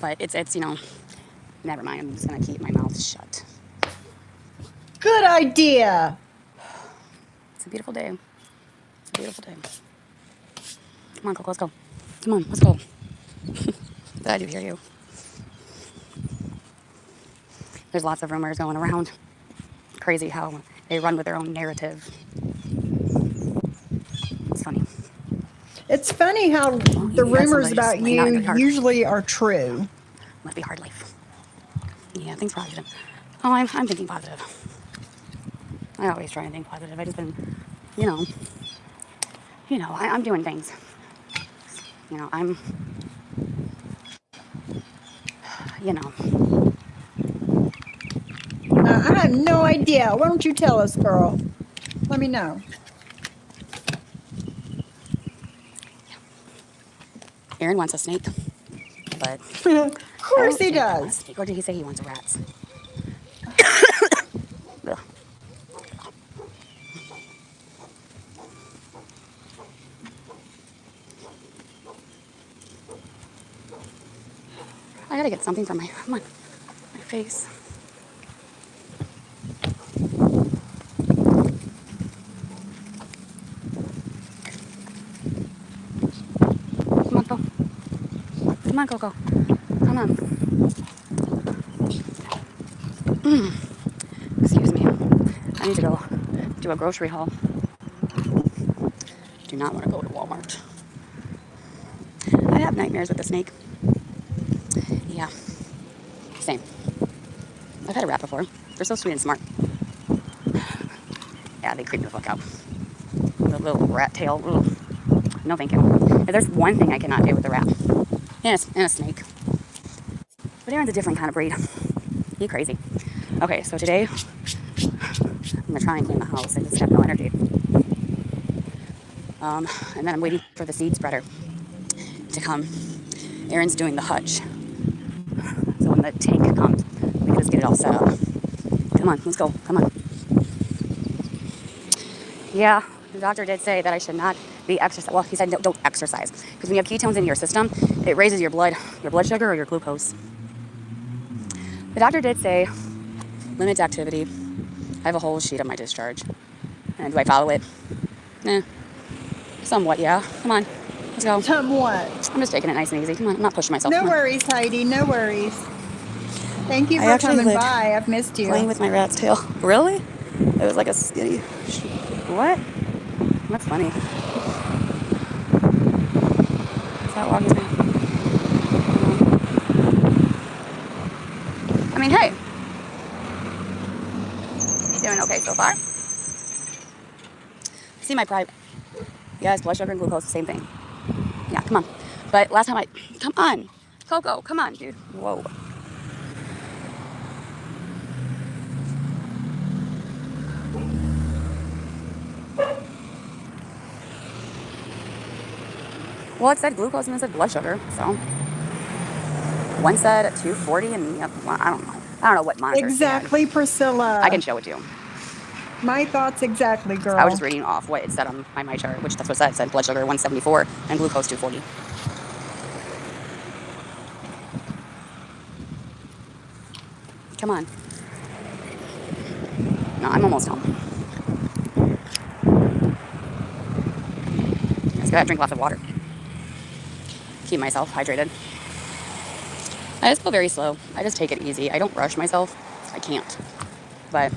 But it's never mind. I'm just gonna keep my mouth shut.
Good idea.
It's a beautiful day. It's a beautiful day. Come on, Coco, let's go. Come on, let's go. But I do hear you. There's lots of rumors going around. Crazy how they run with their own narrative. It's funny.
It's funny how the
You got
rumors
somebody just
about
laying out in
you
your yard.
usually are true.
Must be hard life. Yeah, things positive. Oh, I'm thinking positive. I always try and think positive. I just been, you know, I'm doing things. I'm, you know.
I have no idea. Why don't you tell us, girl? Let me know.
Aaron wants a snake, but
Of
I
course
don't
he
think I want a
does.
snake. Or did he say he wants rats? Ugh. I gotta get something for my face. Come on, go. Come on, Coco. Come on. Excuse me. I need to go do a grocery haul. Do not want to go to Walmart. I have nightmares with the snake. Yeah, same. I've had a rat before. They're so sweet and smart. Yeah, they creep me the fuck out. The little rat tail. Ugh. No, thank you. If there's one thing I cannot do with a rat, and a snake. But Aaron's a different kind of breed. He's crazy. Okay, so today I'm gonna try and clean the house. I just have no energy. And then I'm waiting for the seed spreader to come. Aaron's doing the hutch. So when the tank comes, we can just get it all set up. Come on, let's go. Come on. Yeah, the doctor did say that I should not be exercise. Well, he said don't exercise because when you have ketones in your system, it raises your blood sugar or your glucose. The doctor did say limit activity. I have a whole sheet of my discharge, and do I follow it? Somewhat, yeah. Come on, let's go.
Somewhat.
I'm just taking it nice and easy. Come on, I'm not pushing myself.
No worries, Heidi. No worries. Thank you
I
for
actually
coming
like
by. I've missed
playing
you.
with my rat's tail. Really? It was like a skinny. What? That's funny. Is that walking me? I mean, hey, doing okay so far. See my pride. Yes, blood sugar and glucose, same thing. Yeah, come on. But last time come on, Coco, come on, dude. Whoa. Well, it said glucose and it said blood sugar, so one said at 240 and well, I don't know. I don't know what monitors they had.
Exactly, Priscilla.
I can show it to you.
My thoughts exactly, girl.
I was just reading off what it said on my chart, which that's what it said. It said blood sugar 174 and glucose 240. Come on. No, I'm almost home. I just gotta drink lots of water. Keep myself hydrated. I just go very slow. I just take it easy. I don't rush myself. I can't. But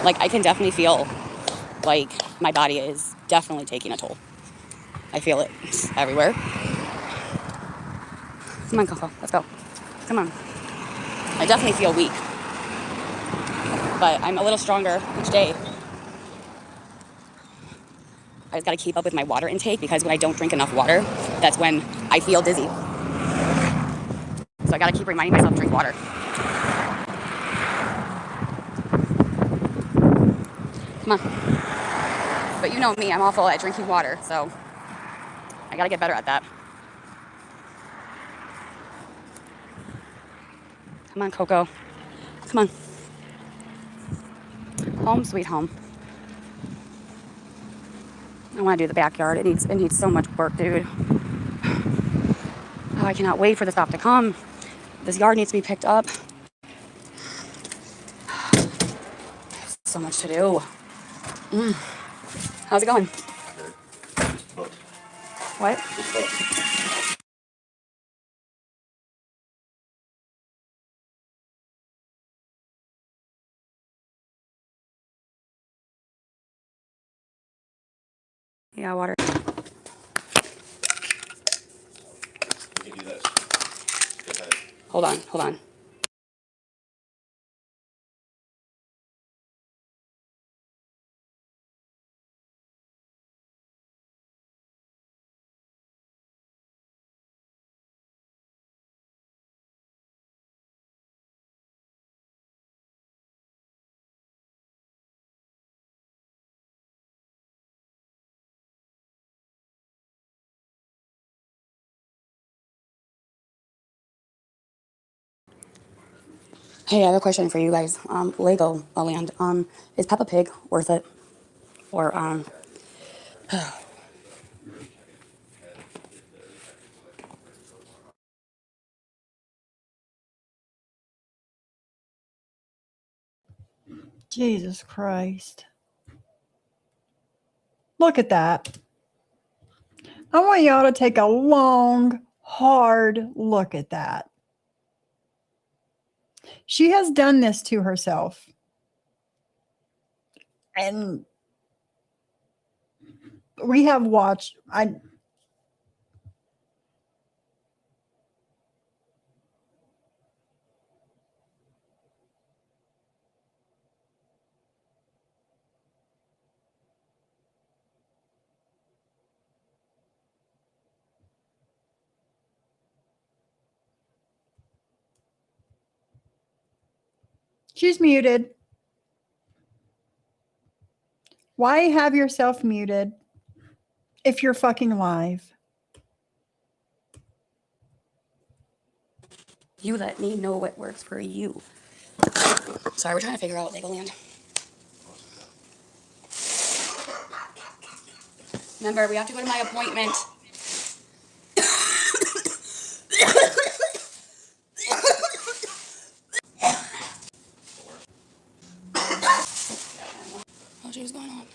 like I can definitely feel like my body is definitely taking a toll. I feel it everywhere. Come on, Coco. Let's go. Come on. I definitely feel weak. But I'm a little stronger each day. I just got to keep up with my water intake because when I don't drink enough water, that's when I feel dizzy. So I got to keep reminding myself to drink water. Come on. But you know me, I'm awful at drinking water, so I got to get better at that. Come on, Coco. Come on. Home, sweet home. I want to do the backyard. It needs so much work, dude. Oh, I cannot wait for the stuff to come. This yard needs to be picked up. So much to do. How's it going? What? Yeah, water.
You can do this. Go ahead.
Hold on. Hey, I have a question for you guys. Lego land. Is Peppa Pig worth it? Or
Jesus Christ. Look at that. I want y'all to take a long, hard look at that. She has done this to herself. And we have watched, she's muted. Why have yourself muted if you're fucking live?
you let me know what works for you. Sorry, we're trying to figure out Legoland. Remember, we have to go to my appointment. Oh, she was going on.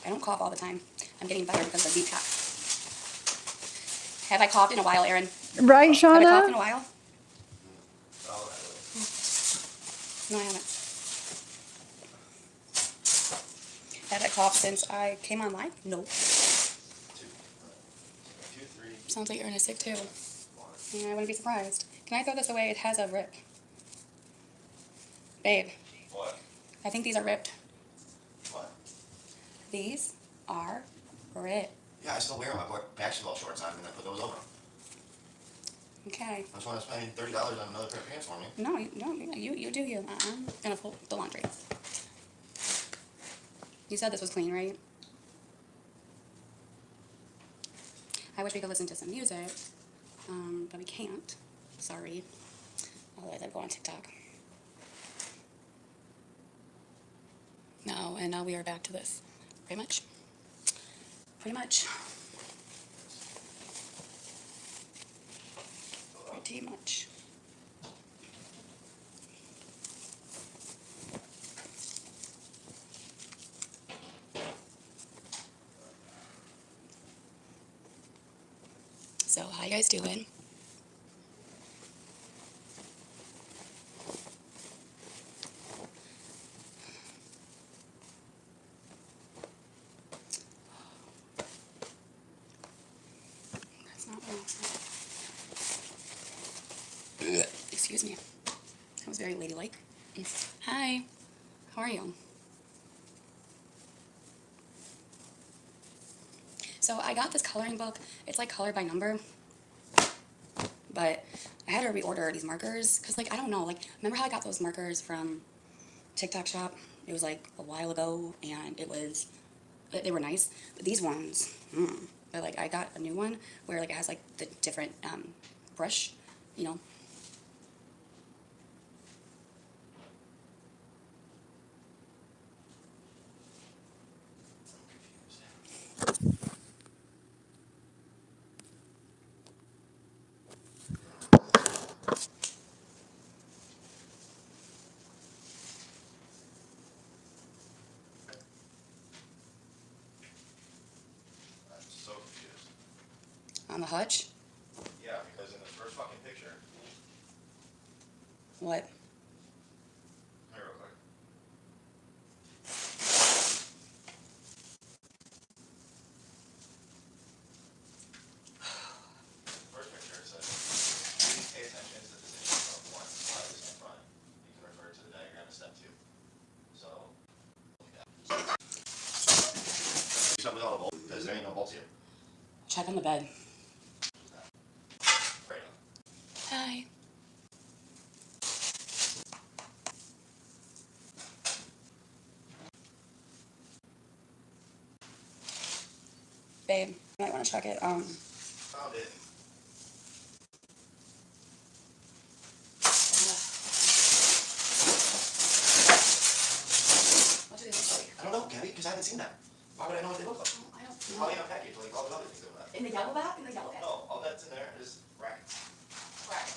I don't cough all the time. I'm getting better because of the decaf. Have I coughed in a while, Aaron?
Right,
Have I coughed in a
Shauna?
while? No, I haven't. Have I coughed since I came on live? No. Sounds like Aaron is sick too. Yeah, I wouldn't be surprised. Can I throw this away? It has a rip. Babe.
What?
I think these are ripped.
What?
These are ripped.
Yeah, I still wear my basketball shorts on, and I put those over them.
Okay.
I just want to spend $30 on another pair of pants for me.
No, you do you. I'm gonna fold the laundry. You said this was clean, right? I wish we could listen to some music, but we can't. Sorry. Otherwise, I'd go on TikTok. No, and now we are back to this. Pretty much. Pretty much. Pretty much. So, how you guys doing? That's not what I said. Excuse me. That was very ladylike. Hi. How are you? So I got this coloring book. It's like colored by number. But I had to reorder these markers because, like, I don't know. Like, remember how I got those markers from TikTok shop? It was like a while ago, and they were nice. But these ones, but like I got a new one where like it has like the different brush, you know. the hutch?
Yeah, because in the first fucking picture.
What?
Here, real quick. First picture it says, please pay attention to the position of one while is in front. You can refer to the diagram as step 2. So, something with all the bolts, because there ain't no bolts here.
Check on the bed.
Right on.
Hi. Babe, you might want to check it.
Found it.
What do they look like?
I don't know, Gabby, because I haven't seen that. Why would I know what they look like?
I don't
Probably in a package, like all the other things that were that.
In the yellow bag? In the yellow bag.
No, all that's in there is rackets.
Right.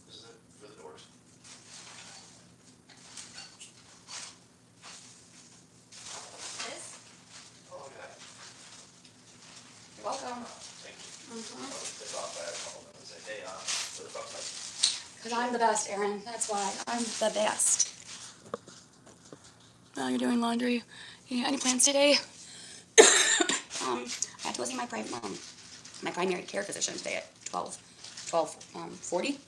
This is it for the doors.
This?
Oh, look at that.
You're welcome.
Thank you. It's off by a couple of them and say, hey, where the fuck's my...
Because I'm the best, Aaron. That's why. I'm the best. Oh, you're doing laundry. Yeah, any plans today? I have to go see my primary care physician today at 12:40.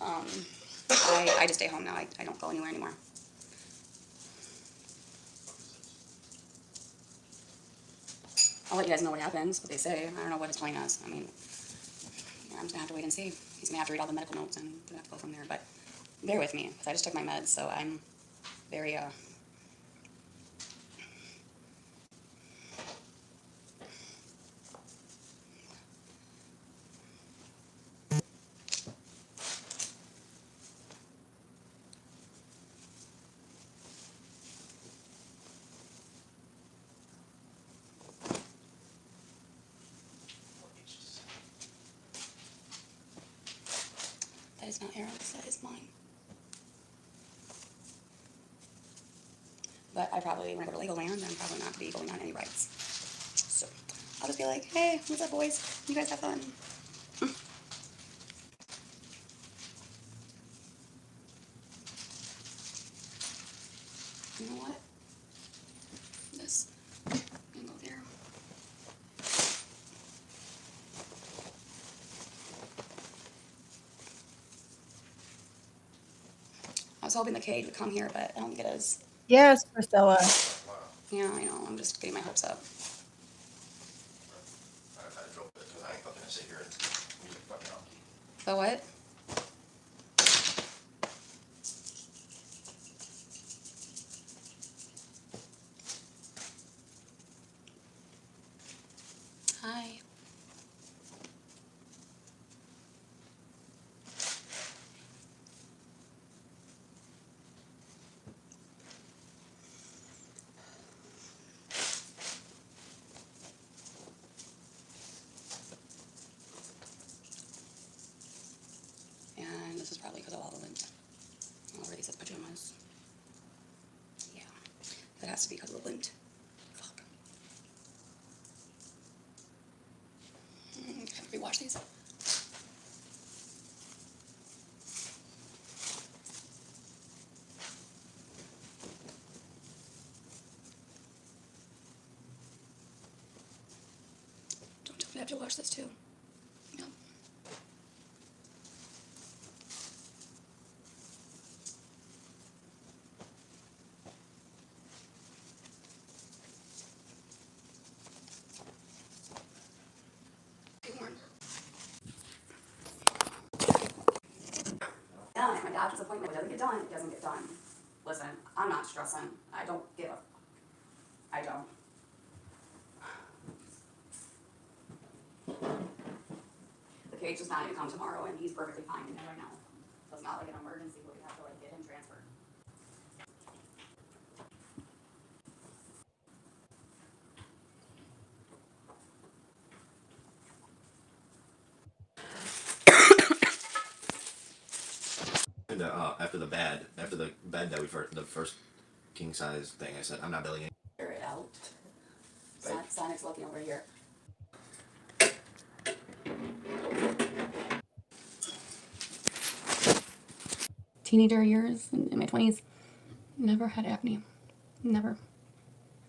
I just stay home now. I don't go anywhere anymore. I'll let you guys know what happens, what they say. I don't know what his plan is. I mean, yeah, I'm just gonna have to wait and see. He's gonna have to read all the medical notes and gonna have to go from there. But bear with me, because I just took my meds, so I'm very That is not Aaron's, that is mine. But I probably, when I go to Legoland, I'm probably not be going on any rides. So I'll just be like, hey, what's up, boys? You guys have fun. You know what? This can go there. I was hoping the cage would come here, but I don't think it is.
Yes, Priscilla.
Yeah, I know. I'm just getting my hopes up.
I drove it, because I ain't fucking gonna sit here and music fucking up.
So what? Hi. And this is probably because of all the lint all over these pajamas. Yeah, that has to be because of the lint. Fuck. Can I rewash these? Don't tell me I have to wash this too. Yep. Be warm. Done. At my doctor's appointment, it doesn't get done, it doesn't get done. Listen, I'm not stressing. I don't give a. I don't. The cage does not even come tomorrow, and he's perfectly fine in there right now. So it's not like an emergency where we have to like get him transferred.
And, after the bed that the first king size thing, I said, I'm not building it.
Figure it out. It's not son is looking over here. Teenager years in my 20s, never had acne. Never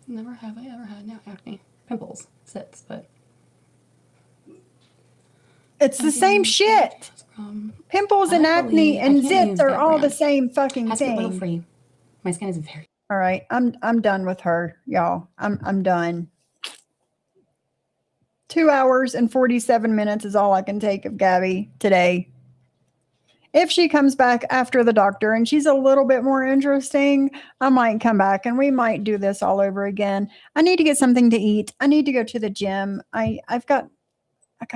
have I ever had acne. Pimples, sits, but
It's the same shit. Pimples and acne and zits are all the same fucking
has to be oil
thing.
free. My skin is very.
All right, I'm done with her, y'all. I'm done. 2 hours and 47 minutes is all I can take of Gabby today. If she comes back after the doctor and she's a little bit more interesting, I might come back and we might do this all over again. I need to get something to eat. I need to go to the gym. I got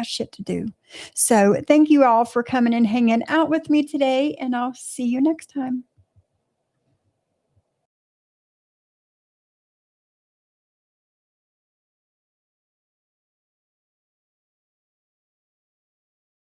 shit to do. So thank you all for coming and hanging out with me today, and I'll see you next time.